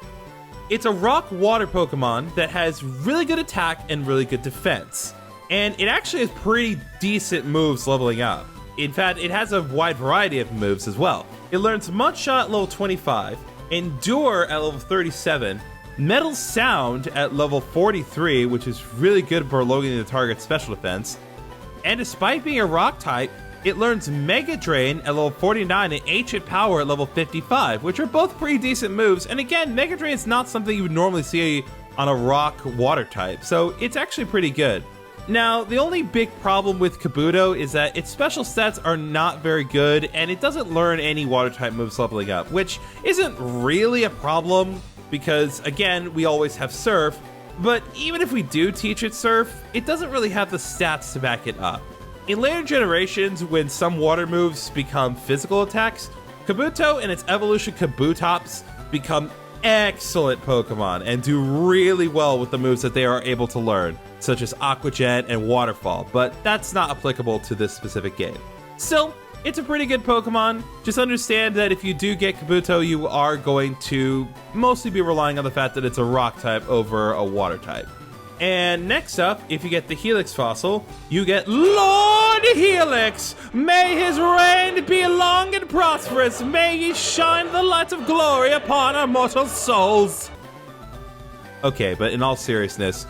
It's a rock-water Pokemon that has really good attack and really good defense. And it actually has pretty decent moves leveling up. In fact, it has a wide variety of moves as well. It learns Mudshot at level 25, Endure at level 37, Metal Sound at level 43, which is really good for lowering the target's special defense. And despite being a rock type, It learns Mega Drain at level 49 and Ancient Power at level 55, which are both pretty decent moves. And again, Mega Drain is not something you would normally see on a rock water type, so it's actually pretty good. Now, the only big problem with Kabuto is that its special stats are not very good, and it doesn't learn any water type moves leveling up, which isn't really a problem because, again, we always have Surf. But even if we do teach it Surf, it doesn't really have the stats to back it up. In later generations, when some water moves become physical attacks, Kabuto and its evolution Kabutops become excellent Pokemon and do really well with the moves that they are able to learn, such as Aqua Jet and Waterfall, but that's not applicable to this specific game. Still, it's a pretty good Pokemon. Just understand that if you do get Kabuto, you are going to mostly be relying on the fact that it's a rock type over a water type. And next up, if you get the Helix fossil, you get Lord Helix! May his reign be long and prosperous! May he shine the light of glory upon our mortal souls! Okay, but in all seriousness,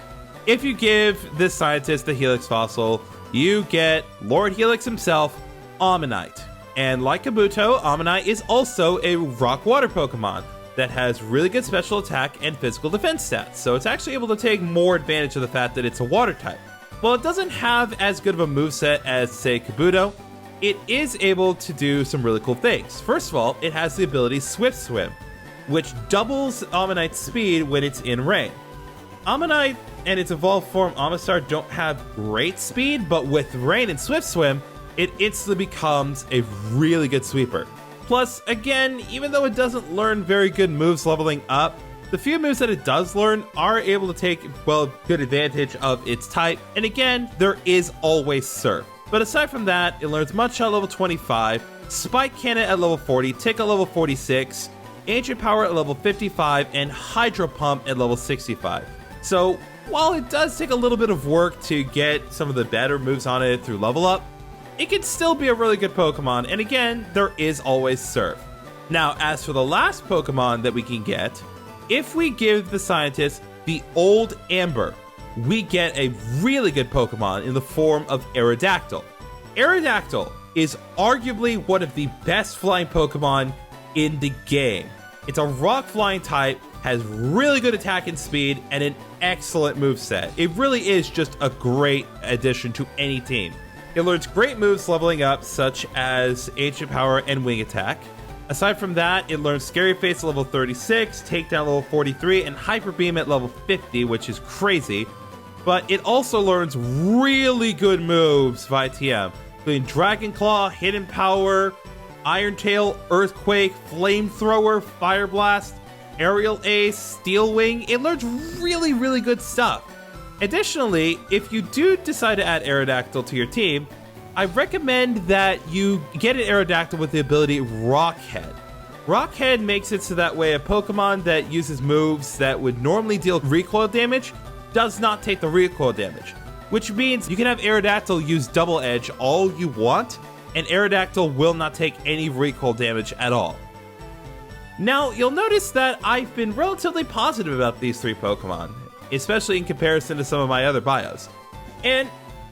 if you give this scientist the Helix fossil, you get Lord Helix himself, Ammonite. And like Kabuto, Ammonite is also a rock water Pokemon that has really good special attack and physical defense stats, so it's actually able to take more advantage of the fact that it's a water type. While it doesn't have as good of a moveset as, say, Kabuto, it is able to do some really cool things. First of all, it has the ability Swift Swim, which doubles Ammonite's speed when it's in rain. Ammonite and its evolved form Amistar don't have great speed, but with Rain and Swift Swim, it instantly becomes a really good sweeper. Plus, again, even though it doesn't learn very good moves leveling up, the few moves that it does learn are able to take, well, good advantage of its type. And again, there is always Surf. But aside from that, it learns Mud Shot at level 25, Spike Cannon at level 40, Tick at level 46, Ancient Power at level 55, and Hydro Pump at level 65. So, while it does take a little bit of work to get some of the better moves on it through level up, it can still be a really good Pokemon, and again, there is always Surf. Now, as for the last Pokemon that we can get, if we give the scientist the Old Amber, we get a really good Pokemon in the form of Aerodactyl. Aerodactyl is arguably one of the best flying Pokemon in the game. It's a rock flying type, has really good attack and speed, and an excellent moveset. It really is just a great addition to any team. It learns great moves leveling up, such as Ancient Power and Wing Attack. Aside from that, it learns Scary Face at level 36, Takedown level 43, and Hyper Beam at level 50, which is crazy. But it also learns really good moves via TM, including Dragon Claw, Hidden Power, Iron Tail, Earthquake, Flamethrower, Fire Blast, Aerial Ace, Steel Wing. It learns really good stuff. Additionally, if you do decide to add Aerodactyl to your team, I recommend that you get an Aerodactyl with the ability Rockhead. Rockhead makes it so that way a Pokemon that uses moves that would normally deal recoil damage does not take the recoil damage, which means you can have Aerodactyl use Double Edge all you want, and Aerodactyl will not take any recoil damage at all. Now, you'll notice that I've been relatively positive about these three Pokemon, especially in comparison to some of my other bios. And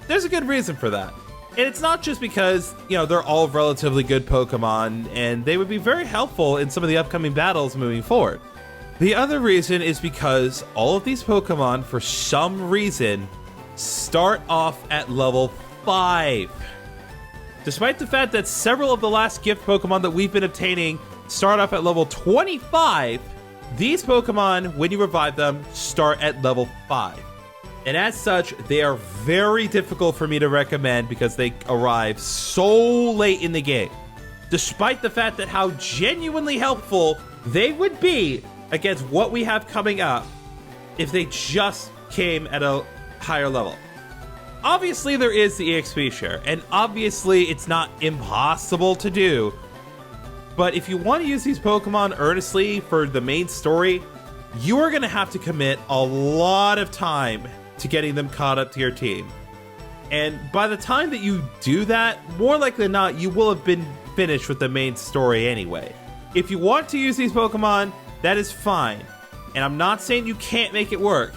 there's a good reason for that. And it's not just because, they're all relatively good Pokemon, and they would be very helpful in some of the upcoming battles moving forward. The other reason is because all of these Pokemon, for some reason, start off at level 5. Despite the fact that several of the last gift Pokemon that we've been obtaining start off at level 25, these Pokemon, when you revive them, start at level 5. And as such, they are very difficult for me to recommend because they arrive so late in the game. Despite the fact that how genuinely helpful they would be against what we have coming up if they just came at a higher level. Obviously, there is the EXP share, and obviously it's not impossible to do. But if you want to use these Pokemon earnestly for the main story, you are going to have to commit a lot of time to getting them caught up to your team. And by the time that you do that, more likely than not, you will have been finished with the main story anyway. If you want to use these Pokemon, that is fine. And I'm not saying you can't make it work,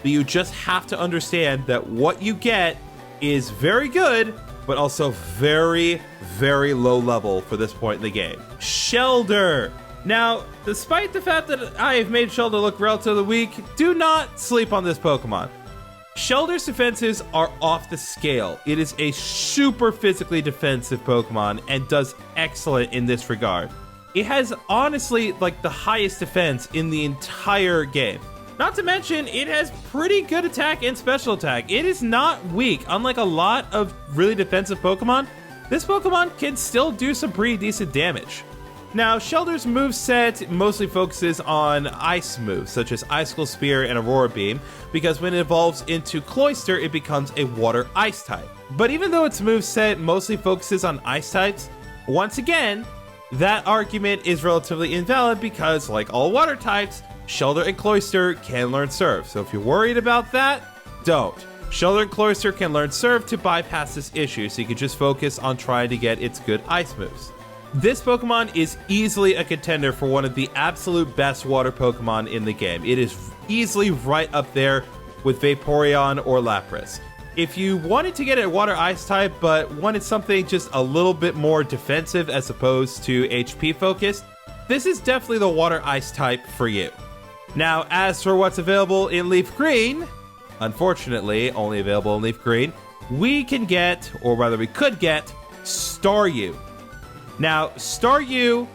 but you just have to understand that what you get is very good, but also very, very low level for this point in the game. Shellder. Now, despite the fact that I have made Shellder look relatively weak, do not sleep on this Pokemon. Shellder's defenses are off the scale. It is a super physically defensive Pokemon and does excellent in this regard. It has honestly like the highest defense in the entire game. Not to mention, it has pretty good attack and special attack. It is not weak. Unlike a lot of really defensive Pokemon, this Pokemon can still do some pretty decent damage. Now, Shellder's moveset mostly focuses on ice moves, such as Icicle Spear and Aurora Beam, because when it evolves into Cloyster, it becomes a water-ice type. But even though its moveset mostly focuses on ice types, once again, that argument is relatively invalid because, like all water types, Shellder and Cloyster can learn Surf. So if you're worried about that, don't. Shellder and Cloyster can learn Surf to bypass this issue, so you can just focus on trying to get its good ice moves. This Pokemon is easily a contender for one of the absolute best water Pokemon in the game. It is easily right up there with Vaporeon or Lapras. If you wanted to get a water ice type but wanted something just a little bit more defensive as opposed to HP focused, this is definitely the water ice type for you. Now, as for what's available in Leaf Green, unfortunately only available in Leaf Green, we can get, or rather we could get, Staryu. Now, Staryu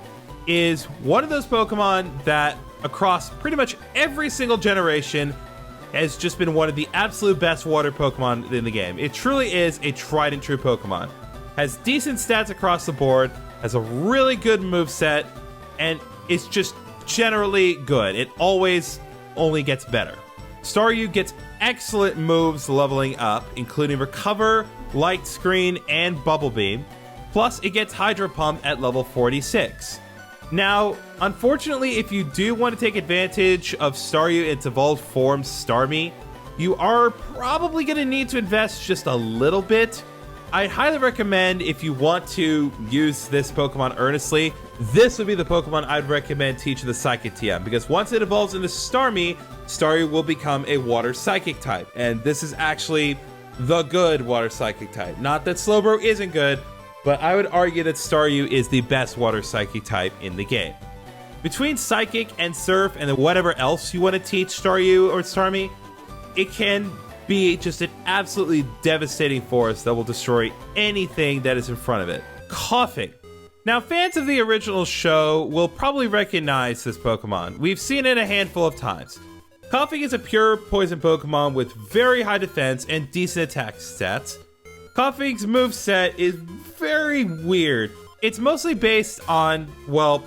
is one of those Pokemon that across pretty much every single generation has just been one of the absolute best water Pokemon in the game. It truly is a tried and true Pokemon. Has decent stats across the board, has a really good moveset, and it's just generally good. It always only gets better. Staryu gets excellent moves leveling up, including Recover, Light Screen, and Bubble Beam. Plus, it gets Hydro Pump at level 46. Now, unfortunately, if you do want to take advantage of Staryu in its evolved form, Starmie, you are probably going to need to invest just a little bit. I highly recommend, if you want to use this Pokemon earnestly, this would be the Pokemon I'd recommend teaching the Psychic TM, because once it evolves into Starmie, Staryu will become a Water Psychic type, and this is actually the good Water Psychic type. Not that Slowbro isn't good, but I would argue that Staryu is the best Water Psychic type in the game. Between Psychic and Surf and whatever else you want to teach Staryu or Starmie, it can be just an absolutely devastating force that will destroy anything that is in front of it. Coughing. Now, fans of the original show will probably recognize this Pokemon. We've seen it a handful of times. Coughing is a pure poison Pokemon with very high defense and decent attack stats. Coughing's moveset is very weird. It's mostly based on, well,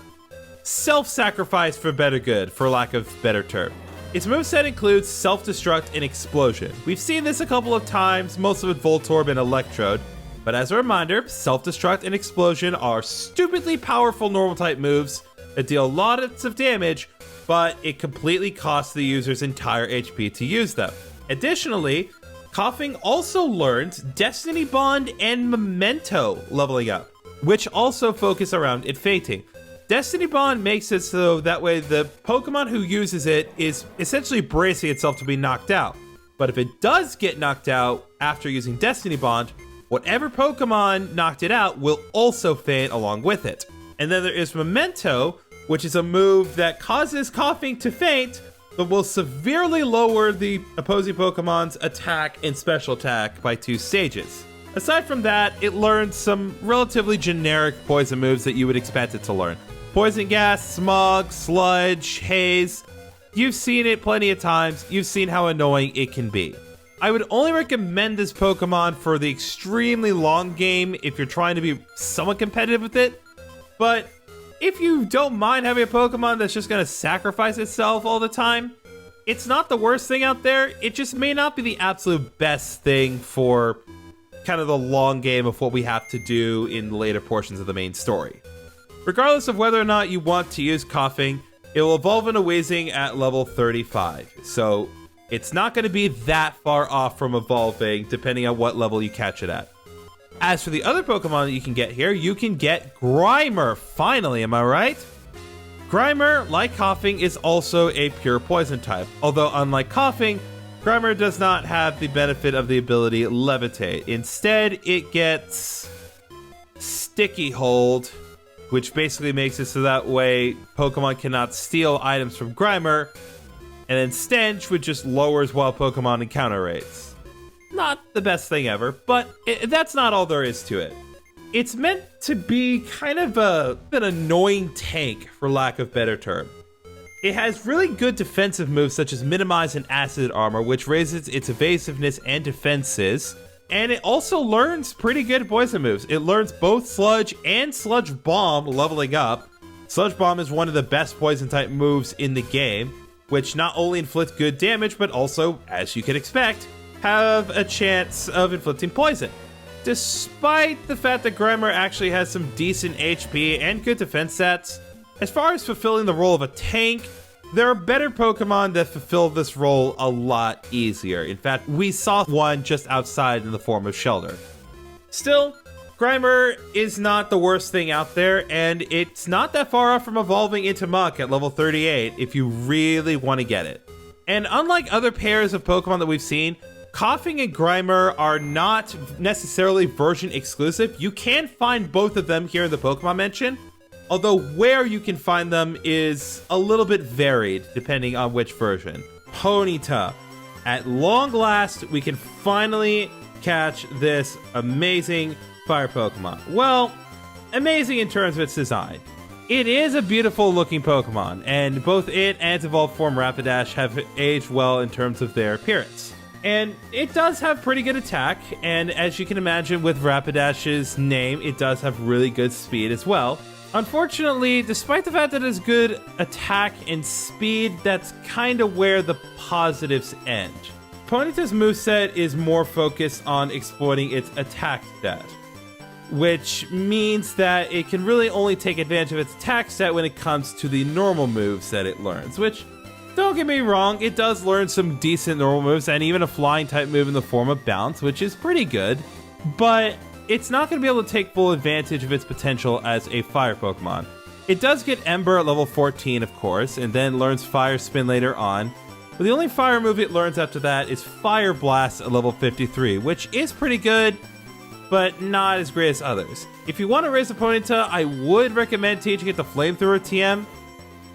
self-sacrifice for better good, for lack of better term. Its moveset includes Self-Destruct and Explosion. We've seen this a couple of times, most of it Voltorb and Electrode, but as a reminder, Self-Destruct and Explosion are stupidly powerful normal-type moves that deal lots of damage, but it completely costs the user's entire HP to use them. Additionally, Coughing also learns Destiny Bond and Memento leveling up, which also focus around it fainting. Destiny Bond makes it so that way the Pokemon who uses it is essentially bracing itself to be knocked out. But if it does get knocked out after using Destiny Bond, whatever Pokemon knocked it out will also faint along with it. And then there is Memento, which is a move that causes Coughing to faint, but will severely lower the opposing Pokemon's attack and special attack by 2 stages. Aside from that, it learns some relatively generic poison moves that you would expect it to learn. Poison Gas, Smog, Sludge, Haze. You've seen it plenty of times. You've seen how annoying it can be. I would only recommend this Pokemon for the extremely long game if you're trying to be somewhat competitive with it. But if you don't mind having a Pokemon that's just going to sacrifice itself all the time, it's not the worst thing out there. It just may not be the absolute best thing for kind of the long game of what we have to do in the later portions of the main story. Regardless of whether or not you want to use Coughing, it will evolve into Weezing at level 35. So it's not going to be that far off from evolving depending on what level you catch it at. As for the other Pokemon that you can get here, you can get Grimer. Finally, am I right? Grimer, like Coughing, is also a pure poison type. Although unlike Coughing, Grimer does not have the benefit of the ability Levitate. Instead, it gets Sticky Hold, which basically makes it so that way Pokemon cannot steal items from Grimer, and then Stench, which just lowers wild Pokemon encounter rates. Not the best thing ever, but that's not all there is to it. It's meant to be kind of an annoying tank, for lack of a better term. It has really good defensive moves such as Minimize and Acid Armor, which raises its evasiveness and defenses. And it also learns pretty good poison moves. It learns both Sludge and Sludge Bomb leveling up. Sludge Bomb is one of the best poison type moves in the game, which not only inflict good damage, but also, as you can expect, have a chance of inflicting poison. Despite the fact that Grimer actually has some decent HP and good defense stats, as far as fulfilling the role of a tank, there are better Pokemon that fulfill this role a lot easier. In fact, we saw one just outside in the form of Shelter. Still, Grimer is not the worst thing out there, and it's not that far off from evolving into Muck at level 38 if you really want to get it. And unlike other pairs of Pokemon that we've seen, Coughing and Grimer are not necessarily version exclusive. You can find both of them here in the Pokemon mention, although where you can find them is a little bit varied depending on which version. Ponyta. At long last, we can finally catch this amazing fire Pokemon. Well, amazing in terms of its design. It is a beautiful looking Pokemon, and both it and its evolved form Rapidash have aged well in terms of their appearance. And it does have pretty good attack, and as you can imagine with Rapidash's name, it does have really good speed as well. Unfortunately, despite the fact that it has good attack and speed, that's kind of where the positives end. Ponyta's moveset is more focused on exploiting its attack stat, which means that it can really only take advantage of its attack stat when it comes to the normal moves that it learns, which, don't get me wrong, it does learn some decent normal moves and even a flying type move in the form of Bounce, which is pretty good, but it's not going to be able to take full advantage of its potential as a fire Pokemon. It does get Ember at level 14, of course, and then learns Fire Spin later on, but the only fire move it learns after that is Fire Blast at level 53, which is pretty good, but not as great as others. If you want to raise a Ponyta, I would recommend teaching it the Flamethrower TM,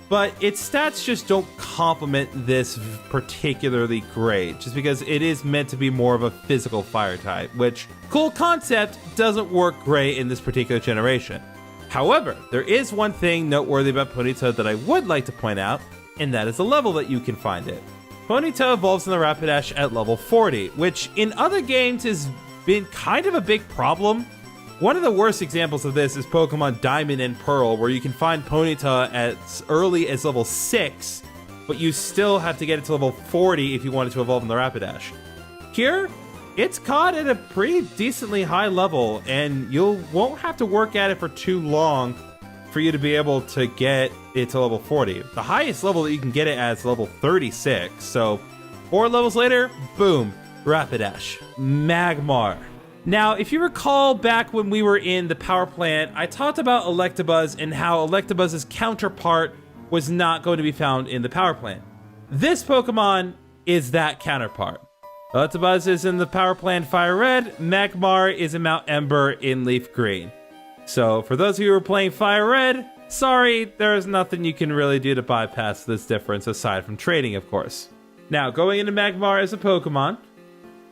but its stats just don't complement this particularly great, just because it is meant to be more of a physical fire type, which, cool concept, doesn't work great in this particular generation. However, there is one thing noteworthy about Ponyta that I would like to point out, and that is the level that you can find it. Ponyta evolves in the Rapidash at level 40, which in other games has been kind of a big problem. One of the worst examples of this is Pokemon Diamond and Pearl, where you can find Ponyta as early as level 6, but you still have to get it to level 40 if you want it to evolve in the Rapidash. Here, it's caught at a pretty decently high level, and you won't have to work at it for too long for you to be able to get it to level 40. The highest level that you can get it at is level 36, so 4 levels later, boom, Rapidash. Magmar. Now, if you recall back when we were in the power plant, I talked about Electabuzz and how Electabuzz's counterpart was not going to be found in the power plant. This Pokemon is that counterpart. Electabuzz is in the power plant Fire Red, Magmar is in Mount Ember in Leaf Green. So, for those of you who are playing Fire Red, sorry, there's nothing you can really do to bypass this difference aside from trading, of course. Now, going into Magmar as a Pokemon,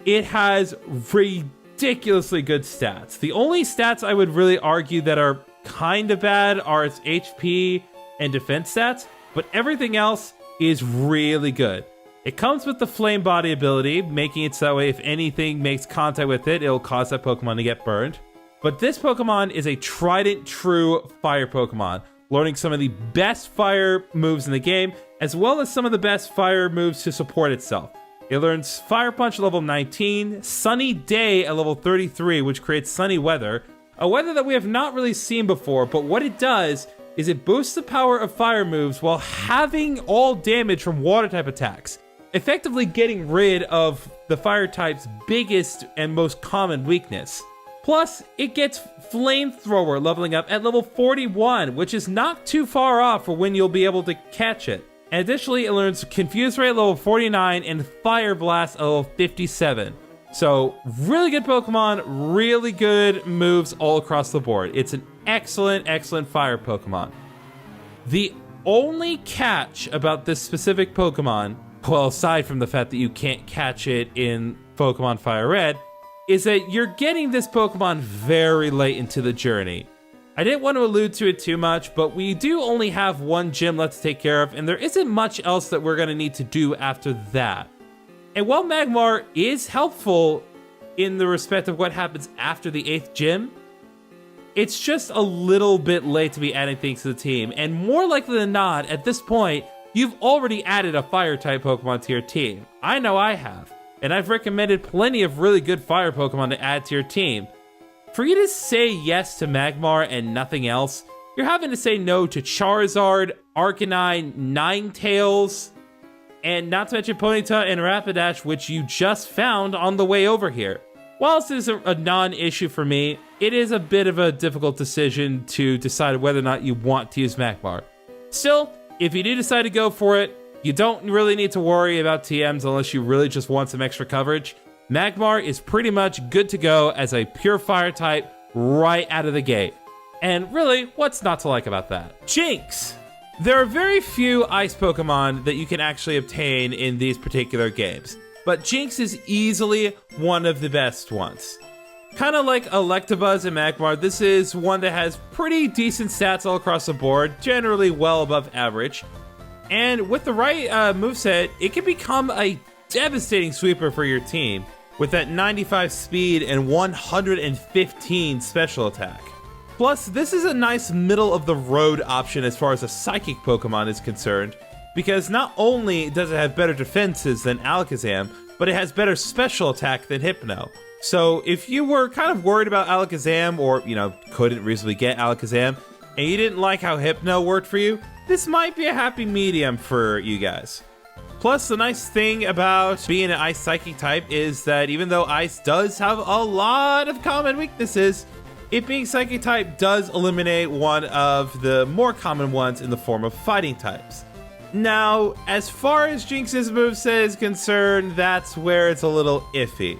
it has ridiculously good stats. The only stats I would really argue that are kind of bad are its HP and defense stats, but everything else is really good. It comes with the Flame Body ability, making it so that way if anything makes contact with it, it'll cause that Pokemon to get burned. But this Pokemon is a Trident True Fire Pokemon, learning some of the best fire moves in the game, as well as some of the best fire moves to support itself. It learns Fire Punch level 19, Sunny Day at level 33, which creates sunny weather, a weather that we have not really seen before, but what it does is it boosts the power of fire moves while having all damage from water type attacks, effectively getting rid of the fire type's biggest and most common weakness. Plus, it gets Flamethrower leveling up at level 41, which is not too far off for when you'll be able to catch it. And additionally, it learns Confuse Ray at level 49 and Fire Blast at level 57. So really good Pokemon, really good moves all across the board. It's an excellent, excellent fire Pokemon. The only catch about this specific Pokemon, well, aside from the fact that you can't catch it in Pokemon Fire Red, is that you're getting this Pokemon very late into the journey. I didn't want to allude to it too much, but we do only have one gym left to take care of, and there isn't much else that we're going to need to do after that. And while Magmar is helpful in the respect of what happens after the 8th gym, it's just a little bit late to be adding things to the team. And more likely than not, at this point, you've already added a Fire-type Pokemon to your team. I know I have. And I've recommended plenty of really good Fire Pokemon to add to your team. For you to say yes to Magmar and nothing else, you're having to say no to Charizard, Arcanine, Ninetales, and not to mention Ponyta and Rapidash, which you just found on the way over here. Whilst this is a non-issue for me, it is a bit of a difficult decision to decide whether or not you want to use Magmar. Still, if you do decide to go for it, you don't really need to worry about TMs unless you really just want some extra coverage. Magmar is pretty much good to go as a pure fire type right out of the gate. And really, what's not to like about that? Jynx! There are very few ice Pokemon that you can actually obtain in these particular games, but Jynx is easily one of the best ones. Kind of like Electabuzz and Magmar, this is one that has pretty decent stats all across the board, generally well above average. And with the right moveset, it can become a devastating sweeper for your team with that 95 speed and 115 special attack. Plus, this is a nice middle-of-the-road option as far as a Psychic Pokemon is concerned, because not only does it have better defenses than Alakazam, but it has better special attack than Hypno. So if you were kind of worried about Alakazam, or, couldn't reasonably get Alakazam, and you didn't like how Hypno worked for you, this might be a happy medium for you guys. Plus, the nice thing about being an Ice Psychic type is that even though Ice does have a lot of common weaknesses, it being Psychic type does eliminate one of the more common ones in the form of Fighting types. Now, as far as Jynx's moveset is concerned, that's where it's a little iffy.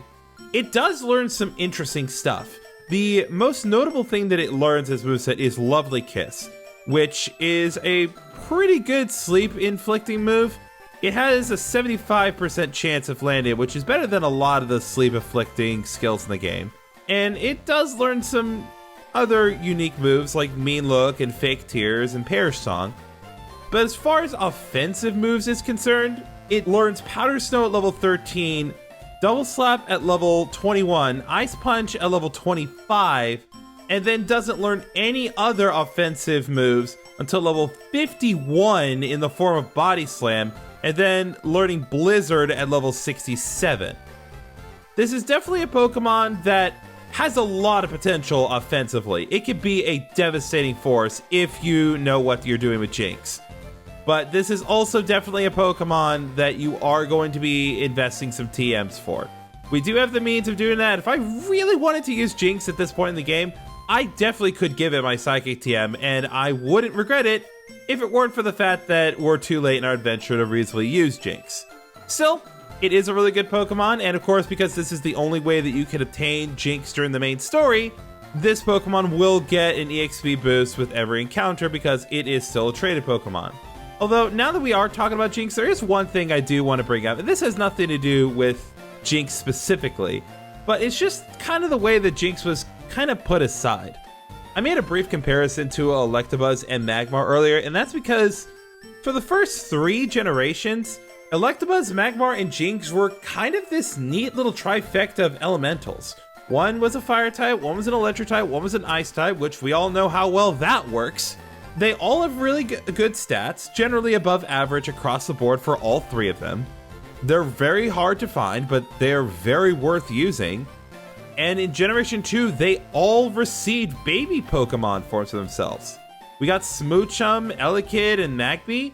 It does learn some interesting stuff. The most notable thing that it learns as moveset is Lovely Kiss, which is a pretty good sleep inflicting move. It has a 75% chance of landing, which is better than a lot of the sleep inflicting skills in the game. And it does learn some other unique moves like Mean Look and Fake Tears and Perish Song. But as far as offensive moves is concerned, it learns Powder Snow at level 13, Double Slap at level 21, Ice Punch at level 25, and then doesn't learn any other offensive moves until level 51 in the form of Body Slam, and then learning Blizzard at level 67. This is definitely a Pokemon that has a lot of potential offensively. It could be a devastating force if you know what you're doing with Jynx. But this is also definitely a Pokemon that you are going to be investing some TMs for. We do have the means of doing that. If I really wanted to use Jynx at this point in the game, I definitely could give it my Psychic TM, and I wouldn't regret it if it weren't for the fact that we're too late in our adventure to reasonably use Jynx. Still, it is a really good Pokemon, and of course, because this is the only way that you can obtain Jynx during the main story, this Pokemon will get an EXP boost with every encounter because it is still a traded Pokemon. Although, now that we are talking about Jynx, there is one thing I do want to bring up, and this has nothing to do with Jynx specifically, but it's just kind of the way that Jynx was kind of put aside. I made a brief comparison to Electabuzz and Magmar earlier, and that's because for the first 3 generations, Electabuzz, Magmar, and Jynx were kind of this neat little trifecta of elementals. One was a fire type, one was an electric type, one was an ice type, which we all know how well that works. They all have really good stats, generally above average across the board for all 3 of them. They're very hard to find, but they're very worth using. And in Generation 2, they all received baby Pokemon forms for themselves. We got Smoochum, Elekid, and Magby.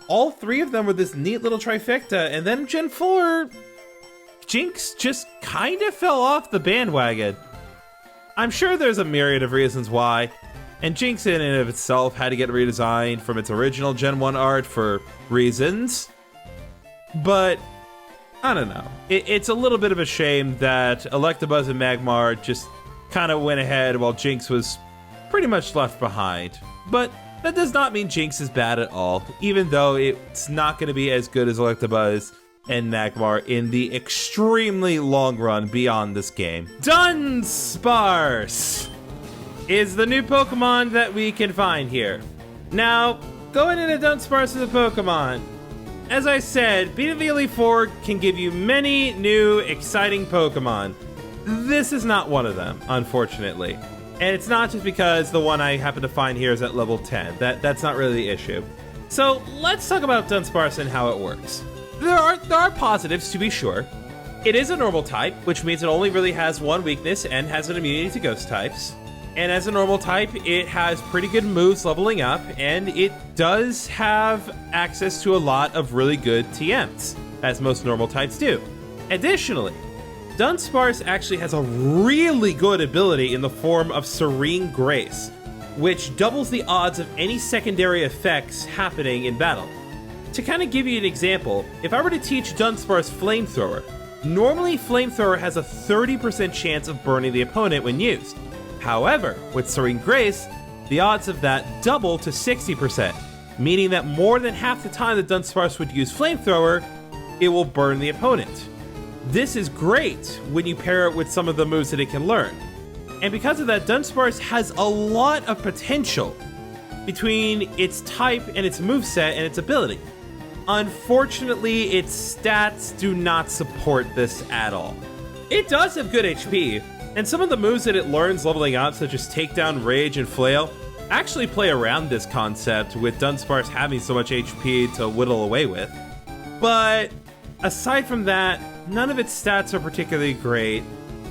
All 3 of them were this neat little trifecta, and then Gen 4, Jynx just kind of fell off the bandwagon. I'm sure there's a myriad of reasons why. And Jinx in and of itself had to get redesigned from its original Gen 1 art for reasons. But, I don't know. It's a little bit of a shame that Electabuzz and Magmar just kind of went ahead while Jinx was pretty much left behind. But that does not mean Jinx is bad at all, even though it's not going to be as good as Electabuzz and Magmar in the extremely long run beyond this game. Dunsparce is the new Pokemon that we can find here. Now, going into Dunsparce as a Pokemon, as I said, Beat of the Elite Four can give you many new, exciting Pokemon. This is not one of them, unfortunately. And it's not just because the one I happen to find here is at level 10. That's not really the issue. So let's talk about Dunsparce and how it works. There are positives, to be sure. It is a normal type, which means it only really has one weakness and has an immunity to ghost types. And as a normal type, it has pretty good moves leveling up, and it does have access to a lot of really good TMs, as most normal types do. Additionally, Dunsparce actually has a really good ability in the form of Serene Grace, which doubles the odds of any secondary effects happening in battle. To kind of give you an example, if I were to teach Dunsparce Flamethrower, normally Flamethrower has a 30% chance of burning the opponent when used. However, with Serene Grace, the odds of that double to 60%, meaning that more than half the time that Dunsparce would use Flamethrower, it will burn the opponent. This is great when you pair it with some of the moves that it can learn. And because of that, Dunsparce has a lot of potential between its type and its moveset and its ability. Unfortunately, its stats do not support this at all. It does have good HP, and some of the moves that it learns leveling up, such as Takedown, Rage, and Flail, actually play around this concept with Dunsparce having so much HP to whittle away with. But aside from that, none of its stats are particularly great.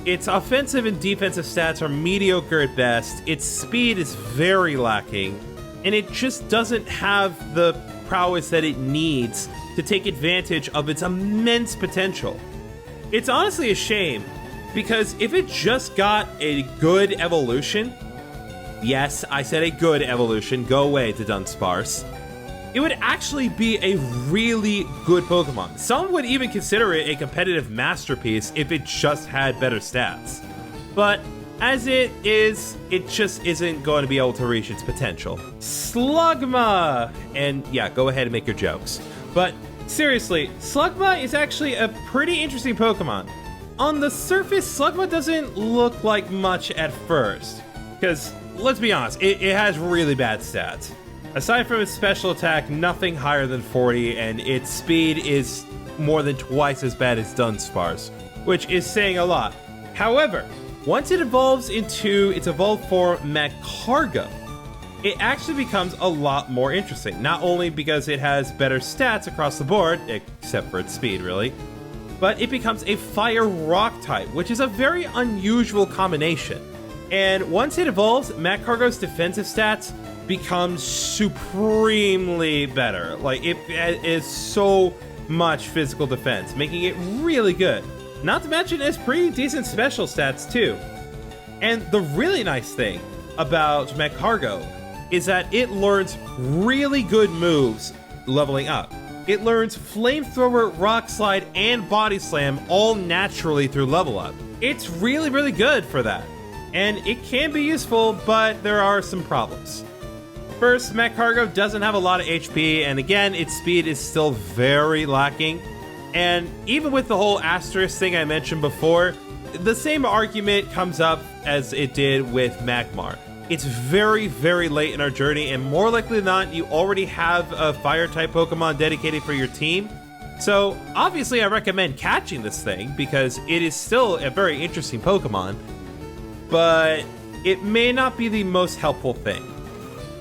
Its offensive and defensive stats are mediocre at best, its speed is very lacking, and it just doesn't have the prowess that it needs to take advantage of its immense potential. It's honestly a shame, because if it just got a good evolution, yes, I said a good evolution, go away to Dunsparce, it would actually be a really good Pokemon. Some would even consider it a competitive masterpiece if it just had better stats. But as it is, it just isn't going to be able to reach its potential. Slugma! And yeah, go ahead and make your jokes. But seriously, Slugma is actually a pretty interesting Pokemon. On the surface, Slugma doesn't look like much at first, because let's be honest, it has really bad stats. Aside from its special attack, nothing higher than 40, and its speed is more than twice as bad as Dunsparce, which is saying a lot. However, once it evolves into its evolved form, Magcargo, it actually becomes a lot more interesting, not only because it has better stats across the board, except for its speed, really, but it becomes a fire-rock type, which is a very unusual combination. And once it evolves, Magcargo's defensive stats become supremely better. Like, it is so much physical defense, making it really good. Not to mention, it's pretty decent special stats, too. And the really nice thing about Magcargo is that it learns really good moves leveling up. It learns Flamethrower, Rock Slide, and Body Slam all naturally through level up. It's really, really good for that. And it can be useful, but there are some problems. First, Magcargo doesn't have a lot of HP, and again, its speed is still very lacking. And even with the whole asterisk thing I mentioned before, the same argument comes up as it did with Magmar. It's very, very late in our journey, and more likely than not, you already have a Fire-type Pokemon dedicated for your team. So, obviously I recommend catching this thing, because it is still a very interesting Pokemon, but it may not be the most helpful thing.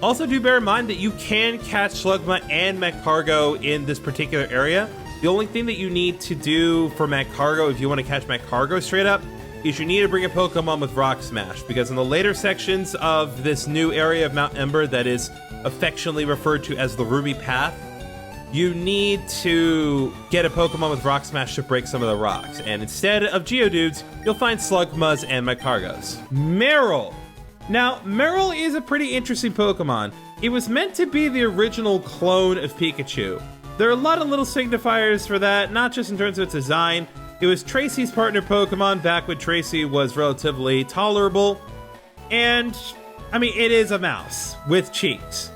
Also, do bear in mind that you can catch Slugma and Magcargo in this particular area. The only thing that you need to do for Magcargo, if you want to catch Magcargo straight up, is you need to bring a Pokemon with Rock Smash, because in the later sections of this new area of Mount Ember that is affectionately referred to as the Ruby Path, you need to get a Pokemon with Rock Smash to break some of the rocks. And instead of Geodudes, you'll find Slugmas and Magcargos. Meryl Now, Meryl is a pretty interesting Pokemon. It was meant to be the original clone of Pikachu. There are a lot of little signifiers for that, not just in terms of its design. It was Tracy's partner Pokemon back when Tracy was relatively tolerable. And, I mean, it is a mouse with cheeks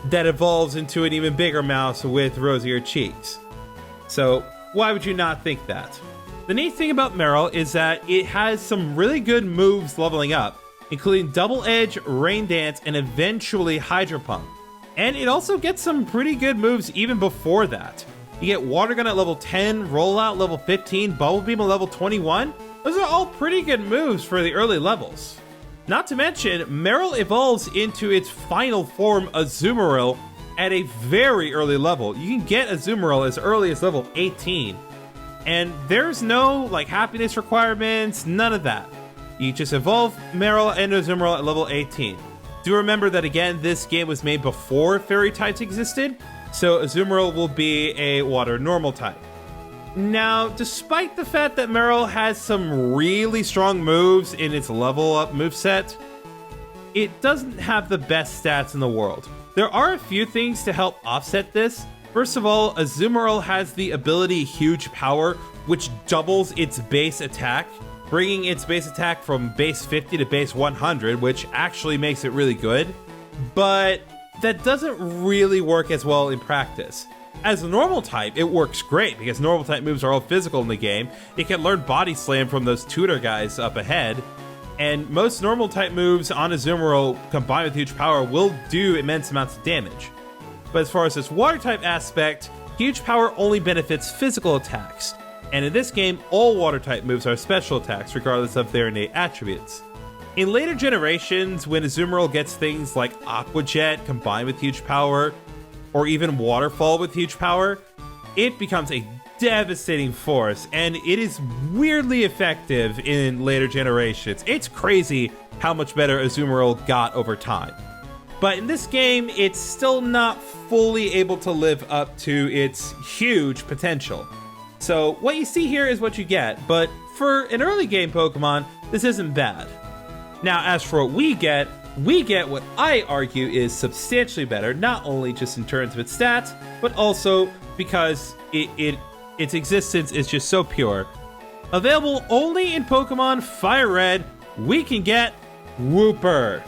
that evolves into an even bigger mouse with rosier cheeks. So, why would you not think that? The neat thing about Meryl is that it has some really good moves leveling up, including Double Edge, Rain Dance, and eventually Hydro Pump. And it also gets some pretty good moves even before that. You get Water Gun at level 10, Rollout level 15, Bubble Beam at level 21. Those are all pretty good moves for the early levels. Not to mention, Meryl evolves into its final form, Azumarill, at a very early level. You can get Azumarill as early as level 18. And there's no, like, happiness requirements, none of that. You just evolve Meryl and Azumarill at level 18. Do remember that, again, this game was made before fairy types existed, so Azumarill will be a water normal type. Now, despite the fact that Meryl has some really strong moves in its level up moveset, it doesn't have the best stats in the world. There are a few things to help offset this. First of all, Azumarill has the ability Huge Power, which doubles its base attack, bringing its base attack from base 50 to base 100, which actually makes it really good. But that doesn't really work as well in practice. As a normal type, it works great because normal type moves are all physical in the game. It can learn Body Slam from those tutor guys up ahead. And most normal type moves on Azumarill combined with Huge Power will do immense amounts of damage. But as far as this water type aspect, Huge Power only benefits physical attacks. And in this game, all water type moves are special attacks regardless of their innate attributes. In later generations, when Azumarill gets things like Aqua Jet combined with Huge Power, or even Waterfall with Huge Power, it becomes a devastating force, and it is weirdly effective in later generations. It's crazy how much better Azumarill got over time. But in this game, it's still not fully able to live up to its huge potential. So what you see here is what you get, but for an early game Pokemon, this isn't bad. Now, as for what we get what I argue is substantially better, not only just in terms of its stats, but also because its existence is just so pure. Available only in Pokemon Fire Red, we can get Wooper.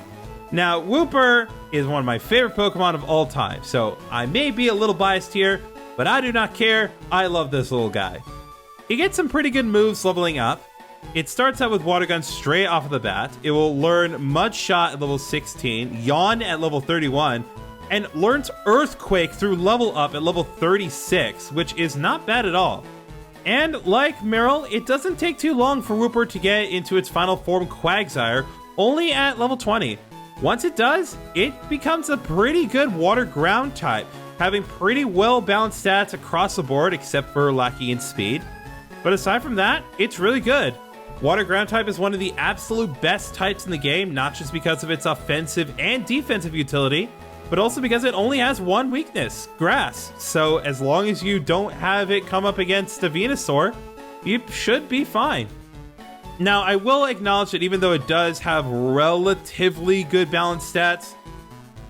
Now, Wooper is one of my favorite Pokemon of all time, so I may be a little biased here, but I do not care. I love this little guy. He gets some pretty good moves leveling up. It starts out with Water Gun straight off of the bat. It will learn Mud Shot at level 16, Yawn at level 31, and learns Earthquake through level up at level 36, which is not bad at all. And like Meryl, it doesn't take too long for Wooper to get into its final form, Quagsire, only at level 20. Once it does, it becomes a pretty good water ground type, having pretty well balanced stats across the board except for lacking in speed. But aside from that, it's really good. Water ground type is one of the absolute best types in the game, not just because of its offensive and defensive utility, but also because it only has one weakness, grass. So as long as you don't have it come up against a Venusaur, you should be fine. Now, I will acknowledge that even though it does have relatively good balanced stats,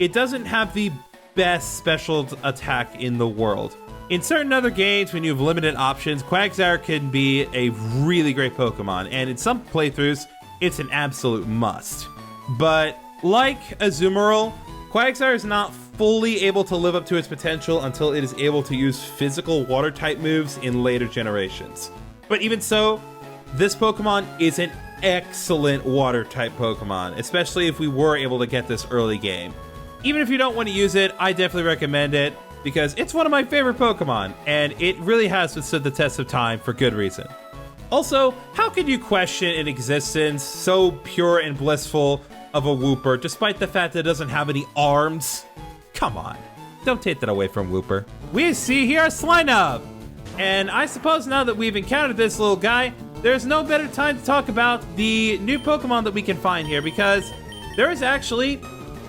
it doesn't have the best special attack in the world. In certain other games, when you have limited options, Quagsire can be a really great Pokemon, and in some playthroughs, it's an absolute must. But like Azumarill, Quagsire is not fully able to live up to its potential until it is able to use physical water-type moves in later generations. But even so, this Pokemon is an excellent water-type Pokemon, especially if we were able to get this early game. Even if you don't want to use it, I definitely recommend it, because it's one of my favorite Pokemon, and it really has withstood the test of time for good reason. Also, how could you question an existence so pure and blissful of a Wooper, despite the fact that it doesn't have any arms? Come on, don't take that away from Wooper. We see here a Swinub! And I suppose now that we've encountered this little guy, there's no better time to talk about the new Pokemon that we can find here, because there is actually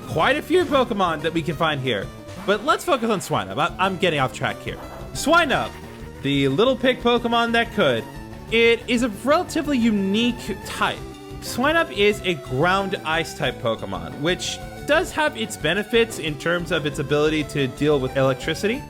quite a few Pokemon that we can find here. But let's focus on Swinub. I'm getting off track here. Swinub, the little pig Pokemon that could. It is a relatively unique type. Swinub is a ground ice type Pokemon, which does have its benefits in terms of its ability to deal with electricity.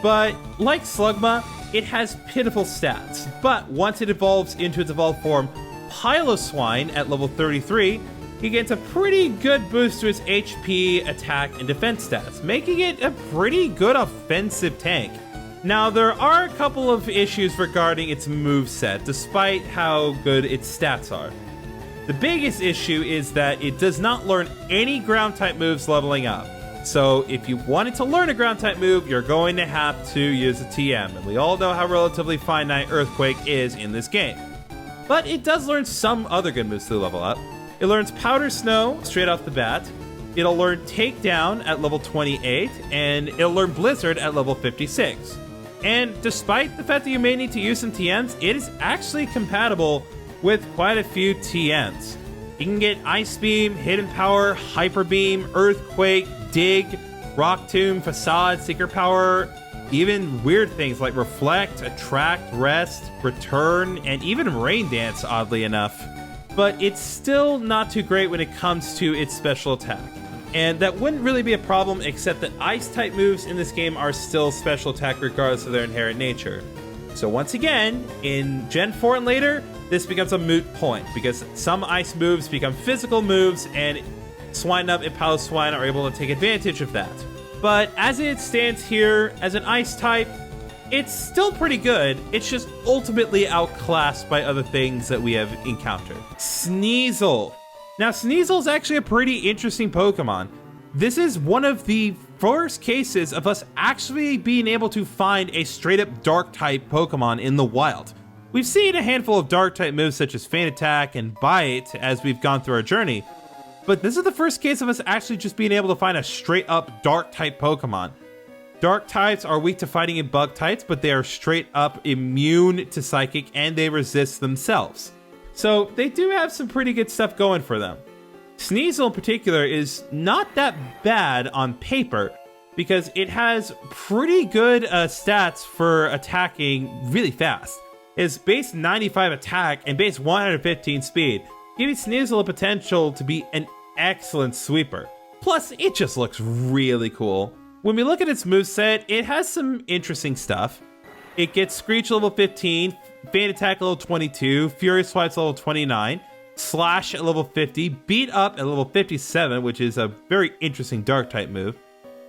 But like Slugma, it has pitiful stats. But once it evolves into its evolved form, Piloswine at level 33, he gets a pretty good boost to its HP, attack, and defense stats, making it a pretty good offensive tank. Now, there are a couple of issues regarding its moveset, despite how good its stats are. The biggest issue is that it does not learn any ground-type moves leveling up. So if you wanted to learn a ground-type move, you're going to have to use a TM, and we all know how relatively finite Earthquake is in this game. But it does learn some other good moves to level up. It learns Powder Snow straight off the bat. It'll learn Takedown at level 28, and it'll learn Blizzard at level 56. And despite the fact that you may need to use some TMs, it is actually compatible with quite a few TMs. You can get Ice Beam, Hidden Power, Hyper Beam, Earthquake, Dig, Rock Tomb, Facade, Secret Power, even weird things like Reflect, Attract, Rest, Return, and even Rain Dance, oddly enough. But it's still not too great when it comes to its special attack. And that wouldn't really be a problem, except that Ice-type moves in this game are still special attack regardless of their inherent nature. So once again, in Gen 4 and later, this becomes a moot point, because some Ice moves become physical moves, and Swinub and Piloswine are able to take advantage of that. But as it stands here, as an Ice-type, it's still pretty good. It's just ultimately outclassed by other things that we have encountered. Sneasel. Now, Sneasel is actually a pretty interesting Pokemon. This is one of the first cases of us actually being able to find a straight-up Dark-type Pokemon in the wild. We've seen a handful of Dark-type moves such as Feint Attack and Bite as we've gone through our journey, but this is the first case of us actually just being able to find a straight-up Dark-type Pokemon. Dark types are weak to fighting in bug types, but they are straight-up immune to Psychic and they resist themselves. So they do have some pretty good stuff going for them. Sneasel in particular is not that bad on paper because it has pretty good stats for attacking really fast. It's base 95 attack and base 115 speed, giving Sneasel a potential to be an excellent sweeper. Plus, it just looks really cool. When we look at its moveset, it has some interesting stuff. It gets Screech level 15, Feint Attack level 22, Furious Swipes level 29, Slash at level 50, Beat Up at level 57, which is a very interesting Dark-type move,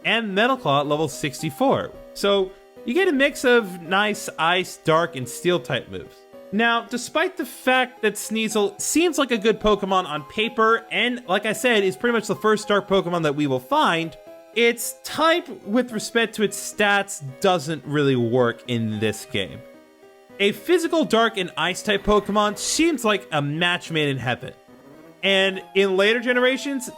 and Metal Claw at level 64. So you get a mix of nice Ice, Dark, and Steel-type moves. Now, despite the fact that Sneasel seems like a good Pokemon on paper, and like I said, is pretty much the first Dark Pokemon that we will find, its type with respect to its stats doesn't really work in this game. A physical Dark and Ice type Pokemon seems like a match made in heaven. And in later generations,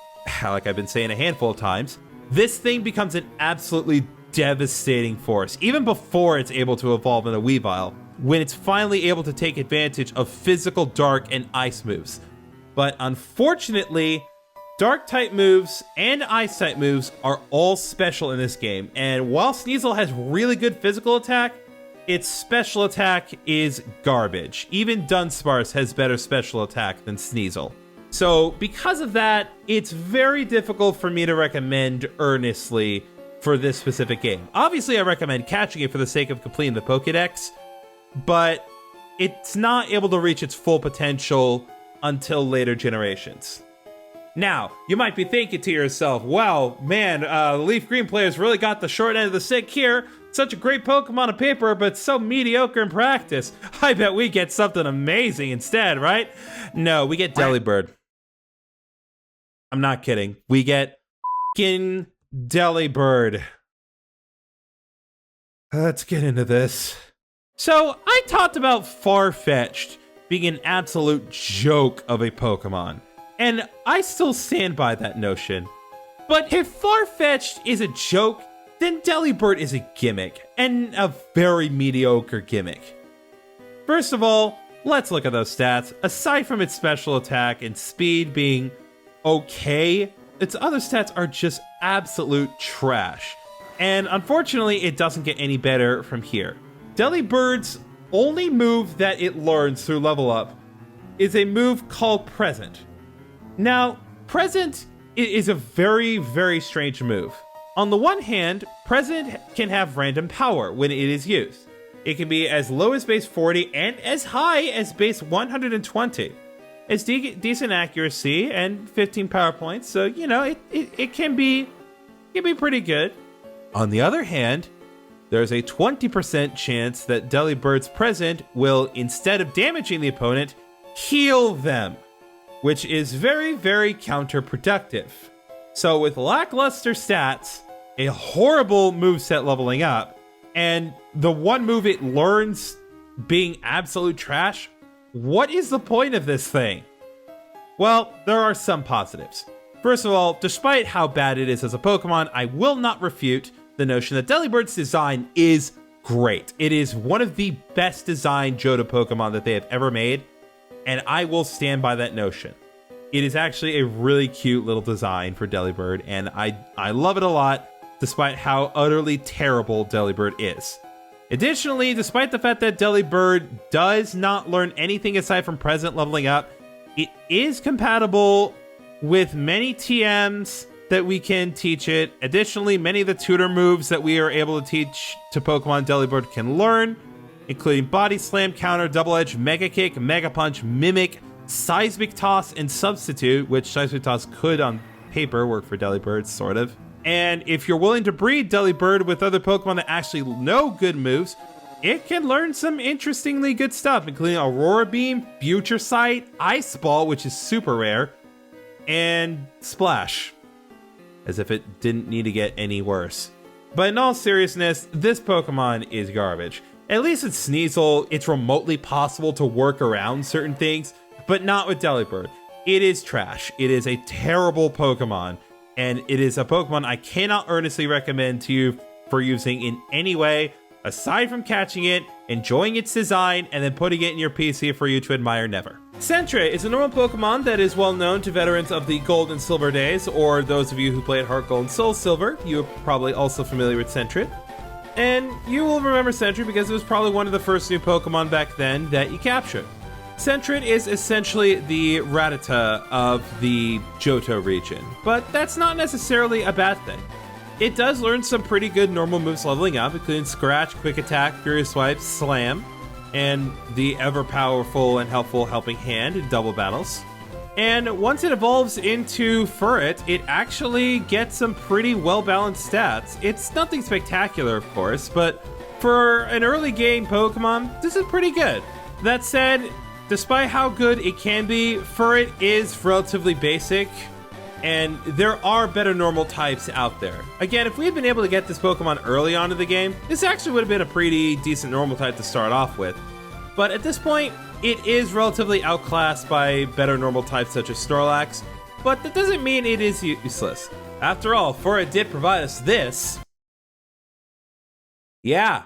like I've been saying a handful of times, this thing becomes an absolutely devastating force, even before it's able to evolve into Weavile, when it's finally able to take advantage of physical Dark and Ice moves. But unfortunately, Dark type moves and Ice type moves are all special in this game, and while Sneasel has really good physical attack, its special attack is garbage. Even Dunsparce has better special attack than Sneasel. So because of that, it's very difficult for me to recommend earnestly for this specific game. Obviously, I recommend catching it for the sake of completing the Pokédex, but it's not able to reach its full potential until later generations. Now, you might be thinking to yourself, wow, man, the Leaf Green players really got the short end of the stick here. Such a great Pokemon on paper, but so mediocre in practice. I bet we get something amazing instead, right? No, we get Delibird. I'm not kidding. We get f***ing Delibird. Let's get into this. So, I talked about Farfetch'd being an absolute joke of a Pokemon. And I still stand by that notion. But if Farfetch'd is a joke, then Delibird is a gimmick, and a very mediocre gimmick. First of all, let's look at those stats. Aside from its special attack and speed being okay, its other stats are just absolute trash. And unfortunately, it doesn't get any better from here. Delibird's only move that it learns through level up is a move called Present. Now, Present is a very, very strange move. On the one hand, Present can have random power when it is used. It can be as low as base 40 and as high as base 120. It's decent accuracy and 15 power points, so you know it can be pretty good. On the other hand, there's a 20% chance that Delibird's Present will, instead of damaging the opponent, heal them, which is very, very counterproductive. So with lackluster stats, a horrible moveset leveling up, and the one move it learns being absolute trash, what is the point of this thing? Well, there are some positives. First of all, despite how bad it is as a Pokemon, I will not refute the notion that Delibird's design is great. It is one of the best designed Johto Pokemon that they have ever made, and I will stand by that notion. It is actually a really cute little design for Delibird, and I love it a lot, despite how utterly terrible Delibird is. Additionally, despite the fact that Delibird does not learn anything aside from Present leveling up, it is compatible with many TMs that we can teach it. Additionally, many of the tutor moves that we are able to teach to Pokemon Delibird can learn, including Body Slam, Counter, Double Edge, Mega Kick, Mega Punch, Mimic, Seismic Toss, and Substitute, which Seismic Toss could on paper work for Delibird, sort of. And if you're willing to breed Delibird with other Pokemon that actually know good moves, it can learn some interestingly good stuff, including Aurora Beam, Future Sight, Ice Ball, which is super rare, and Splash. As if it didn't need to get any worse. But in all seriousness, this Pokemon is garbage. At least with Sneasel, it's remotely possible to work around certain things, but not with Delibird. It is trash. It is a terrible Pokemon, and it is a Pokemon I cannot earnestly recommend to you for using in any way, aside from catching it, enjoying its design, and then putting it in your PC for you to admire never. Sentret is a normal Pokemon that is well known to veterans of the Gold and Silver days, or those of you who played Heart Gold and Soul Silver. You are probably also familiar with Sentret. And you will remember Sentret because it was probably one of the first new Pokemon back then that you captured. Sentret is essentially the Rattata of the Johto region, but that's not necessarily a bad thing. It does learn some pretty good normal moves leveling up, including Scratch, Quick Attack, Furious Swipe, Slam, and the ever-powerful and helpful Helping Hand in double battles. And once it evolves into Furret, it actually gets some pretty well-balanced stats. It's nothing spectacular, of course, but for an early game Pokemon, this is pretty good. That said, despite how good it can be, Furret is relatively basic, and there are better normal types out there. Again, if we had been able to get this Pokemon early on in the game, this actually would have been a pretty decent normal type to start off with. But at this point, it is relatively outclassed by better normal types such as Snorlax, but that doesn't mean it is useless. After all, Furret did provide us this. Yeah,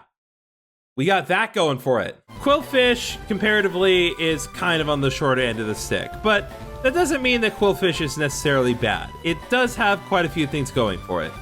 we got that going for it. Quillfish, comparatively, is kind of on the short end of the stick, but that doesn't mean that Quillfish is necessarily bad. It does have quite a few things going for it.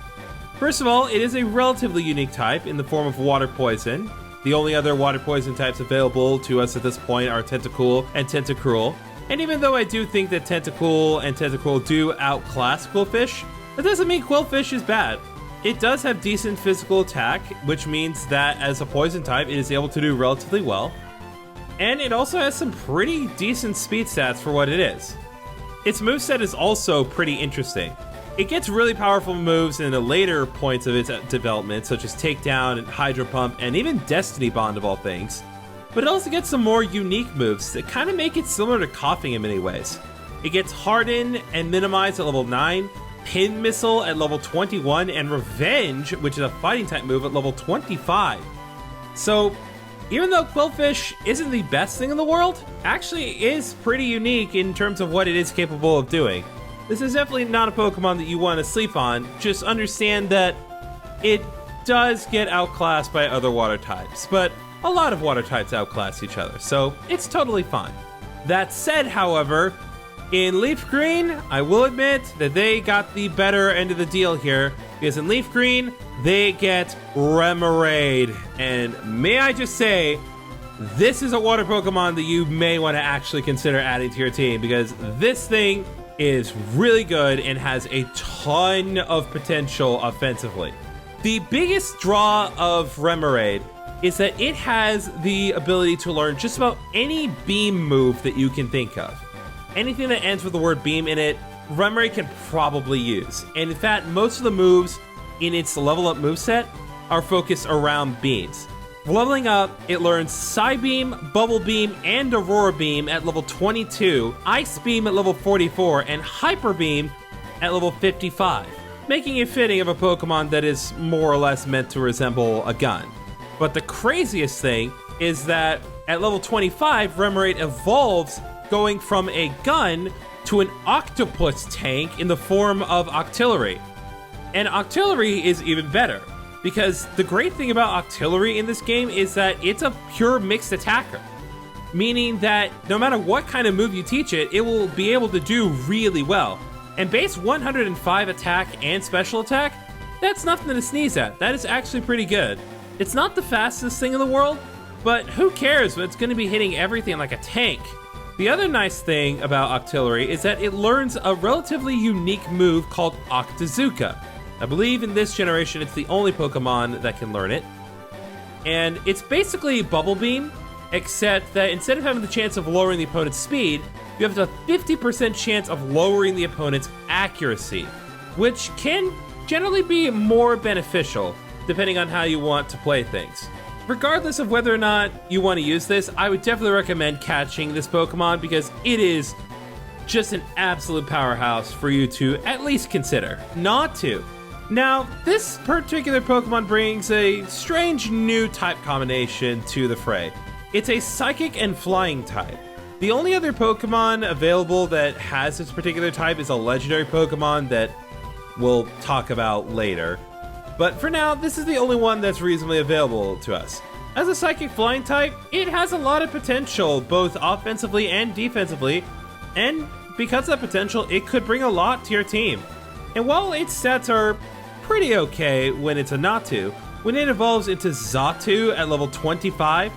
First of all, it is a relatively unique type in the form of Water Poison. The only other Water Poison types available to us at this point are Tentacool and Tentacruel. And even though I do think that Tentacool and Tentacruel do outclass Quillfish, that doesn't mean Quillfish is bad. It does have decent physical attack, which means that as a poison type, it is able to do relatively well. And it also has some pretty decent speed stats for what it is. Its moveset is also pretty interesting. It gets really powerful moves in the later points of its development, such as Takedown and Hydro Pump, and even Destiny Bond of all things. But it also gets some more unique moves that kind of make it similar to Coughing in many ways. It gets Harden and Minimize at level 9, Pin Missile at level 21, and Revenge, which is a fighting type move, at level 25. So, even though Quillfish isn't the best thing in the world, actually is pretty unique in terms of what it is capable of doing. This is definitely not a Pokemon that you want to sleep on. Just understand that it does get outclassed by other water types, but a lot of water types outclass each other, so it's totally fine. That said, however, in Leaf Green, I will admit that they got the better end of the deal here, because in Leaf Green, they get Remoraid. And may I just say, this is a water Pokemon that you may want to actually consider adding to your team, because this thing is really good and has a ton of potential offensively. The biggest draw of Remoraid is that it has the ability to learn just about any beam move that you can think of. Anything that ends with the word beam in it, Remoraid can probably use. And in fact, most of the moves in its level up moveset are focused around beams. Leveling up, it learns Psybeam, Bubble Beam, and Aurora Beam at level 22, Ice Beam at level 44, and Hyper Beam at level 55, making it fitting of a Pokemon that is more or less meant to resemble a gun. But the craziest thing is that at level 25, Remoraid evolves, going from a gun to an octopus tank in the form of Octillery. And Octillery is even better, because the great thing about Octillery in this game is that it's a pure mixed attacker, meaning that no matter what kind of move you teach it, it will be able to do really well. And base 105 attack and special attack, that's nothing to sneeze at. That is actually pretty good. It's not the fastest thing in the world, but who cares when it's going to be hitting everything like a tank. The other nice thing about Octillery is that it learns a relatively unique move called Octazooka. I believe in this generation it's the only Pokemon that can learn it. And it's basically Bubble Beam, except that instead of having the chance of lowering the opponent's speed, you have a 50% chance of lowering the opponent's accuracy, which can generally be more beneficial depending on how you want to play things. Regardless of whether or not you want to use this, I would definitely recommend catching this Pokemon because it is just an absolute powerhouse for you to at least consider. Not to. Now, this particular Pokemon brings a strange new type combination to the fray. It's a Psychic and Flying type. The only other Pokemon available that has this particular type is a legendary Pokemon that we'll talk about later. But for now, this is the only one that's reasonably available to us. As a Psychic Flying type, it has a lot of potential, both offensively and defensively, and because of that potential, it could bring a lot to your team. And while its stats are pretty okay when it's a Natu, when it evolves into Xatu at level 25,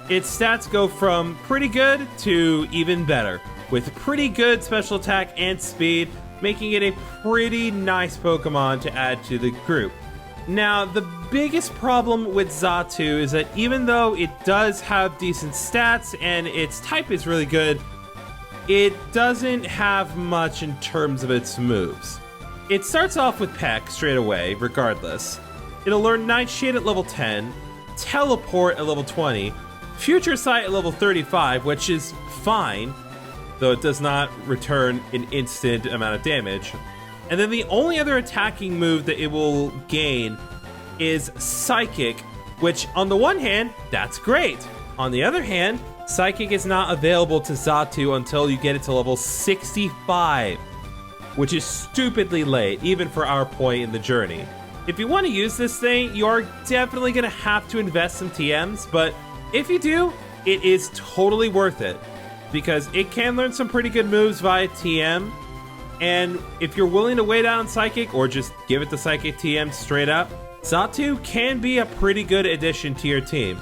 its stats go from pretty good to even better, with pretty good special attack and speed, making it a pretty nice Pokemon to add to the group. Now, the biggest problem with Xatu is that even though it does have decent stats and its type is really good, it doesn't have much in terms of its moves. It starts off with Peck straight away, regardless. It'll learn Nightshade at level 10, Teleport at level 20, Future Sight at level 35, which is fine, though it does not return an instant amount of damage. And then the only other attacking move that it will gain is Psychic, which on the one hand, that's great. On the other hand, Psychic is not available to Xatu until you get it to level 65, which is stupidly late, even for our point in the journey. If you want to use this thing, you are definitely going to have to invest some TMs, but if you do, it is totally worth it, because it can learn some pretty good moves via TM. And if you're willing to wait out on Psychic or just give it the Psychic TM straight up, Xatu can be a pretty good addition to your team.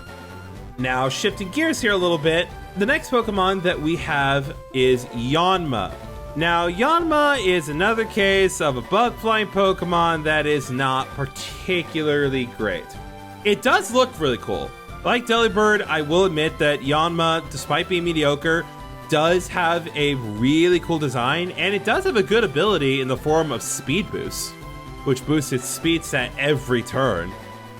Now, shifting gears here a little bit, the next Pokemon that we have is Yanma. Now, Yanma is another case of a bug-flying Pokemon that is not particularly great. It does look really cool. Like Delibird, I will admit that Yanma, despite being mediocre, does have a really cool design, and it does have a good ability in the form of Speed Boost, which boosts its speed stat every turn.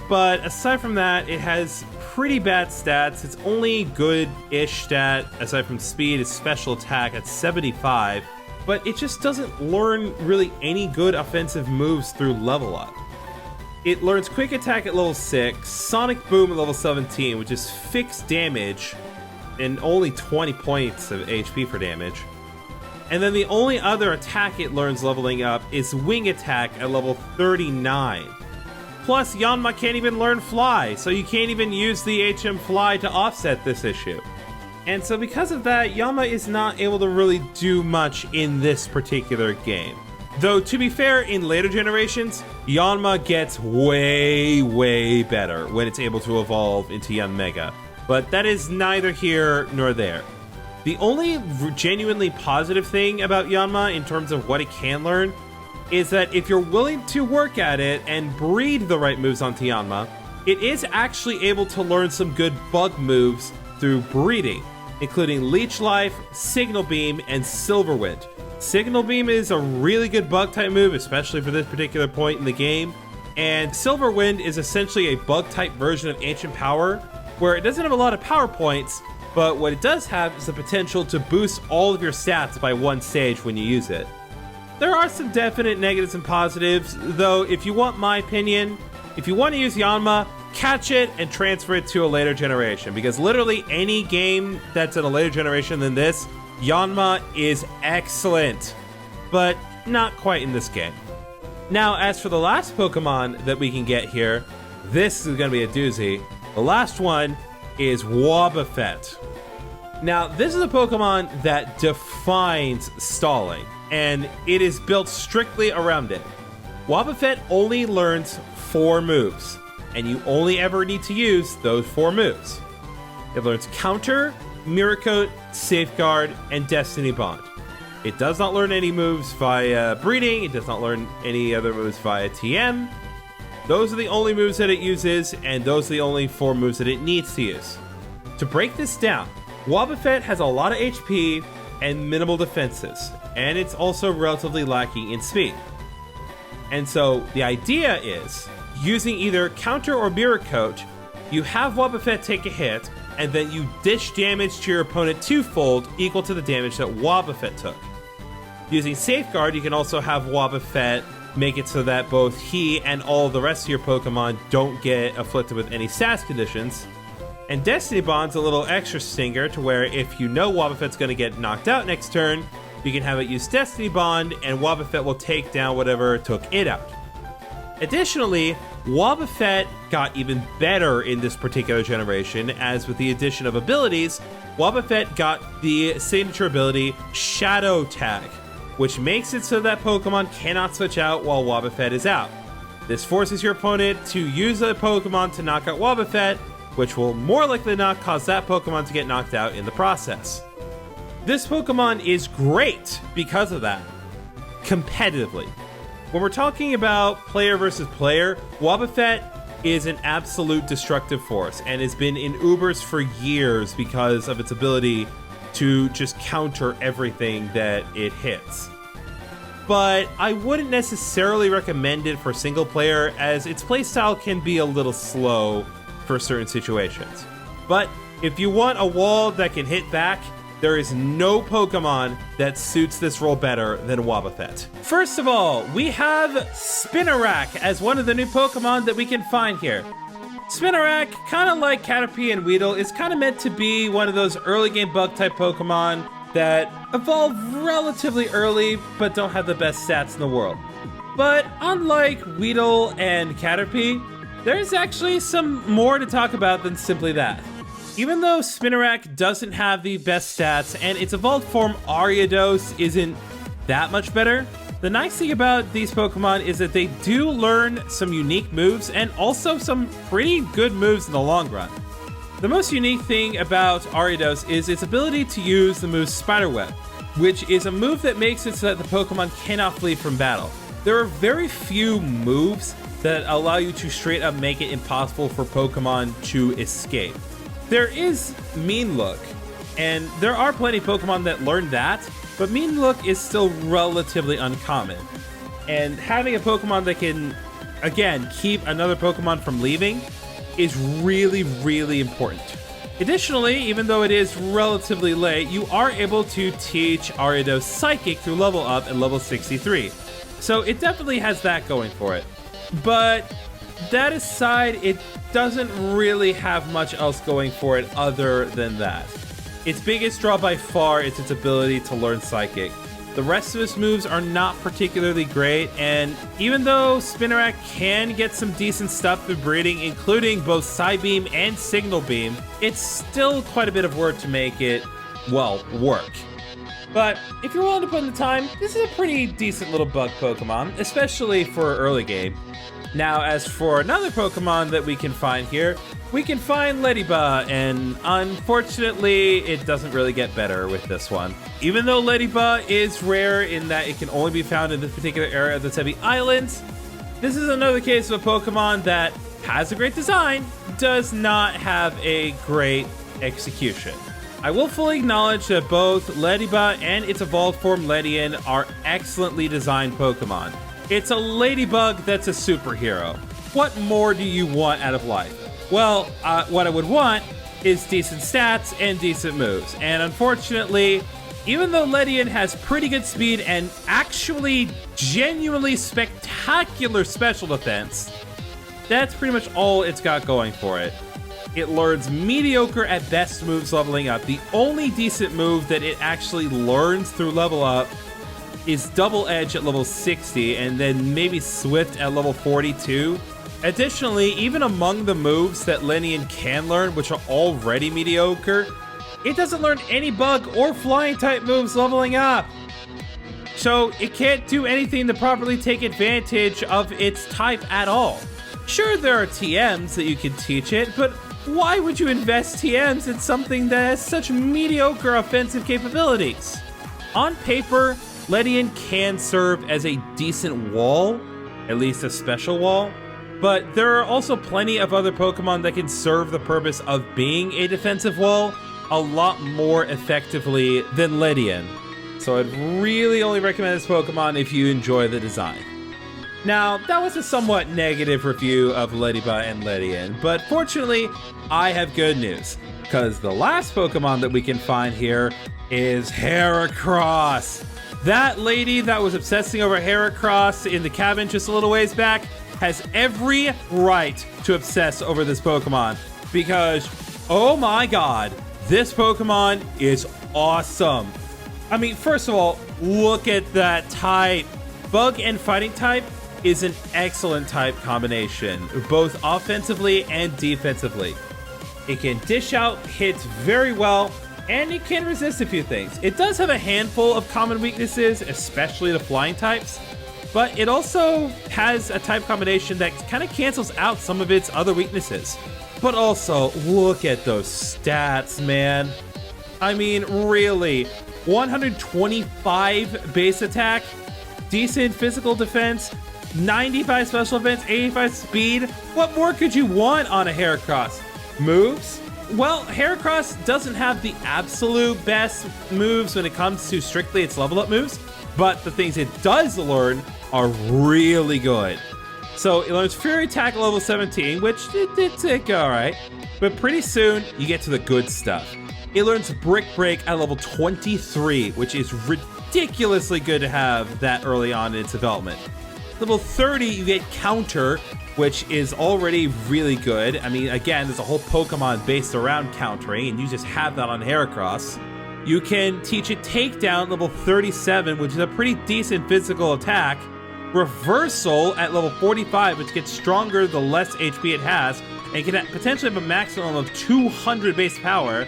But aside from that, it has pretty bad stats. Its only good-ish stat, aside from speed, is special attack at 75, but it just doesn't learn really any good offensive moves through level up. It learns Quick Attack at level 6, Sonic Boom at level 17, which is fixed damage, and only 20 points of HP for damage. And then the only other attack it learns leveling up is Wing Attack at level 39. Plus, Yanma can't even learn Fly, so you can't even use the HM Fly to offset this issue. And so because of that, Yanma is not able to really do much in this particular game. Though, to be fair, in later generations, Yanma gets way, way better when it's able to evolve into Yanmega. But that is neither here nor there. The only genuinely positive thing about Yanma in terms of what it can learn is that if you're willing to work at it and breed the right moves onto Yanma, it is actually able to learn some good bug moves through breeding, including Leech Life, Signal Beam, and Silver Wind. Signal Beam is a really good bug type move, especially for this particular point in the game, and Silver Wind is essentially a bug type version of Ancient Power, where it doesn't have a lot of power points, but what it does have is the potential to boost all of your stats by one stage when you use it. There are some definite negatives and positives, though if you want my opinion, if you want to use Yanma, catch it and transfer it to a later generation, because literally any game that's in a later generation than this, Yanma is excellent, but not quite in this game. Now, as for the last Pokemon that we can get here, this is going to be a doozy. The last one is Wobbuffet. Now, this is a Pokemon that defines stalling, and it is built strictly around it. Wobbuffet only learns 4 moves, and you only ever need to use those 4 moves. It learns Counter, Mirror Coat, Safeguard, and Destiny Bond. It does not learn any moves via breeding, it does not learn any other moves via TM. Those are the only moves that it uses, and those are the only 4 moves that it needs to use. To break this down, Wobbuffet has a lot of HP and minimal defenses, and it's also relatively lacking in speed. And so the idea is, using either Counter or Mirror Coat, you have Wobbuffet take a hit, and then you dish damage to your opponent 2-fold, equal to the damage that Wobbuffet took. Using Safeguard, you can also have Wobbuffet make it so that both he and all the rest of your Pokemon don't get afflicted with any stats conditions. And Destiny Bond's a little extra stinger to where if you know Wobbuffet's going to get knocked out next turn, you can have it use Destiny Bond and Wobbuffet will take down whatever took it out. Additionally, Wobbuffet got even better in this particular generation, as with the addition of abilities, Wobbuffet got the signature ability Shadow Tag, which makes it so that Pokemon cannot switch out while Wobbuffet is out. This forces your opponent to use a Pokemon to knock out Wobbuffet, which will more likely not cause that Pokemon to get knocked out in the process. This Pokemon is great because of that, competitively. When we're talking about player versus player, Wobbuffet is an absolute destructive force and has been in Ubers for years because of its ability to just counter everything that it hits. But I wouldn't necessarily recommend it for single player, as its playstyle can be a little slow for certain situations. But if you want a wall that can hit back, there is no Pokemon that suits this role better than Wobbuffet. First of all, we have Spinarak as one of the new Pokemon that we can find here. Spinarak, kind of like Caterpie and Weedle, is kind of meant to be one of those early game bug type Pokemon that evolve relatively early but don't have the best stats in the world. But unlike Weedle and Caterpie, there's actually some more to talk about than simply that. Even though Spinarak doesn't have the best stats and its evolved form Ariados isn't that much better, the nice thing about these Pokemon is that they do learn some unique moves and also some pretty good moves in the long run. The most unique thing about Ariados is its ability to use the move Spiderweb, which is a move that makes it so that the Pokemon cannot flee from battle. There are very few moves that allow you to straight up make it impossible for Pokemon to escape. There is Mean Look, and there are plenty of Pokemon that learn that, but Mean Look is still relatively uncommon. And having a Pokemon that can, again, keep another Pokemon from leaving is really, really important. Additionally, even though it is relatively late, you are able to teach Ariados Psychic through level up at level 63. So it definitely has that going for it. But that aside, it doesn't really have much else going for it other than that. Its biggest draw by far is its ability to learn Psychic. The rest of its moves are not particularly great, and even though Spinarak can get some decent stuff through breeding, including both Psybeam and Signal Beam, it's still quite a bit of work to make it, well, work. But if you're willing to put in the time, this is a pretty decent little bug Pokemon, especially for early game. Now, as for another Pokemon that we can find here, we can find Ladybug, and unfortunately, it doesn't really get better with this one. Even though Ladybug is rare in that it can only be found in this particular area of the Tebi Islands, this is another case of a Pokemon that has a great design, does not have a great execution. I will fully acknowledge that both Ladybug and its evolved form Ledian are excellently designed Pokemon. It's a ladybug that's a superhero. What more do you want out of life? Well, what I would want is decent stats and decent moves. And unfortunately, even though Ledian has pretty good speed and actually genuinely spectacular special defense, that's pretty much all it's got going for it. It learns mediocre at best moves leveling up. The only decent move that it actually learns through level up is Double Edge at level 60, and then maybe Swift at level 42. Additionally, even among the moves that Ledian can learn, which are already mediocre, it doesn't learn any bug or flying type moves leveling up. So it can't do anything to properly take advantage of its type at all. Sure, there are TMs that you can teach it, but why would you invest TMs in something that has such mediocre offensive capabilities? On paper, Ledian can serve as a decent wall, at least a special wall, but there are also plenty of other Pokemon that can serve the purpose of being a defensive wall a lot more effectively than Ledian. So I'd really only recommend this Pokemon if you enjoy the design. Now, that was a somewhat negative review of Ladybug and Ledian, but fortunately, I have good news, because the last Pokemon that we can find here is Heracross. That lady that was obsessing over Heracross in the cabin just a little ways back has every right to obsess over this Pokemon, because, oh my god, this Pokemon is awesome. I mean, first of all, look at that type. Bug and fighting type is an excellent type combination, both offensively and defensively. It can dish out hits very well, and it can resist a few things. It does have a handful of common weaknesses, especially the flying types, but it also has a type combination that kind of cancels out some of its other weaknesses. But also, look at those stats, man. I mean, really, 125 base attack, decent physical defense, 95 special defense, 85 speed. What more could you want on a Heracross? Moves? Well, Heracross doesn't have the absolute best moves when it comes to strictly its level up moves, but the things it does learn are really good. So it learns Fury Attack at level 17, which it's alright, but pretty soon you get to the good stuff. It learns Brick Break at level 23, which is ridiculously good to have that early on in its development. Level 30, you get Counter, which is already really good. I mean, again, there's a whole Pokemon based around countering, and you just have that on Heracross. You can teach it Takedown at level 37, which is a pretty decent physical attack. Reversal at level 45, which gets stronger the less HP it has, and can potentially have a maximum of 200 base power.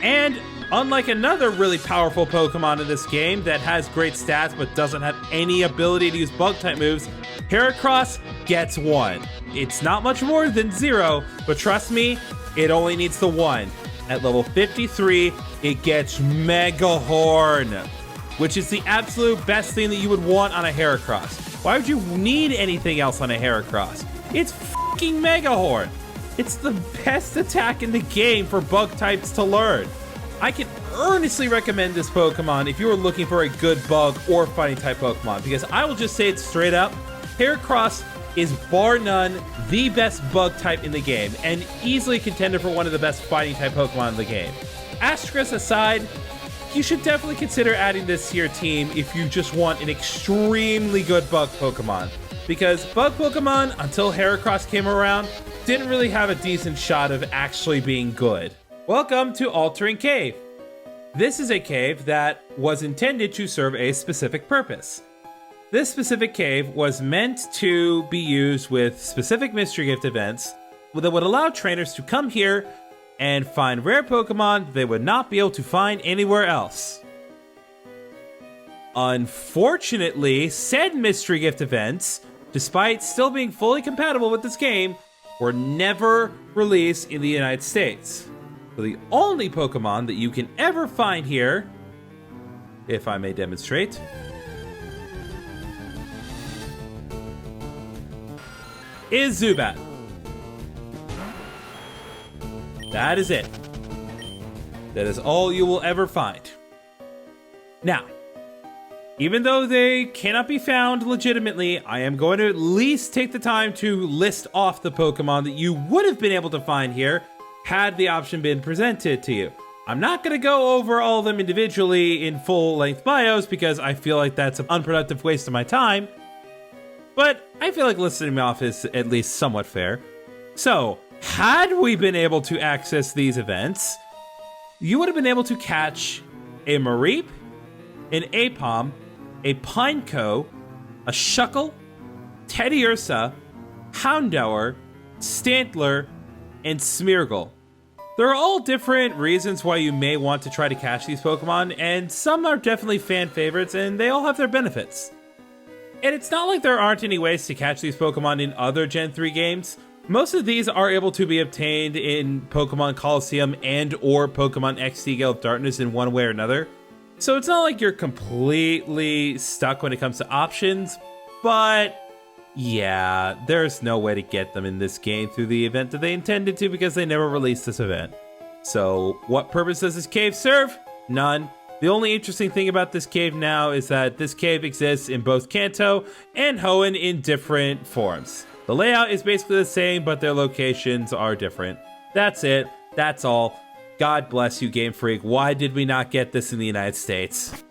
And unlike another really powerful Pokemon in this game that has great stats but doesn't have any ability to use Bug-type moves, Heracross gets 1. It's not much more than 0, but trust me, it only needs the 1. At level 53, it gets Mega Horn, which is the absolute best thing that you would want on a Heracross. Why would you need anything else on a Heracross? It's fucking Mega Horn. It's the best attack in the game for bug types to learn. I can earnestly recommend this Pokemon if you are looking for a good bug or fighting type Pokemon, because I will just say it straight up, Heracross is bar none the best bug type in the game, and easily contender for one of the best fighting type Pokemon in the game. Asterisk aside, you should definitely consider adding this to your team if you just want an extremely good bug Pokemon, because bug Pokemon, until Heracross came around, didn't really have a decent shot of actually being good. Welcome to Altering Cave. This is a cave that was intended to serve a specific purpose. This specific cave was meant to be used with specific mystery gift events that would allow trainers to come here and find rare Pokemon they would not be able to find anywhere else. Unfortunately, said mystery gift events despite still being fully compatible with this game, were never released in the United States. So the only Pokemon that you can ever find here, if I may demonstrate, is Zubat. That is it. That is all you will ever find. Now, even though they cannot be found legitimately, I am going to at least take the time to list off the Pokemon that you would have been able to find here had the option been presented to you. I'm not going to go over all of them individually in full-length bios because I feel like that's an unproductive waste of my time, but I feel like listing them off is at least somewhat fair. So, had we been able to access these events, you would have been able to catch a Mareep, an Aipom, a Pineco, a Shuckle, Teddiursa, Houndour, Stantler, and Smeargle. There are all different reasons why you may want to try to catch these Pokemon, and some are definitely fan favorites, and they all have their benefits. And it's not like there aren't any ways to catch these Pokemon in other Gen 3 games. Most of these are able to be obtained in Pokemon Coliseum and or Pokemon XD Gale of Darkness in one way or another. So it's not like you're completely stuck when it comes to options, but yeah, there's no way to get them in this game through the event that they intended to because they never released this event. So what purpose does this cave serve? None. The only interesting thing about this cave now is that this cave exists in both Kanto and Hoenn in different forms. The layout is basically the same, but their locations are different. That's it. That's all. God bless you, Game Freak. Why did we not get this in the United States?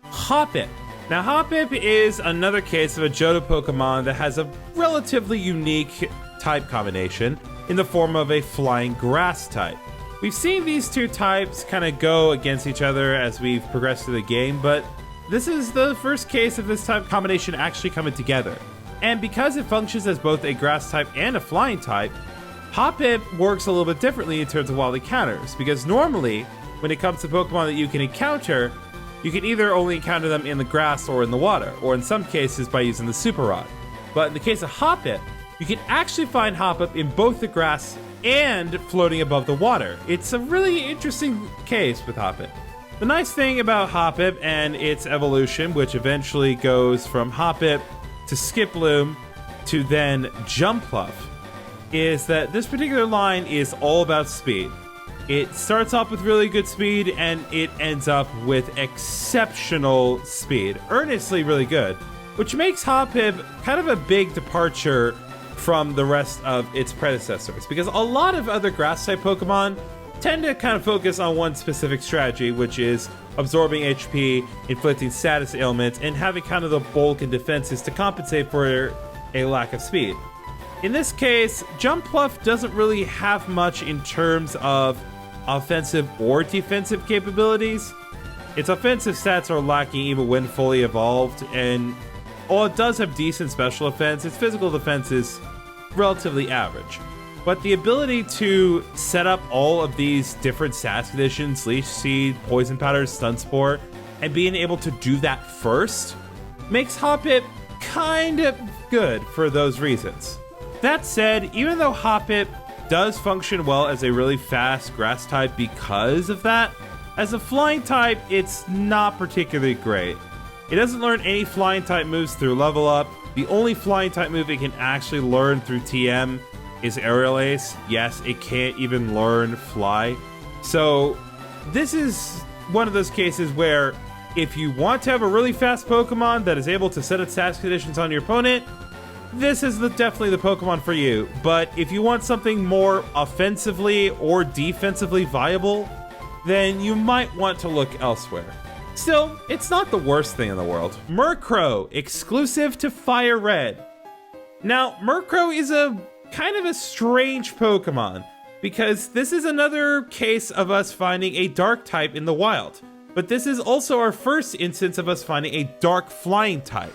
Hoppip. Now, Hoppip is another case of a Johto Pokemon that has a relatively unique type combination in the form of a flying grass type. We've seen these two types kind of go against each other as we've progressed through the game, but this is the first case of this type combination actually coming together. And because it functions as both a grass type and a flying type, Hoppip works a little bit differently in terms of wild encounters, because normally, when it comes to Pokemon that you can encounter, you can either only encounter them in the grass or in the water, or in some cases by using the Super Rod. But in the case of Hoppip, you can actually find Hoppip in both the grass and floating above the water. It's a really interesting case with Hoppip. The nice thing about Hoppip and its evolution, which eventually goes from Hoppip to Skiploom to then Jumpluff, is that this particular line is all about speed. It starts off with really good speed and it ends up with exceptional speed. Earnestly really good, which makes Hoppip kind of a big departure from the rest of its predecessors, because a lot of other grass-type Pokemon tend to kind of focus on one specific strategy, which is absorbing HP, inflicting status ailments, and having kind of the bulk and defenses to compensate for a lack of speed. In this case, Jumpluff doesn't really have much in terms of offensive or defensive capabilities. Its offensive stats are lacking even when fully evolved, and while it does have decent special defense, its physical defense is relatively average. But the ability to set up all of these different stats conditions, Leech Seed, Poison Powder, Stun Spore, and being able to do that first makes Hoppip kind of good for those reasons. That said, even though Hoppip does function well as a really fast grass type because of that, as a flying type, it's not particularly great. It doesn't learn any flying type moves through level up. The only flying type move it can actually learn through TM is Aerial Ace. Yes, it can't even learn Fly. So this is one of those cases where if you want to have a really fast Pokemon that is able to set its stats conditions on your opponent, this is definitely the Pokemon for you. But if you want something more offensively or defensively viable, then you might want to look elsewhere. Still, it's not the worst thing in the world. Murkrow, exclusive to Fire Red. Now, Murkrow is a kind of a strange Pokemon, because this is another case of us finding a dark type in the wild. But this is also our first instance of us finding a dark flying type,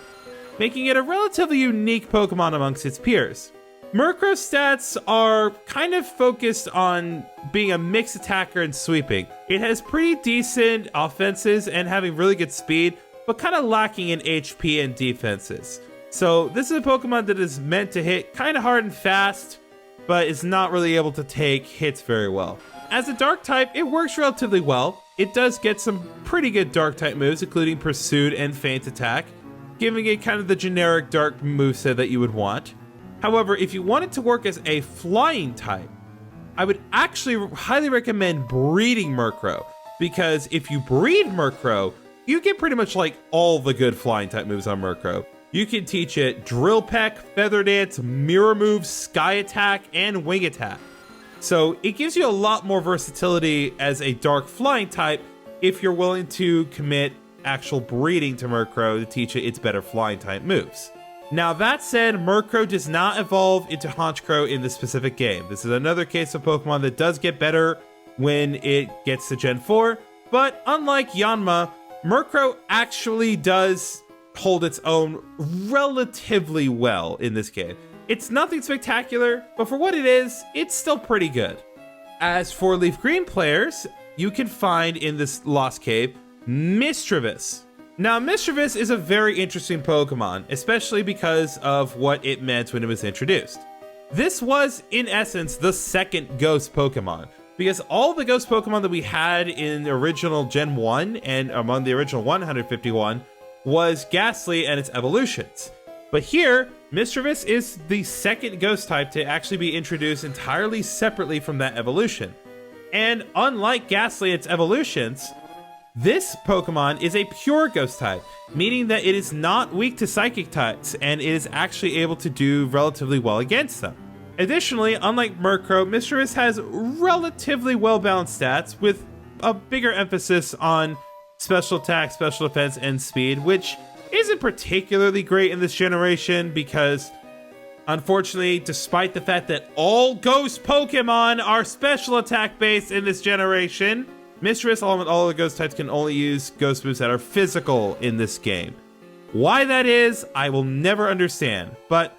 making it a relatively unique Pokemon amongst its peers. Murkrow's stats are kind of focused on being a mixed attacker and sweeping. It has pretty decent offenses and having really good speed, but kind of lacking in HP and defenses. So this is a Pokemon that is meant to hit kind of hard and fast, but is not really able to take hits very well. As a Dark type, it works relatively well. It does get some pretty good Dark type moves, including Pursuit and Feint Attack, giving it kind of the generic Dark moveset that you would want. However, if you want it to work as a Flying type, I would actually highly recommend breeding Murkrow, because if you breed Murkrow, you get pretty much like all the good Flying type moves on Murkrow. You can teach it Drill Peck, Feather Dance, Mirror Move, Sky Attack, and Wing Attack. So it gives you a lot more versatility as a Dark Flying type if you're willing to commit actual breeding to Murkrow to teach it its better Flying type moves. Now that said, Murkrow does not evolve into Honchkrow in this specific game. This is another case of Pokemon that does get better when it gets to Gen 4, but unlike Yanma, Murkrow actually does hold its own relatively well in this game. It's nothing spectacular, but for what it is, it's still pretty good. As for Leaf Green players, you can find in this Lost Cave Mischievous. Now, Mischievous is a very interesting Pokemon, especially because of what it meant when it was introduced. This was, in essence, the second Ghost Pokemon, because all the Ghost Pokemon that we had in the original Gen 1 and among the original 151 was Ghastly and its evolutions. But here, Mischievous is the second Ghost type to actually be introduced entirely separately from that evolution. And unlike Ghastly and its evolutions, this Pokemon is a pure Ghost type, meaning that it is not weak to Psychic types, and it is actually able to do relatively well against them. Additionally, unlike Murkrow, Mischievous has relatively well-balanced stats with a bigger emphasis on special attack, special defense, and speed, which isn't particularly great in this generation because, unfortunately, despite the fact that all Ghost Pokemon are special attack based in this generation, Mischievous, along with all the Ghost types, can only use Ghost moves that are physical in this game. Why that is, I will never understand, but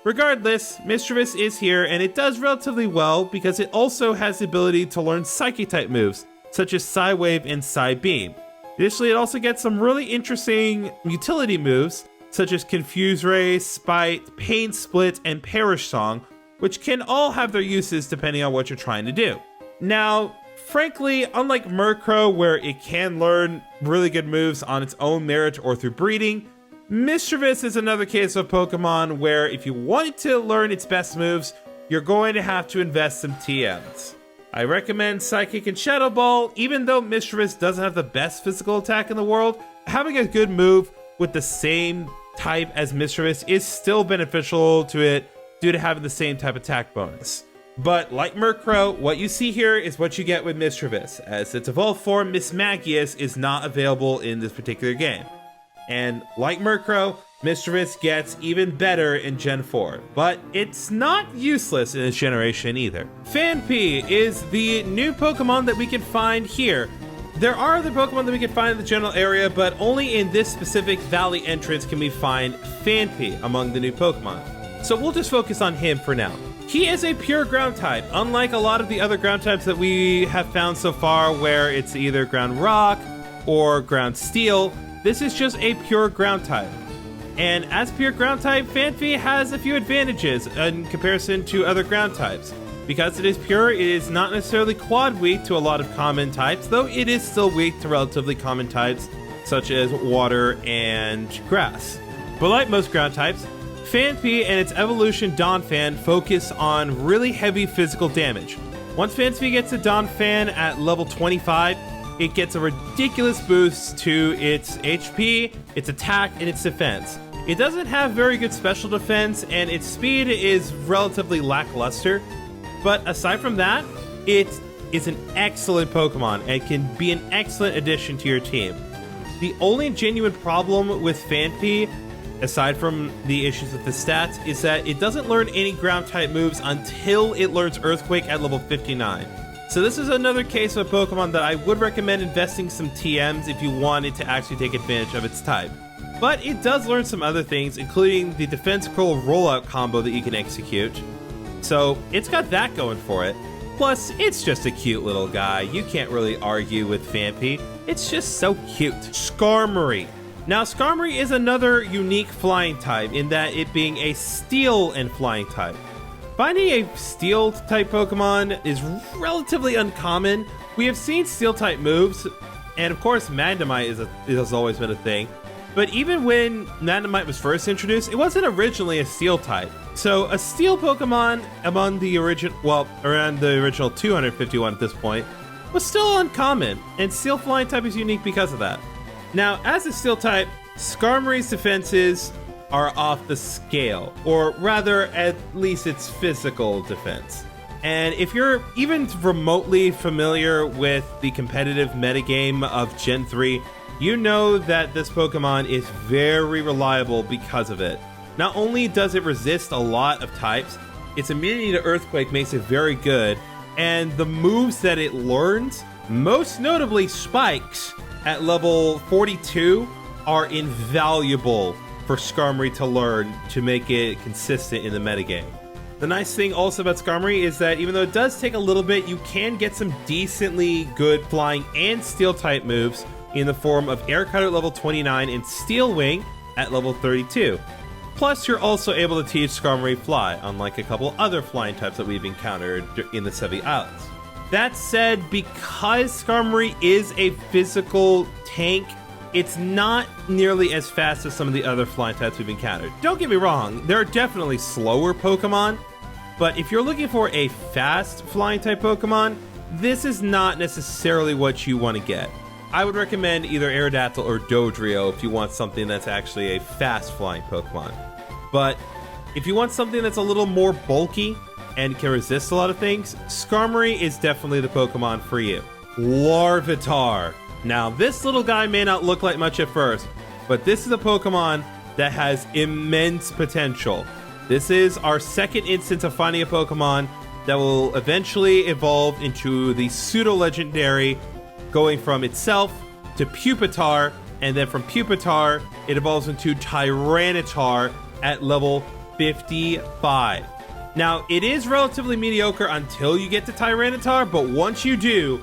regardless, Mischievous is here, and it does relatively well because it also has the ability to learn Psychic type moves, such as Psywave and Psybeam. Additionally, it also gets some really interesting utility moves, such as Confuse Ray, Spite, Pain Split, and Perish Song, which can all have their uses depending on what you're trying to do. Now, frankly, unlike Murkrow, where it can learn really good moves on its own merit or through breeding, Mischievous is another case of Pokemon where if you wanted to learn its best moves, you're going to have to invest some TMs. I recommend Psychic and Shadow Ball. Even though Mischievous doesn't have the best physical attack in the world, having a good move with the same type as Mischievous is still beneficial to it due to having the same type attack bonus. But like Murkrow, what you see here is what you get with Mischievous, as its evolved form, Mismagius, is not available in this particular game. And like Murkrow, Mischievous gets even better in Gen 4, but it's not useless in this generation either. Phanpy is the new Pokemon that we can find here. There are other Pokemon that we can find in the general area, but only in this specific valley entrance can we find Phanpy among the new Pokemon. So we'll just focus on him for now. He is a pure ground type, unlike a lot of the other ground types that we have found so far where it's either ground rock or ground steel. This is just a pure ground type. And as pure ground type, Phanpy has a few advantages in comparison to other ground types. Because it is pure, it is not necessarily quad weak to a lot of common types, though it is still weak to relatively common types such as water and grass. But like most ground types, Phanpy and its evolution Donphan focus on really heavy physical damage. Once Phanpy gets to Donphan at level 25, it gets a ridiculous boost to its HP, its attack, and its defense. It doesn't have very good special defense, and its speed is relatively lackluster. But aside from that, it is an excellent Pokemon and can be an excellent addition to your team. The only genuine problem with Phanpy, aside from the issues with the stats, is that it doesn't learn any ground type moves until it learns Earthquake at level 59. So this is another case of a Pokemon that I would recommend investing some TMs if you wanted to actually take advantage of its type. But it does learn some other things, including the Defense Curl rollout combo that you can execute. So it's got that going for it. Plus, it's just a cute little guy. You can't really argue with Phanpy. It's just so cute. Skarmory. Now, Skarmory is another unique flying type in that it being a steel and flying type. Finding a steel type Pokemon is relatively uncommon. We have seen steel type moves, and of course Magnemite has always been a thing. But even when Magnemite was first introduced, it wasn't originally a steel type. So a steel Pokemon among the around the original 251 at this point, was still uncommon, and steel flying type is unique because of that. Now, as a steel type, Skarmory's defenses are off the scale, or rather, at least its physical defense. And if you're even remotely familiar with the competitive metagame of Gen 3, you know that this Pokemon is very reliable because of it. Not only does it resist a lot of types, its immunity to Earthquake makes it very good, and the moves that it learns, most notably Spikes, at level 42, are invaluable for Skarmory to learn to make it consistent in the metagame. The nice thing also about Skarmory is that even though it does take a little bit, you can get some decently good flying and steel type moves in the form of Air Cutter at level 29 and Steel Wing at level 32. Plus, you're also able to teach Skarmory Fly, unlike a couple other flying types that we've encountered in the Sevi Islands. That said, because Skarmory is a physical tank, it's not nearly as fast as some of the other flying types we've encountered. Don't get me wrong, there are definitely slower Pokemon, but if you're looking for a fast flying type Pokemon, this is not necessarily what you want to get. I would recommend either Aerodactyl or Dodrio if you want something that's actually a fast flying Pokemon. But if you want something that's a little more bulky and can resist a lot of things, Skarmory is definitely the Pokemon for you. Larvitar. Now, this little guy may not look like much at first, but this is a Pokemon that has immense potential. This is our second instance of finding a Pokemon that will eventually evolve into the pseudo-legendary, going from itself to Pupitar, and then from Pupitar, it evolves into Tyranitar at level 55. Now, it is relatively mediocre until you get to Tyranitar, but once you do,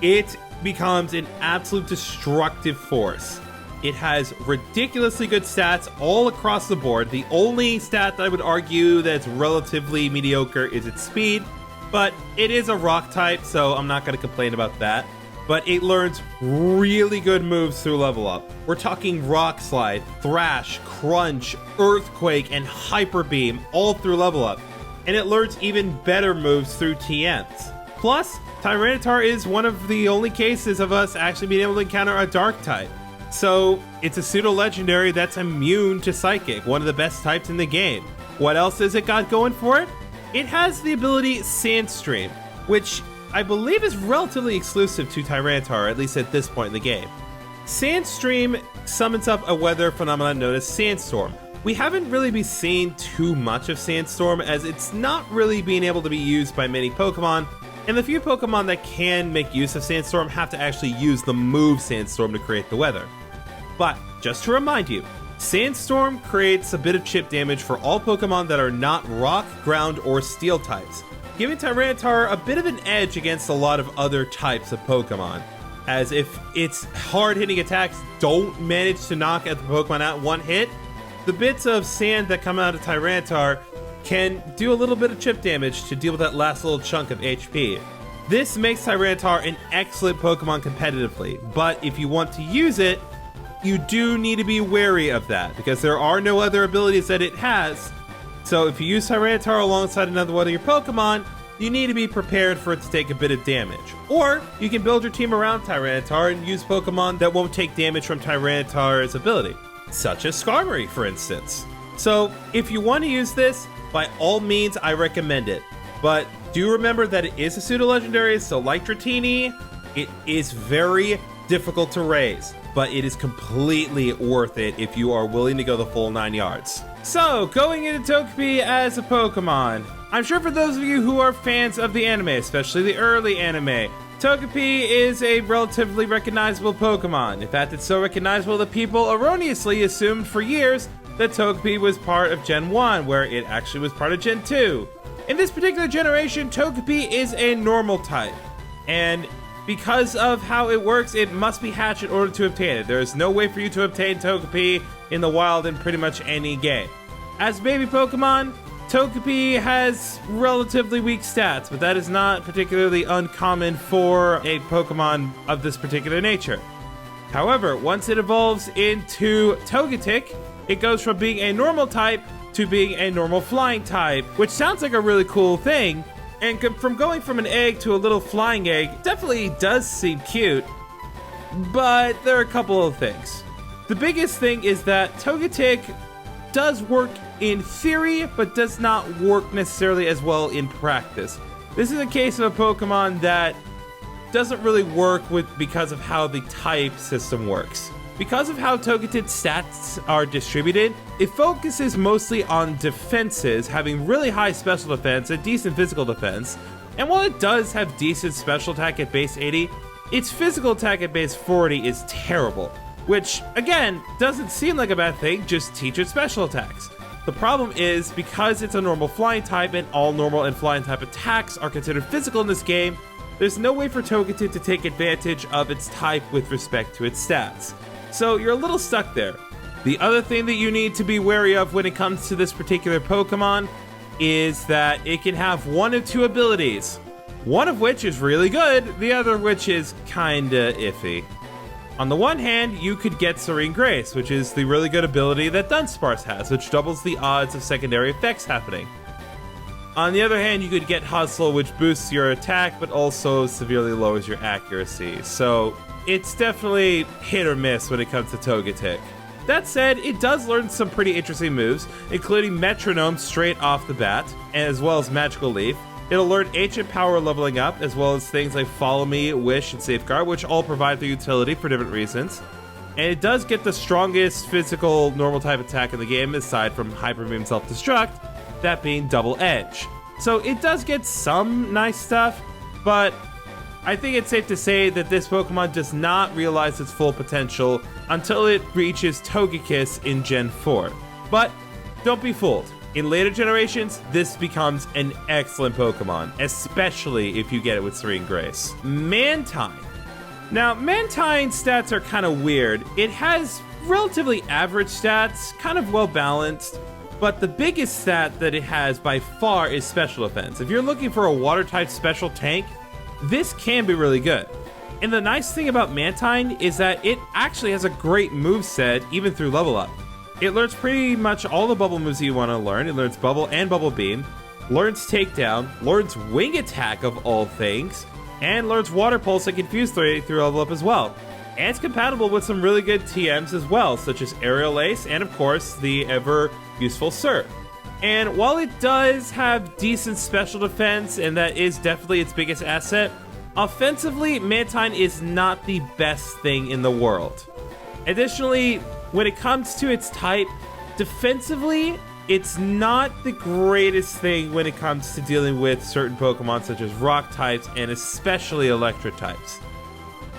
it becomes an absolute destructive force. It has ridiculously good stats all across the board. The only stat that I would argue that's relatively mediocre is its speed, but it is a rock type, so I'm not going to complain about that. But it learns really good moves through level up. We're talking Rock Slide, Thrash, Crunch, Earthquake, and Hyper Beam all through level up. And it learns even better moves through TMs. Plus, Tyranitar is one of the only cases of us actually being able to encounter a Dark type. So, it's a pseudo-legendary that's immune to Psychic, one of the best types in the game. What else has it got going for it? It has the ability Sandstream, which I believe is relatively exclusive to Tyranitar, at least at this point in the game. Sandstream summons up a weather phenomenon known as Sandstorm. We haven't really been seeing too much of Sandstorm, as it's not really being able to be used by many Pokemon, and the few Pokemon that can make use of Sandstorm have to actually use the move Sandstorm to create the weather. But, just to remind you, Sandstorm creates a bit of chip damage for all Pokemon that are not Rock, Ground, or Steel types, giving Tyranitar a bit of an edge against a lot of other types of Pokemon, as if its hard-hitting attacks don't manage to knock at the Pokemon out in one hit, the bits of sand that come out of Tyranitar can do a little bit of chip damage to deal with that last little chunk of HP. This makes Tyranitar an excellent Pokemon competitively, but if you want to use it, you do need to be wary of that, because there are no other abilities that it has. So if you use Tyranitar alongside another one of your Pokemon, you need to be prepared for it to take a bit of damage. Or you can build your team around Tyranitar and use Pokemon that won't take damage from Tyranitar's ability, such as Skarmory, for instance. So if you want to use this, by all means, I recommend it. But do remember that it is a pseudo-legendary, so like Dratini, it is very difficult to raise, but it is completely worth it if you are willing to go the full 9 yards. So, going into Togepi as a Pokemon, I'm sure for those of you who are fans of the anime, especially the early anime, Togepi is a relatively recognizable Pokemon. In fact, it's so recognizable that people erroneously assumed for years that Togepi was part of Gen 1, where it actually was part of Gen 2. In this particular generation, Togepi is a normal type, and because of how it works, it must be hatched in order to obtain it. There is no way for you to obtain Togepi in the wild in pretty much any game. As baby Pokemon, Togepi has relatively weak stats, but that is not particularly uncommon for a Pokemon of this particular nature. However, once it evolves into Togetic, it goes from being a normal type to being a normal flying type, which sounds like a really cool thing, and from going from an egg to a little flying egg definitely does seem cute, but there are a couple of things. The biggest thing is that Togetic does work in theory, but does not work necessarily as well in practice. This is a case of a Pokemon that doesn't really work because of how the type system works. Because of how Togetic's stats are distributed, it focuses mostly on defenses, having really high special defense and decent physical defense. And while it does have decent special attack at base 80, its physical attack at base 40 is terrible. Which, again, doesn't seem like a bad thing, just teach it special attacks. The problem is, because it's a normal flying type and all normal and flying type attacks are considered physical in this game, there's no way for Togetic to take advantage of its type with respect to its stats. So you're a little stuck there. The other thing that you need to be wary of when it comes to this particular Pokemon is that it can have one of two abilities. One of which is really good, the other of which is kinda iffy. On the one hand, you could get Serene Grace, which is the really good ability that Dunsparce has, which doubles the odds of secondary effects happening. On the other hand, you could get Hustle, which boosts your attack, but also severely lowers your accuracy. So it's definitely hit or miss when it comes to Togetic. That said, it does learn some pretty interesting moves, including Metronome straight off the bat, as well as Magical Leaf. It'll learn Ancient Power leveling up, as well as things like Follow Me, Wish, and Safeguard, which all provide their utility for different reasons. And it does get the strongest physical normal type attack in the game, aside from Hyper Beam Self-Destruct, that being Double Edge. So it does get some nice stuff, but I think it's safe to say that this Pokemon does not realize its full potential until it reaches Togekiss in Gen 4. But don't be fooled. In later generations, this becomes an excellent Pokemon, especially if you get it with Serene Grace. Mantine. Now, Mantine's stats are kind of weird. It has relatively average stats, kind of well balanced, but the biggest stat that it has by far is special defense. If you're looking for a water-type special tank, this can be really good. And the nice thing about Mantine is that it actually has a great moveset even through level up. It learns pretty much all the bubble moves you want to learn. It learns Bubble and Bubble Beam, learns Takedown, learns Wing Attack of all things, and learns Water Pulse and Confuse through level up as well. And it's compatible with some really good TMs as well, such as Aerial Ace and, of course, the ever useful Surf. And while it does have decent special defense, and that is definitely its biggest asset, offensively, Mantine is not the best thing in the world. Additionally, when it comes to its type, defensively, it's not the greatest thing when it comes to dealing with certain Pokemon such as rock types and especially electric types.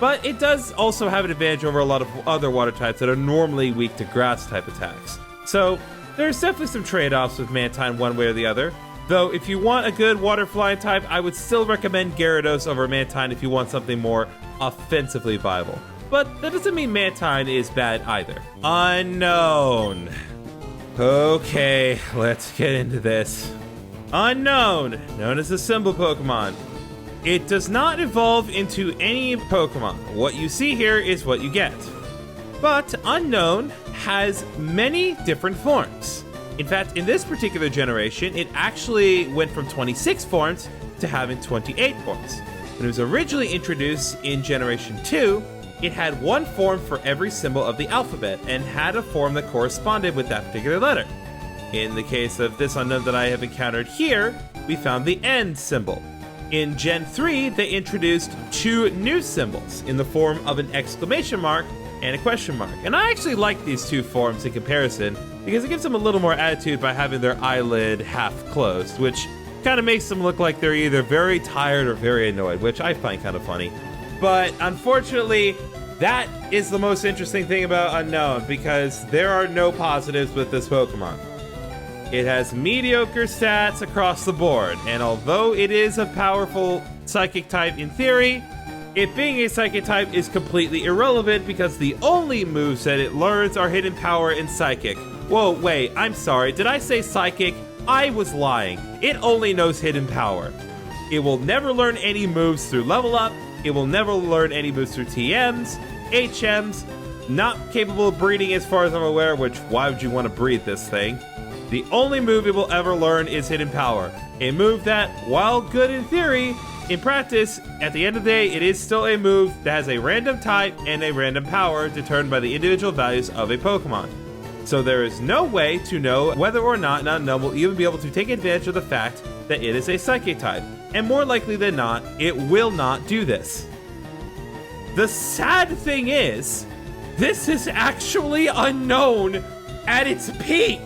But it does also have an advantage over a lot of other water types that are normally weak to grass type attacks. So there's definitely some trade-offs with Mantine one way or the other. Though if you want a good water flying type, I would still recommend Gyarados over Mantine if you want something more offensively viable. But that doesn't mean Mantine is bad either. Unknown. Okay, let's get into this. Unknown, known as the Symbol Pokemon. It does not evolve into any Pokemon. What you see here is what you get. But Unknown has many different forms. In fact, in this particular generation, it actually went from 26 forms to having 28 forms. When it was originally introduced in Generation 2, it had one form for every symbol of the alphabet and had a form that corresponded with that particular letter. In the case of this Unknown that I have encountered here, we found the N symbol. In Gen 3, they introduced two new symbols in the form of an exclamation mark and a question mark. And I actually like these two forms in comparison because it gives them a little more attitude by having their eyelid half closed, which kind of makes them look like they're either very tired or very annoyed, which I find kind of funny. But unfortunately, that is the most interesting thing about Unknown because there are no positives with this Pokemon. It has mediocre stats across the board, and although it is a powerful psychic type in theory, It being a Psychic type is completely irrelevant because the only moves that it learns are Hidden Power and Psychic. Whoa, wait, I'm sorry, did I say Psychic? I was lying. It only knows Hidden Power. It will never learn any moves through level up. It will never learn any moves through TMs, HMs, not capable of breeding as far as I'm aware, which why would you want to breed this thing? The only move it will ever learn is Hidden Power. A move that, while good in theory, in practice, at the end of the day, it is still a move that has a random type and a random power determined by the individual values of a Pokemon. So there is no way to know whether or not an unknown will even be able to take advantage of the fact that it is a Psychic type. And more likely than not, it will not do this. The sad thing is, this is actually unknown at its peak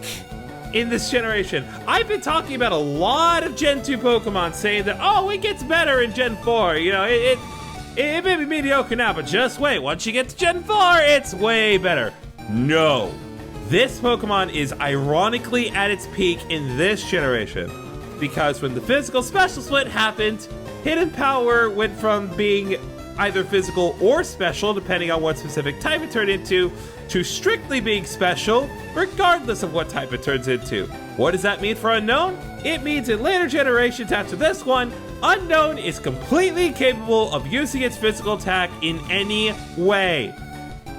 in this generation. I've been talking about a lot of Gen 2 Pokemon saying that, oh, it gets better in Gen 4. You know, it may be mediocre now, but just wait. Once you get to Gen 4, it's way better. No. This Pokemon is ironically at its peak in this generation. Because when the physical special split happened, Hidden Power went from being either physical or special, depending on what specific type it turned into, to strictly being special, regardless of what type it turns into. What does that mean for Unknown? It means in later generations after this one, Unknown is completely capable of using its physical attack in any way.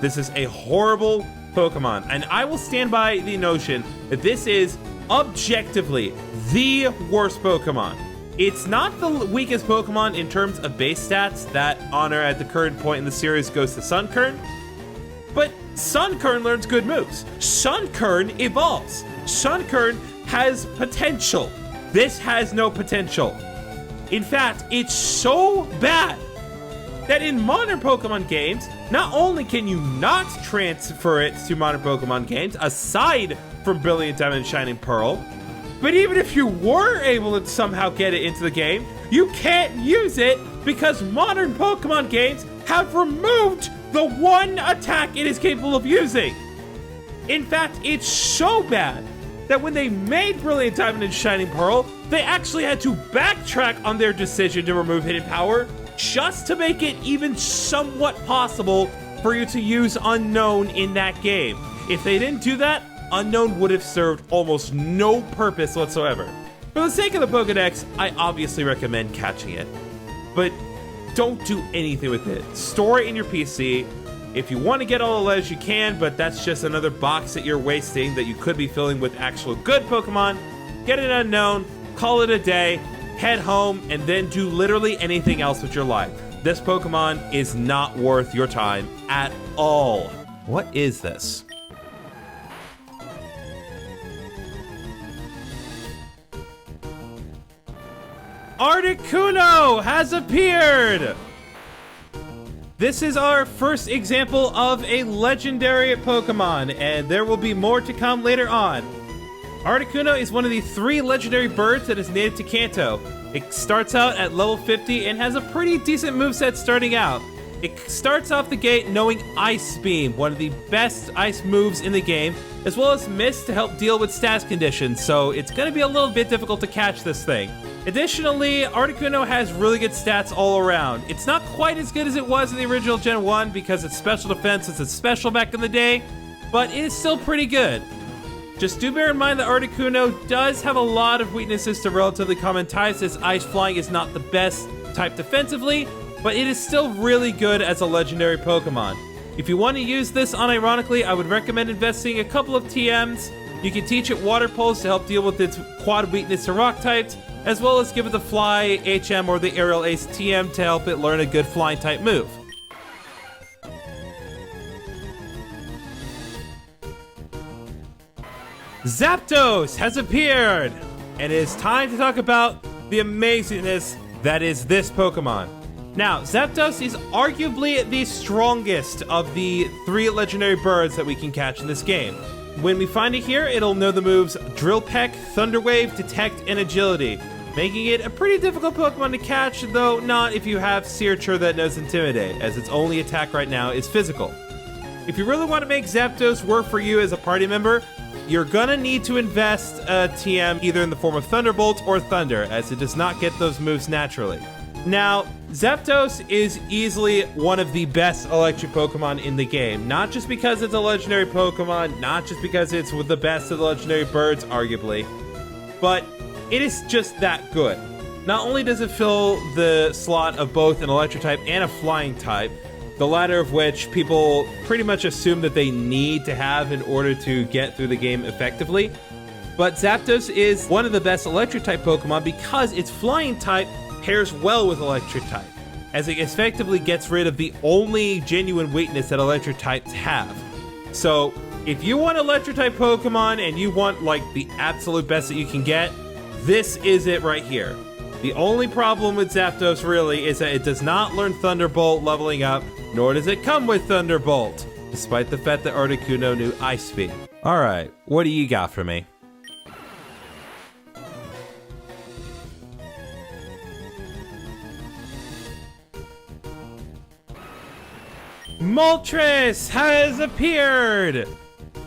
This is a horrible Pokemon, and I will stand by the notion that this is objectively the worst Pokemon. It's not the weakest Pokemon in terms of base stats. That honor at the current point in the series goes to Sunkern. But Sunkern learns good moves. Sunkern evolves. Sunkern has potential. This has no potential. In fact, it's so bad that in modern Pokemon games, not only can you not transfer it to modern Pokemon games, aside from Brilliant Diamond and Shining Pearl, but even if you were able to somehow get it into the game, you can't use it because modern Pokemon games have removed the one attack it is capable of using. In fact, it's so bad that when they made Brilliant Diamond and Shining Pearl, they actually had to backtrack on their decision to remove Hidden Power just to make it even somewhat possible for you to use Unknown in that game. If they didn't do that, Unknown would have served almost no purpose whatsoever. For the sake of the Pokedex, I obviously recommend catching it, but don't do anything with it. Store it in your PC. If you want to get all the letters, you can, but that's just another box that you're wasting that you could be filling with actual good Pokemon. Get an Unknown, call it a day, head home, and then do literally anything else with your life. This Pokemon is not worth your time at all. What is this? Articuno has appeared! This is our first example of a legendary Pokemon, and there will be more to come later on. Articuno is one of the 3 legendary birds that is native to Kanto. It starts out at level 50 and has a pretty decent moveset starting out. It starts off the gate knowing Ice Beam, one of the best ice moves in the game, as well as Mist to help deal with status conditions, so it's going to be a little bit difficult to catch this thing. Additionally, Articuno has really good stats all around. It's not quite as good as it was in the original Gen 1 because its special defense was special back in the day, but it is still pretty good. Just do bear in mind that Articuno does have a lot of weaknesses to relatively common types, as Ice Flying is not the best type defensively, but it is still really good as a legendary Pokemon. If you want to use this unironically, I would recommend investing a couple of TMs. You can teach it Water Pulse to help deal with its quad weakness to rock types, as well as give it the Fly, HM, or the Aerial Ace TM to help it learn a good flying type move. Zapdos has appeared, and it is time to talk about the amazingness that is this Pokemon. Now, Zapdos is arguably the strongest of the 3 legendary birds that we can catch in this game. When we find it here, it'll know the moves Drill Peck, Thunder Wave, Detect, and Agility, making it a pretty difficult Pokemon to catch, though not if you have Searcher that knows Intimidate, as its only attack right now is physical. If you really want to make Zapdos work for you as a party member, you're gonna need to invest a TM either in the form of Thunderbolt or Thunder, as it does not get those moves naturally. Now, Zapdos is easily one of the best electric Pokemon in the game. Not just because it's a legendary Pokemon, not just because it's the best of the legendary birds, arguably, but it is just that good. Not only does it fill the slot of both an electric type and a flying type, the latter of which people pretty much assume that they need to have in order to get through the game effectively, but Zapdos is one of the best electric type Pokemon because its flying type pairs well with electric type, as it effectively gets rid of the only genuine weakness that electric types have. So if you want electric type Pokemon and you want like the absolute best that you can get, this is it right here. The only problem with Zapdos really is that it does not learn Thunderbolt leveling up, nor does it come with Thunderbolt, despite the fact that Articuno knew Ice Speed. Alright, what do you got for me? Moltres has appeared!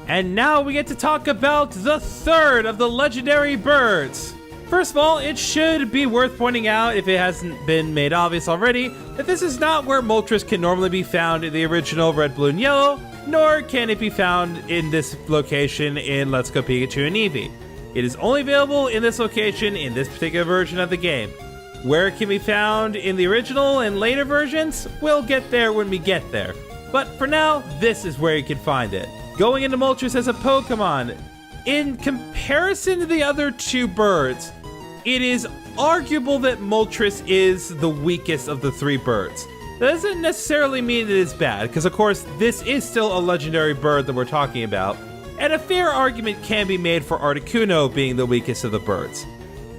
And now we get to talk about the third of the legendary birds. First of all, it should be worth pointing out, if it hasn't been made obvious already, that this is not where Moltres can normally be found in the original Red, Blue, and Yellow, nor can it be found in this location in Let's Go Pikachu and Eevee. It is only available in this location in this particular version of the game. Where it can be found in the original and later versions, we'll get there when we get there. But for now, this is where you can find it. Going into Moltres as a Pokemon, in comparison to the other two birds, it is arguable that Moltres is the weakest of the three birds. That doesn't necessarily mean it is bad, because of course this is still a legendary bird that we're talking about, and a fair argument can be made for Articuno being the weakest of the birds.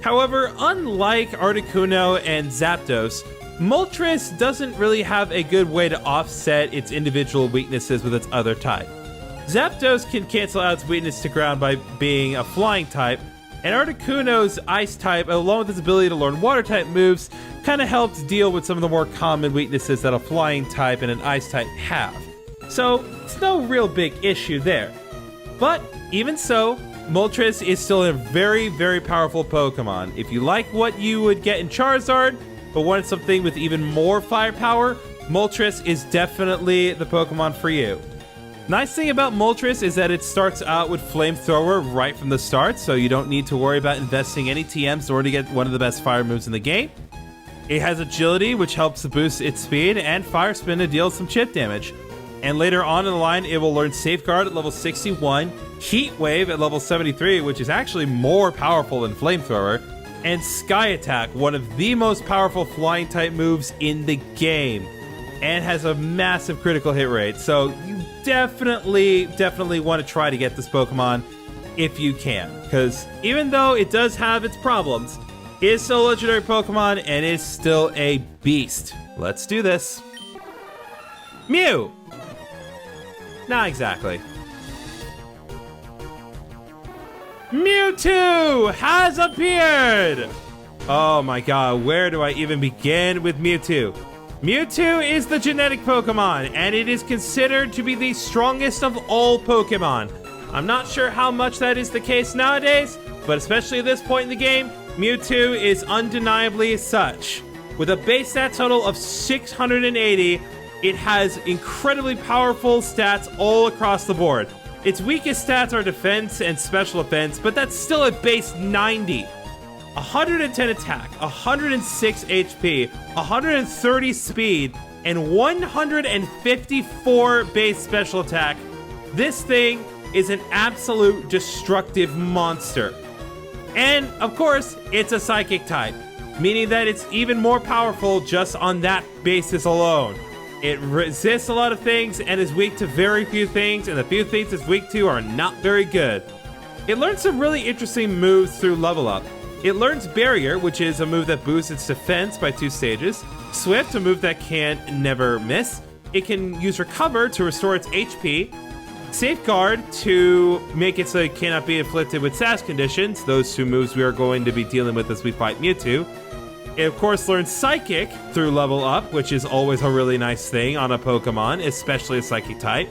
However, unlike Articuno and Zapdos, Moltres doesn't really have a good way to offset its individual weaknesses with its other type. Zapdos can cancel out its weakness to ground by being a flying type, and Articuno's ice type, along with its ability to learn water type moves, kind of helps deal with some of the more common weaknesses that a flying type and an ice type have. So, it's no real big issue there. But, even so, Moltres is still a very, very powerful Pokemon. If you like what you would get in Charizard, but wanted something with even more firepower, Moltres is definitely the Pokemon for you. Nice thing about Moltres is that it starts out with Flamethrower right from the start, so you don't need to worry about investing any TMs in order to get one of the best fire moves in the game. It has Agility, which helps to boost its speed, and Fire Spin to deal some chip damage. And later on in the line, it will learn Safeguard at level 61, Heat Wave at level 73, which is actually more powerful than Flamethrower, and Sky Attack, one of the most powerful flying type moves in the game, and has a massive critical hit rate. So you definitely want to try to get this Pokemon if you can, because even though it does have its problems, it is still a legendary Pokemon and is still a beast. Let's do this. Mew! Not exactly. Mewtwo has appeared! Oh my god, where do I even begin with Mewtwo? Mewtwo is the genetic Pokemon, and it is considered to be the strongest of all Pokemon. I'm not sure how much that is the case nowadays, but especially at this point in the game, Mewtwo is undeniably such. With a base stat total of 680, it has incredibly powerful stats all across the board. Its weakest stats are defense and special defense, but that's still at base 90. 110 attack, 106 HP, 130 speed, and 154 base special attack. This thing is an absolute destructive monster. And, of course, it's a psychic type, meaning that it's even more powerful just on that basis alone. It resists a lot of things and is weak to very few things, and the few things it's weak to are not very good. It learns some really interesting moves through level up. It learns Barrier, which is a move that boosts its defense by 2 stages. Swift, a move that can never miss. It can use Recover to restore its HP. Safeguard to make it so it cannot be inflicted with SAS conditions, those 2 moves we are going to be dealing with as we fight Mewtwo. It, of course, learns Psychic through level up, which is always a really nice thing on a Pokemon, especially a Psychic type.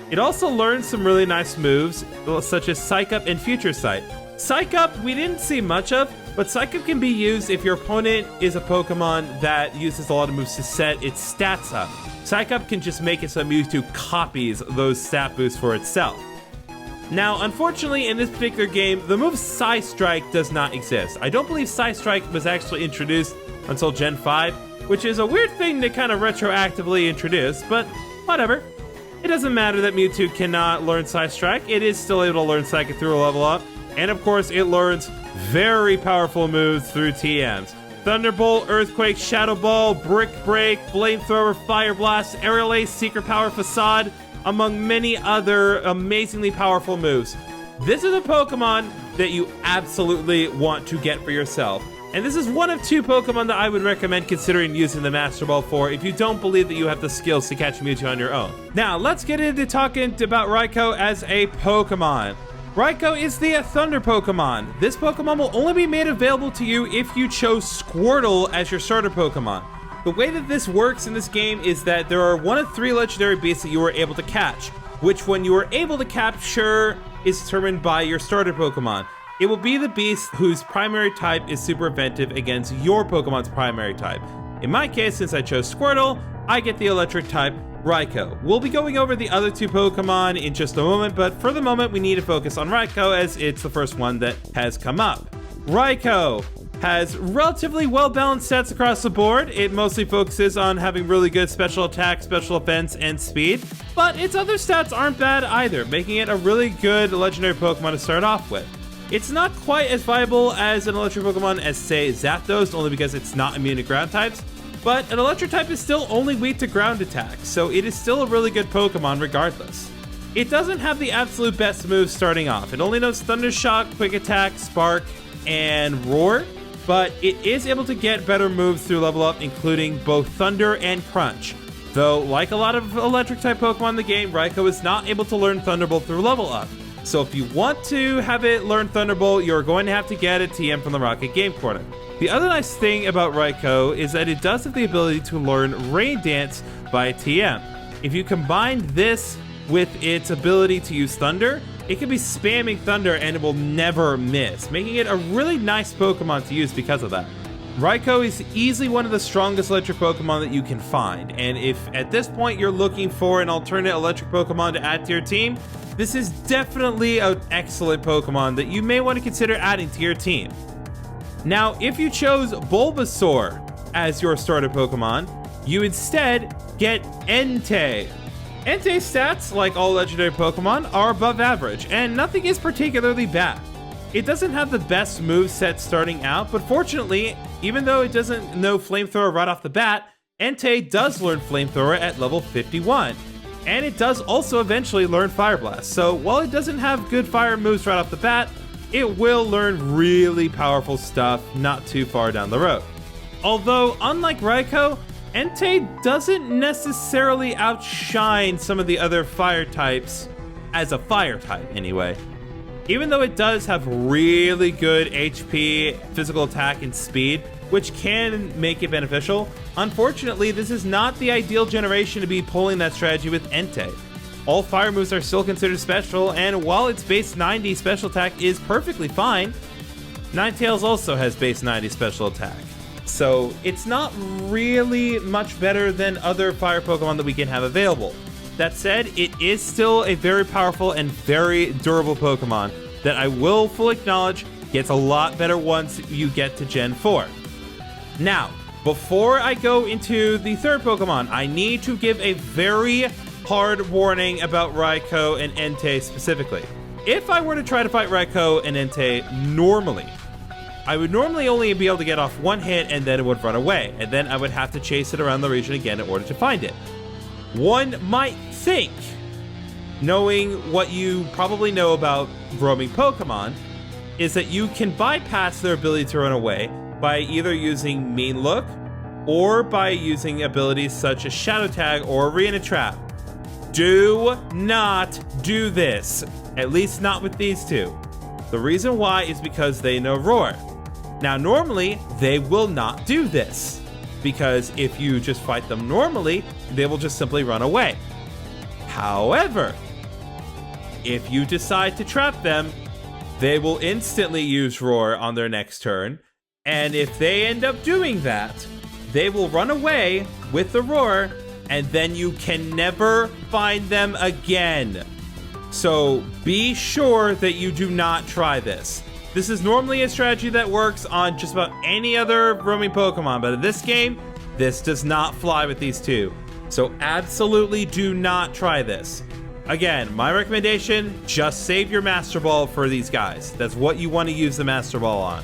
It also learns some really nice moves, such as Psych Up and Future Sight. Psych Up, we didn't see much of, but Psych Up can be used if your opponent is a Pokemon that uses a lot of moves to set its stats up. Psych Up can just make it so Mewtwo copies those stat boosts for itself. Now, unfortunately, in this particular game, the move Psy Strike does not exist. I don't believe Psy Strike was actually introduced until Gen 5, which is a weird thing to kind of retroactively introduce, but whatever. It doesn't matter that Mewtwo cannot learn Psy Strike. It is still able to learn Psychic through a level up, and of course, it learns very powerful moves through TMs. Thunderbolt, Earthquake, Shadow Ball, Brick Break, Flamethrower, Fire Blast, Aerial Ace, Secret Power, Facade, among many other amazingly powerful moves. This is a Pokemon that you absolutely want to get for yourself. And this is one of 2 Pokemon that I would recommend considering using the Master Ball for if you don't believe that you have the skills to catch Mewtwo on your own. Now, let's get into talking about Raikou as a Pokemon. Raikou is the Thunder Pokemon. This Pokemon will only be made available to you if you chose Squirtle as your starter Pokemon. The way that this works in this game is that there are 1 of 3 legendary beasts that you are able to catch, which one you are able to capture is determined by your starter Pokemon. It will be the beast whose primary type is super effective against your Pokemon's primary type. In my case, since I chose Squirtle, I get the electric type Raikou. We'll be going over the other 2 Pokemon in just a moment, but for the moment we need to focus on Raikou as it's the first one that has come up. Raikou has relatively well-balanced stats across the board. It mostly focuses on having really good special attack, special defense, and speed, but its other stats aren't bad either, making it a really good legendary Pokemon to start off with. It's not quite as viable as an electric Pokemon as, say, Zapdos, only because it's not immune to ground types, but an electric type is still only weak to ground attacks, so it is still a really good Pokemon regardless. It doesn't have the absolute best moves starting off. It only knows Thunder Shock, Quick Attack, Spark, and Roar, but it is able to get better moves through level up, including both Thunder and Crunch. Though, like a lot of electric-type Pokemon in the game, Raikou is not able to learn Thunderbolt through level up. So if you want to have it learn Thunderbolt, you're going to have to get a TM from the Rocket Game Corner. The other nice thing about Raikou is that it does have the ability to learn Rain Dance by TM. If you combine this with its ability to use Thunder, it can be spamming Thunder and it will never miss, making it a really nice Pokemon to use because of that. Raikou is easily one of the strongest electric Pokemon that you can find, and if at this point you're looking for an alternate electric Pokemon to add to your team, this is definitely an excellent Pokemon that you may want to consider adding to your team. Now, if you chose Bulbasaur as your starter Pokemon, you instead get Entei. Entei's stats, like all legendary Pokemon, are above average, and nothing is particularly bad. It doesn't have the best moveset starting out, but fortunately, even though it doesn't know Flamethrower right off the bat, Entei does learn Flamethrower at level 51. And it does also eventually learn Fire Blast, so while it doesn't have good fire moves right off the bat, it will learn really powerful stuff not too far down the road. Although, unlike Raikou, Entei doesn't necessarily outshine some of the other fire types, as a fire type anyway. Even though it does have really good HP, physical attack, and speed, which can make it beneficial, unfortunately this is not the ideal generation to be pulling that strategy with Entei. All fire moves are still considered special, and while its base 90 special attack is perfectly fine, Ninetales also has base 90 special attack. So it's not really much better than other fire Pokemon that we can have available. That said, it is still a very powerful and very durable Pokemon that I will fully acknowledge gets a lot better once you get to Gen 4. Now, before I go into the third Pokemon, I need to give a very hard warning about Raikou and Entei specifically. If I were to try to fight Raikou and Entei normally, I would normally only be able to get off one hit and then it would run away, and then I would have to chase it around the region again in order to find it. One might think, knowing what you probably know about roaming Pokemon, is that you can bypass their ability to run away by either using Mean Look or by using abilities such as Shadow Tag or Arena Trap. Do not do this, at least not with these two. The reason why is because they know Roar. Now normally, they will not do this, because if you just fight them normally, they will just simply run away. However, if you decide to trap them, they will instantly use Roar on their next turn. And if they end up doing that, they will run away with the Roar, and then you can never find them again. So be sure that you do not try this. This is normally a strategy that works on just about any other roaming Pokemon, but in this game, this does not fly with these two. So absolutely do not try this. Again, my recommendation, just save your Master Ball for these guys. That's what you want to use the Master Ball on.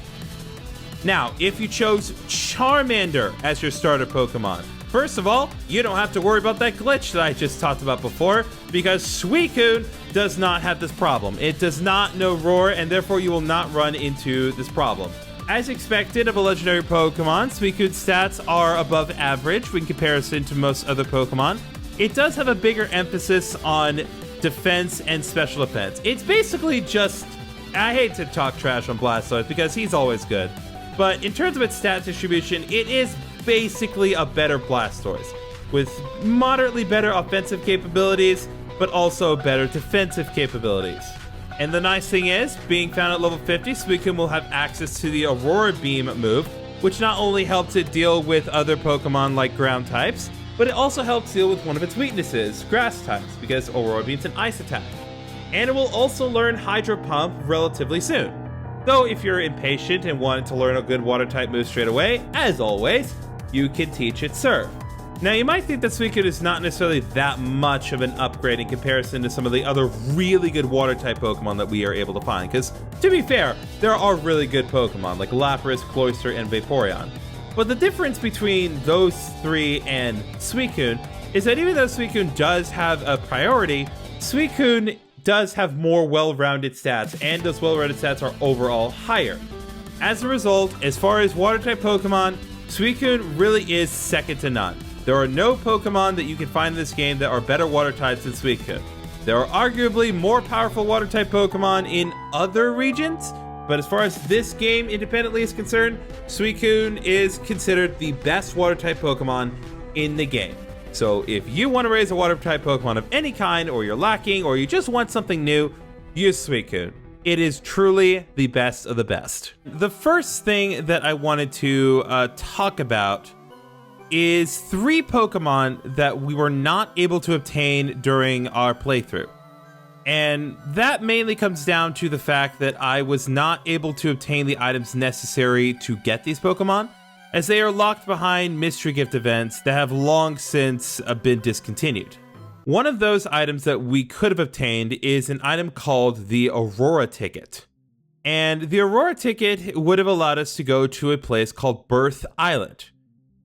Now, if you chose Charmander as your starter Pokemon, first of all, you don't have to worry about that glitch that I just talked about before, because Suicune does not have this problem. It does not know Roar, and therefore you will not run into this problem. As expected of a legendary Pokemon, Suicune's stats are above average in comparison to most other Pokemon. It does have a bigger emphasis on defense and special defense. It's basically just, I hate to talk trash on Blastoise because he's always good, but in terms of its stat distribution, it is basically a better Blastoise, with moderately better offensive capabilities, but also better defensive capabilities. And the nice thing is, being found at level 50, Suicune will have access to the Aurora Beam move, which not only helps it deal with other Pokemon like ground types, but it also helps deal with one of its weaknesses, grass types, because Aurora Beam's an ice attack. And it will also learn Hydro Pump relatively soon. Though if you're impatient and want to learn a good water type move straight away, as always, you can teach it Surf. Now you might think that Suicune is not necessarily that much of an upgrade in comparison to some of the other really good water type Pokemon that we are able to find, because to be fair, there are really good Pokemon like Lapras, Cloyster, and Vaporeon. But the difference between those three and Suicune is that even though Suicune does have a priority, Suicune does have more well-rounded stats, and those well-rounded stats are overall higher. As a result, as far as water type Pokemon, Suicune really is second to none. There are no Pokemon that you can find in this game that are better water types than Suicune. There are arguably more powerful water type Pokemon in other regions, but as far as this game independently is concerned, Suicune is considered the best water type Pokemon in the game. So if you want to raise a water type Pokemon of any kind, or you're lacking, or you just want something new, use Suicune. It is truly the best of the best. The first thing that I wanted to talk about is 3 Pokemon that we were not able to obtain during our playthrough. And that mainly comes down to the fact that I was not able to obtain the items necessary to get these Pokemon, as they are locked behind mystery gift events that have long since been discontinued. One of those items that we could have obtained is an item called the Aurora Ticket. And the Aurora Ticket would have allowed us to go to a place called Birth Island.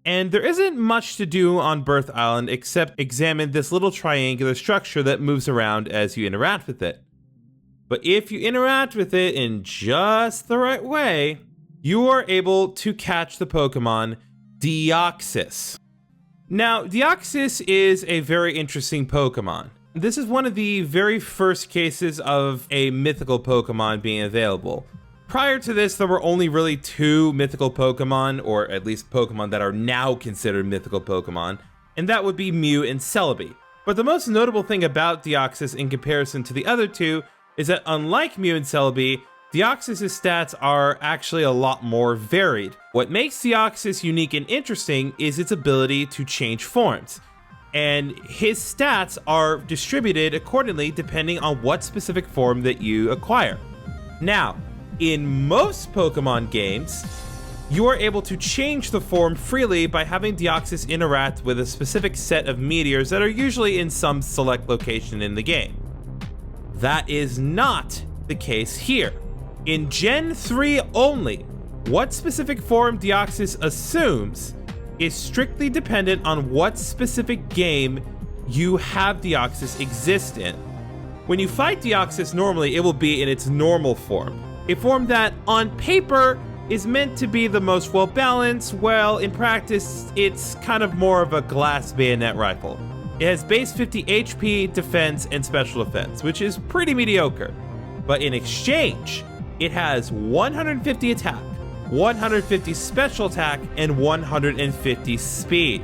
And there isn't much to do on Birth Island except examine this little triangular structure that moves around as you interact with it. But if you interact with it in just the right way, you are able to catch the Pokemon Deoxys. Now, Deoxys is a very interesting Pokemon. This is one of the very first cases of a mythical Pokemon being available. Prior to this, there were only really 2 mythical Pokemon, or at least Pokemon that are now considered mythical Pokemon, and that would be Mew and Celebi. But the most notable thing about Deoxys in comparison to the other 2 is that unlike Mew and Celebi, Deoxys' stats are actually a lot more varied. What makes Deoxys unique and interesting is its ability to change forms, and his stats are distributed accordingly depending on what specific form that you acquire. Now, in most Pokemon games, you are able to change the form freely by having Deoxys interact with a specific set of meteors that are usually in some select location in the game. That is not the case here. In Gen 3 only, what specific form Deoxys assumes is strictly dependent on what specific game you have Deoxys exist in. When you fight Deoxys normally, it will be in its normal form. A form that, on paper, is meant to be the most well-balanced, well, in practice, it's kind of more of a glass bayonet rifle. It has base 50 HP, defense, and special defense, which is pretty mediocre. But in exchange, it has 150 attack, 150 special attack, and 150 speed.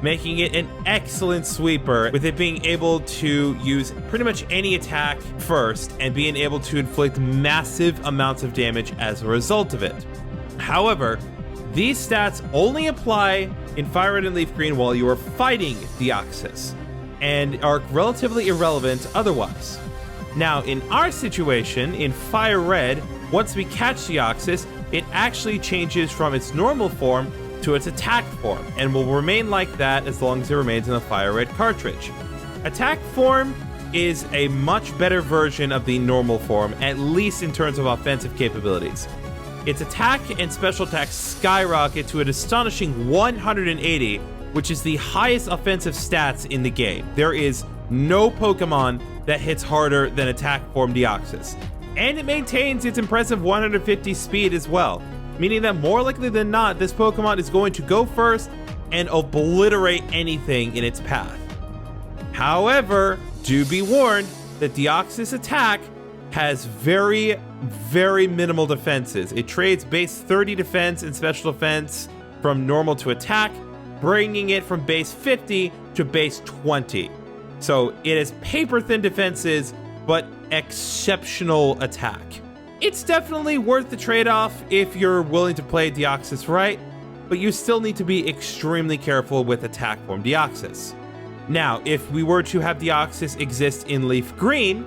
making it an excellent sweeper, with it being able to use pretty much any attack first and being able to inflict massive amounts of damage as a result of it. However, these stats only apply in Fire Red and Leaf Green while you are fighting Deoxys, and are relatively irrelevant otherwise. Now, in our situation, in Fire Red, once we catch Deoxys, it actually changes from its normal form to its attack form, and will remain like that as long as it remains in the Fire Red cartridge. Attack form is a much better version of the normal form, at least in terms of offensive capabilities. Its attack and special attacks skyrocket to an astonishing 180, which is the highest offensive stats in the game. There is no Pokemon that hits harder than attack form Deoxys. And it maintains its impressive 150 speed as well, meaning that more likely than not, this Pokemon is going to go first and obliterate anything in its path. However, do be warned that Deoxys attack has very, very minimal defenses. It trades base 30 defense and special defense from normal to attack, bringing it from base 50 to base 20. So it has paper-thin defenses, but exceptional attack. It's definitely worth the trade-off if you're willing to play Deoxys right, but you still need to be extremely careful with attack form Deoxys. Now, if we were to have Deoxys exist in Leaf Green,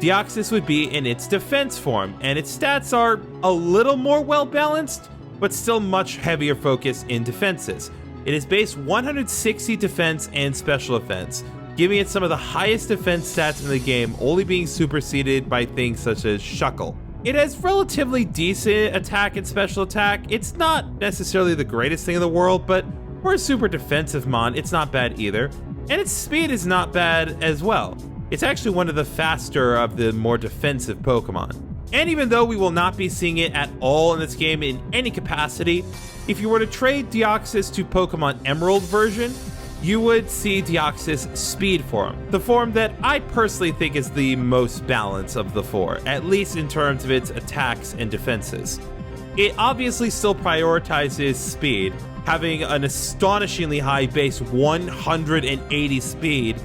Deoxys would be in its defense form, and its stats are a little more well-balanced, but still much heavier focus in defenses. It is base 160 defense and special defense, giving it some of the highest defense stats in the game, only being superseded by things such as Shuckle. It has relatively decent attack and special attack. It's not necessarily the greatest thing in the world, but for a super defensive mon, it's not bad either. And its speed is not bad as well. It's actually one of the faster of the more defensive Pokemon. And even though we will not be seeing it at all in this game in any capacity, if you were to trade Deoxys to Pokemon Emerald version, you would see Deoxys speed form, the form that I personally think is the most balanced of the four, at least in terms of its attacks and defenses. It obviously still prioritizes speed, having an astonishingly high base 180 speed,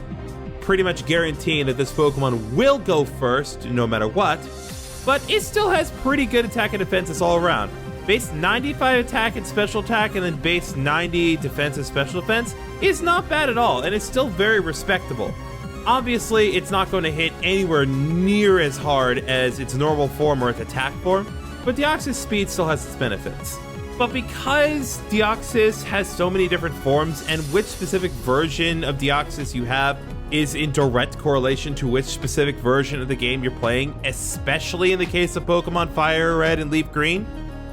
pretty much guaranteeing that this Pokemon will go first no matter what, but it still has pretty good attack and defenses all around. Base 95 attack and special attack, and then base 90 defense and special defense is not bad at all, and it's still very respectable. Obviously, it's not going to hit anywhere near as hard as its normal form or its attack form, but Deoxys speed still has its benefits. But because Deoxys has so many different forms, and which specific version of Deoxys you have is in direct correlation to which specific version of the game you're playing, especially in the case of Pokemon Fire Red and Leaf Green,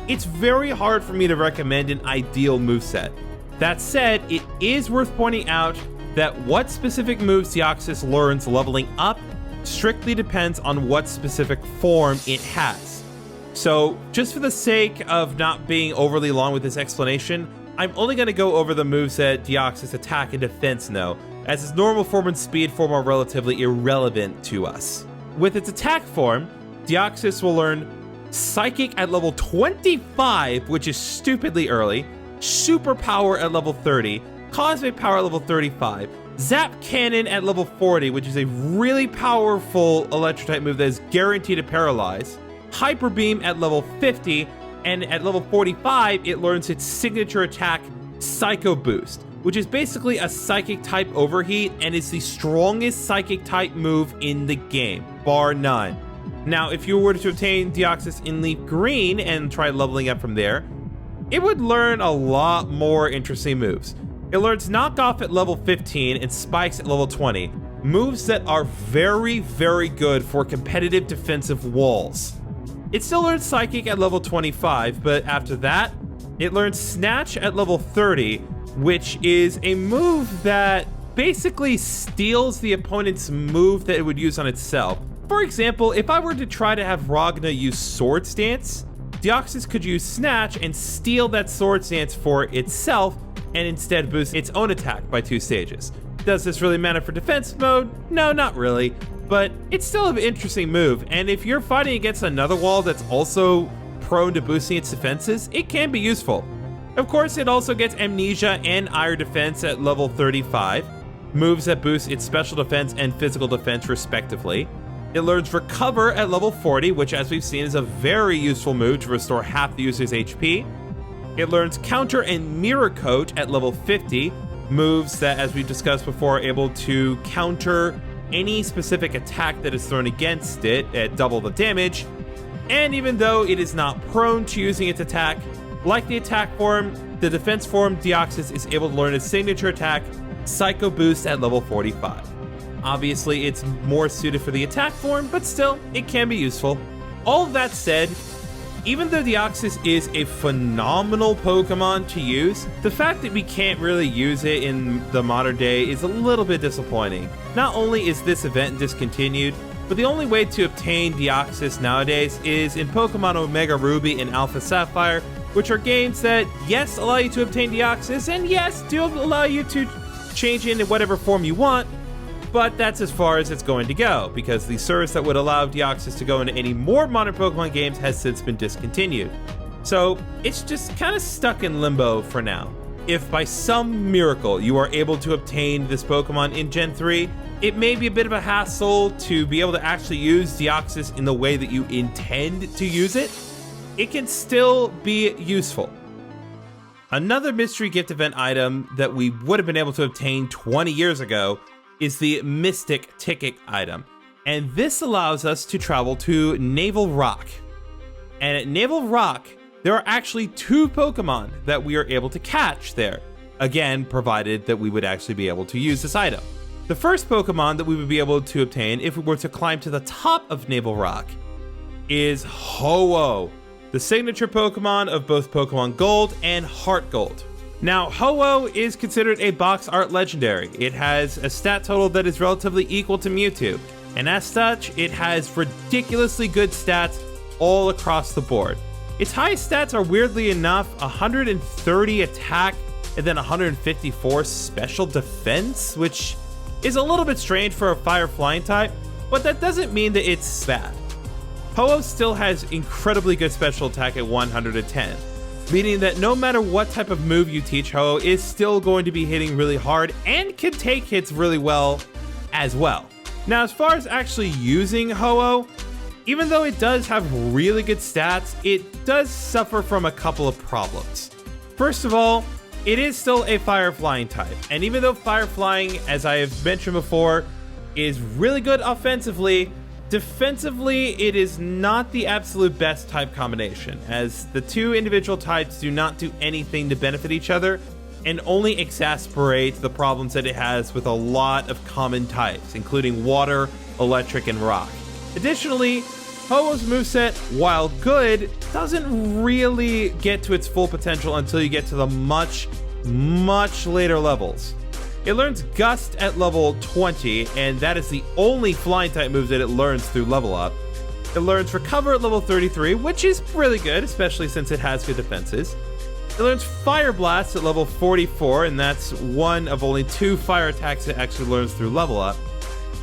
it's very hard for me to recommend an ideal moveset. That said, it is worth pointing out that what specific moves Deoxys learns leveling up strictly depends on what specific form it has. So, just for the sake of not being overly long with this explanation, I'm only going to go over the moveset Deoxys attack and defense know, as its normal form and speed form are relatively irrelevant to us. With its attack form, Deoxys will learn Psychic at level 25, which is stupidly early, Super Power at level 30, Cosmic Power at level 35, Zap Cannon at level 40, which is a really powerful Electro-type move that is guaranteed to paralyze, Hyper Beam at level 50, and at level 45, it learns its signature attack, Psycho Boost, which is basically a Psychic-type overheat and is the strongest Psychic-type move in the game, bar none. Now, if you were to obtain Deoxys in Leaf Green and try leveling up from there, it would learn a lot more interesting moves. It learns Knock Off at level 15 and Spikes at level 20, moves that are very, very good for competitive defensive walls. It still learns Psychic at level 25, but after that, it learns Snatch at level 30, which is a move that basically steals the opponent's move that it would use on itself. For example, if I were to try to have Ragna use Sword Stance, Deoxys could use Snatch and steal that Sword Stance for itself and instead boost its own attack by 2 stages. Does this really matter for defense mode? No, not really, but it's still an interesting move, and if you're fighting against another wall that's also prone to boosting its defenses, it can be useful. Of course, it also gets Amnesia and Ire Defense at level 35, moves that boost its special defense and physical defense respectively. It learns Recover at level 40, which as we've seen is a very useful move to restore half the user's HP. It learns Counter and Mirror Coat at level 50, moves that, as we discussed before, are able to counter any specific attack that is thrown against it at double the damage. And even though it is not prone to using its attack, like the attack form, the defense form Deoxys is able to learn its signature attack, Psycho Boost, at level 45. Obviously, it's more suited for the attack form, but still, it can be useful. All of that said, even though Deoxys is a phenomenal Pokemon to use, the fact that we can't really use it in the modern day is a little bit disappointing. Not only is this event discontinued, but the only way to obtain Deoxys nowadays is in Pokemon Omega Ruby and Alpha Sapphire, which are games that, yes, allow you to obtain Deoxys, and yes, do allow you to change it in whatever form you want, but that's as far as it's going to go, because the service that would allow Deoxys to go into any more modern Pokemon games has since been discontinued. So it's just kind of stuck in limbo for now. If by some miracle you are able to obtain this Pokemon in Gen 3, it may be a bit of a hassle to be able to actually use Deoxys in the way that you intend to use it. It can still be useful. Another mystery gift event item that we would have been able to obtain 20 years ago is the Mystic Ticket item. And this allows us to travel to Naval Rock. And at Naval Rock, there are actually 2 Pokemon that we are able to catch there. Again, provided that we would actually be able to use this item. The first Pokemon that we would be able to obtain if we were to climb to the top of Naval Rock is Ho-Oh, the signature Pokemon of both Pokemon Gold and Heart Gold. Now, Ho-Oh is considered a box art legendary. It has a stat total that is relatively equal to Mewtwo, and as such, it has ridiculously good stats all across the board. Its highest stats are weirdly enough 130 attack and then 154 special defense, which is a little bit strange for a fire flying type, but that doesn't mean that it's bad. Ho-Oh still has incredibly good special attack at 110, meaning that no matter what type of move you teach, Ho-Oh is still going to be hitting really hard and can take hits really well as well. Now, as far as actually using Ho-Oh, even though it does have really good stats, it does suffer from a couple of problems. First of all, it is still a fire flying type, and even though fire flying, as I have mentioned before, is really good offensively, defensively, it is not the absolute best type combination, as the 2 individual types do not do anything to benefit each other and only exacerbate the problems that it has with a lot of common types, including water, electric, and rock. Additionally, Ho-Oh's moveset, while good, doesn't really get to its full potential until you get to the much later levels. It learns Gust at level 20, and that is the only flying type move that it learns through level up. It learns Recover at level 33, which is really good, especially since it has good defenses. It learns Fire Blast at level 44, and that's one of only 2 fire attacks it actually learns through level up.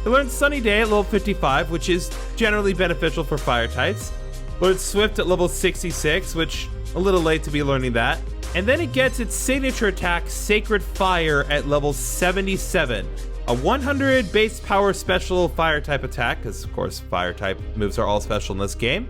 It learns Sunny Day at level 55, which is generally beneficial for fire types. It learns Swift at level 66, which a little late to be learning that. And then it gets its signature attack, Sacred Fire, at level 77. A 100 base power special fire type attack, because of course fire type moves are all special in this game,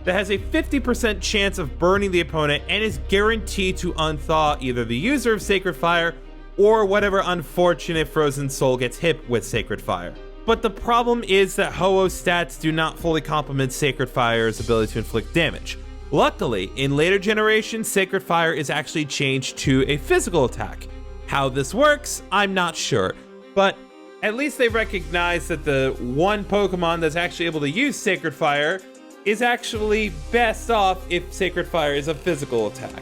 that has a 50% chance of burning the opponent and is guaranteed to unthaw either the user of Sacred Fire or whatever unfortunate frozen soul gets hit with Sacred Fire. But the problem is that Ho-Oh's stats do not fully complement Sacred Fire's ability to inflict damage. Luckily, in later generations, Sacred Fire is actually changed to a physical attack. How this works, I'm not sure, but at least they recognize that the one Pokemon that's actually able to use Sacred Fire is actually best off if Sacred Fire is a physical attack.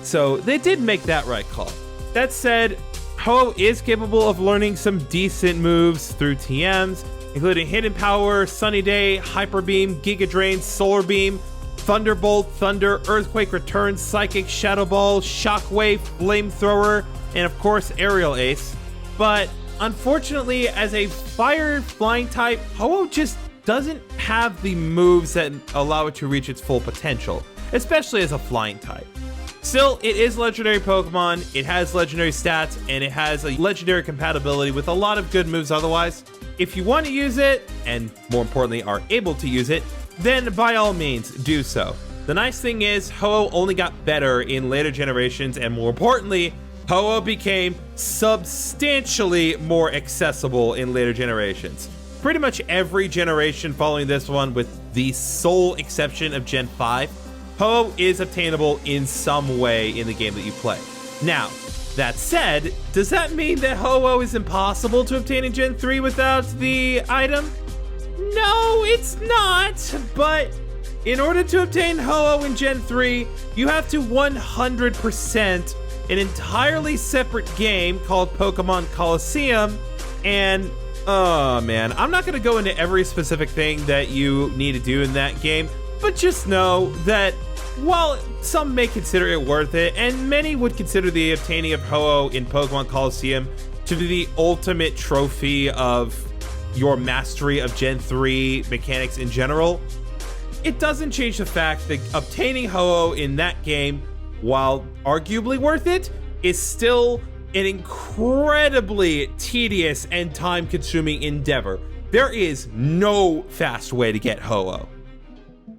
So they did make that right call. That said, Ho-Oh is capable of learning some decent moves through TMs, including Hidden Power, Sunny Day, Hyper Beam, Giga Drain, Solar Beam, Thunderbolt, Thunder, Earthquake Return, Psychic, Shadow Ball, Shockwave, Flamethrower, and of course Aerial Ace. But unfortunately, as a fire flying type, Ho-Oh just doesn't have the moves that allow it to reach its full potential, especially as a flying type. Still, it is legendary Pokemon, it has legendary stats, and it has a legendary compatibility with a lot of good moves otherwise. If you want to use it, and more importantly are able to use it, then by all means do so. The nice thing is, Ho-Oh only got better in later generations, and more importantly, Ho-Oh became substantially more accessible in later generations. Pretty much every generation following this one, with the sole exception of Gen 5, Ho-Oh is obtainable in some way in the game that you play. Now, that said, does that mean that Ho-Oh is impossible to obtain in Gen 3 without the item? No, it's not, but in order to obtain Ho-Oh in Gen 3, you have to 100% an entirely separate game called Pokémon Coliseum, and oh man, I'm not going to go into every specific thing that you need to do in that game, but just know that while some may consider it worth it, and many would consider the obtaining of Ho-Oh in Pokémon Coliseum to be the ultimate trophy of your mastery of Gen 3 mechanics in general, it doesn't change the fact that obtaining Ho-Oh in that game, while arguably worth it, is still an incredibly tedious and time-consuming endeavor. There is no fast way to get Ho-Oh.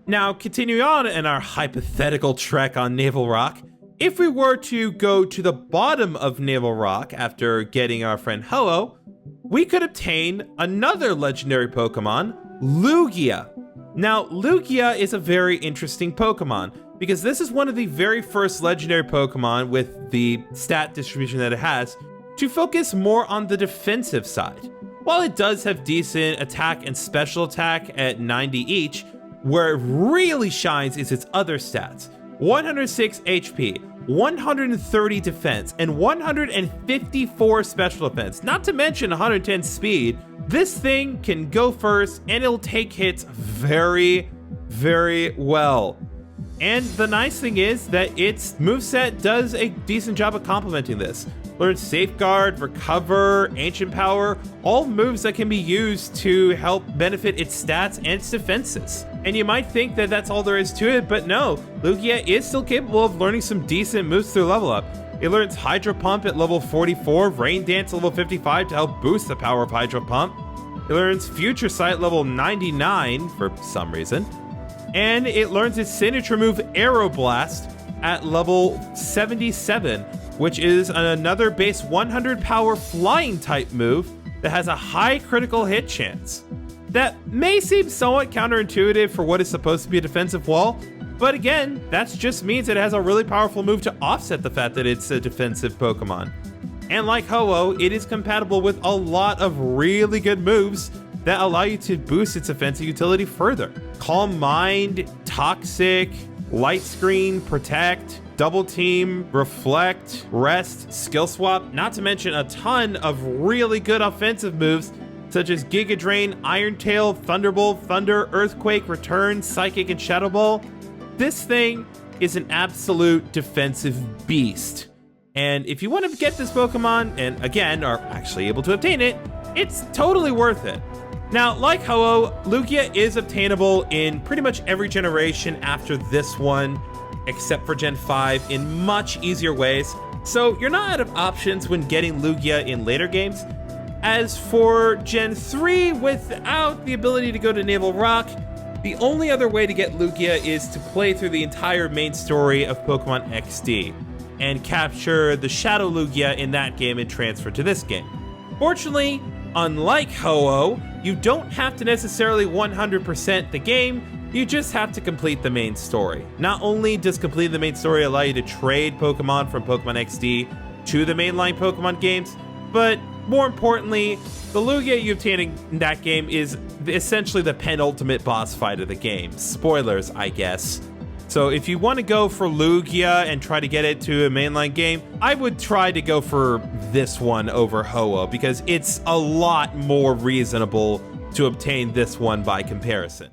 Now, continuing on in our hypothetical trek on Naval Rock, if we were to go to the bottom of Naval Rock after getting our friend Ho-Oh, we could obtain another legendary Pokemon, Lugia. Now, Lugia is a very interesting Pokemon because this is one of the very first legendary Pokemon with the stat distribution that it has to focus more on the defensive side. While it does have decent attack and special attack at 90 each, where it really shines is its other stats. 106 HP, 130 defense, and 154 special defense, not to mention 110 speed. This thing can go first and it'll take hits very, very well. And the nice thing is that its moveset does a decent job of complementing this. Learn Safeguard, Recover, Ancient Power, all moves that can be used to help benefit its stats and its defenses. And you might think that that's all there is to it, but no, Lugia is still capable of learning some decent moves through level up. It learns Hydro Pump at level 44, Rain Dance at level 55 to help boost the power of Hydro Pump. It learns Future Sight level 99 for some reason. And it learns its signature move Aeroblast at level 77, which is another base 100 power flying type move that has a high critical hit chance. That may seem somewhat counterintuitive for what is supposed to be a defensive wall, but again, that just means it has a really powerful move to offset the fact that it's a defensive Pokemon. And like Ho-Oh, it is compatible with a lot of really good moves that allow you to boost its offensive utility further. Calm Mind, Toxic, Light Screen, Protect, Double Team, Reflect, Rest, Skill Swap, not to mention a ton of really good offensive moves such as Giga Drain, Iron Tail, Thunderbolt, Thunder, Earthquake, Return, Psychic, and Shadow Ball. This thing is an absolute defensive beast. And if you want to get this Pokemon, and again, are actually able to obtain it, it's totally worth it. Now, like Ho-Oh, Lugia is obtainable in pretty much every generation after this one, except for Gen 5, in much easier ways. So you're not out of options when getting Lugia in later games. As for Gen 3, without the ability to go to Naval Rock, the only other way to get Lugia is to play through the entire main story of Pokemon XD and capture the Shadow Lugia in that game and transfer to this game. Fortunately, unlike Ho-Oh, you don't have to necessarily 100% the game, you just have to complete the main story. Not only does completing the main story allow you to trade Pokemon from Pokemon XD to the mainline Pokemon games, but more importantly, the Lugia you obtain in that game is essentially the penultimate boss fight of the game. Spoilers, I guess. So if you want to go for Lugia and try to get it to a mainline game, I would try to go for this one over Ho-Oh because it's a lot more reasonable to obtain this one by comparison.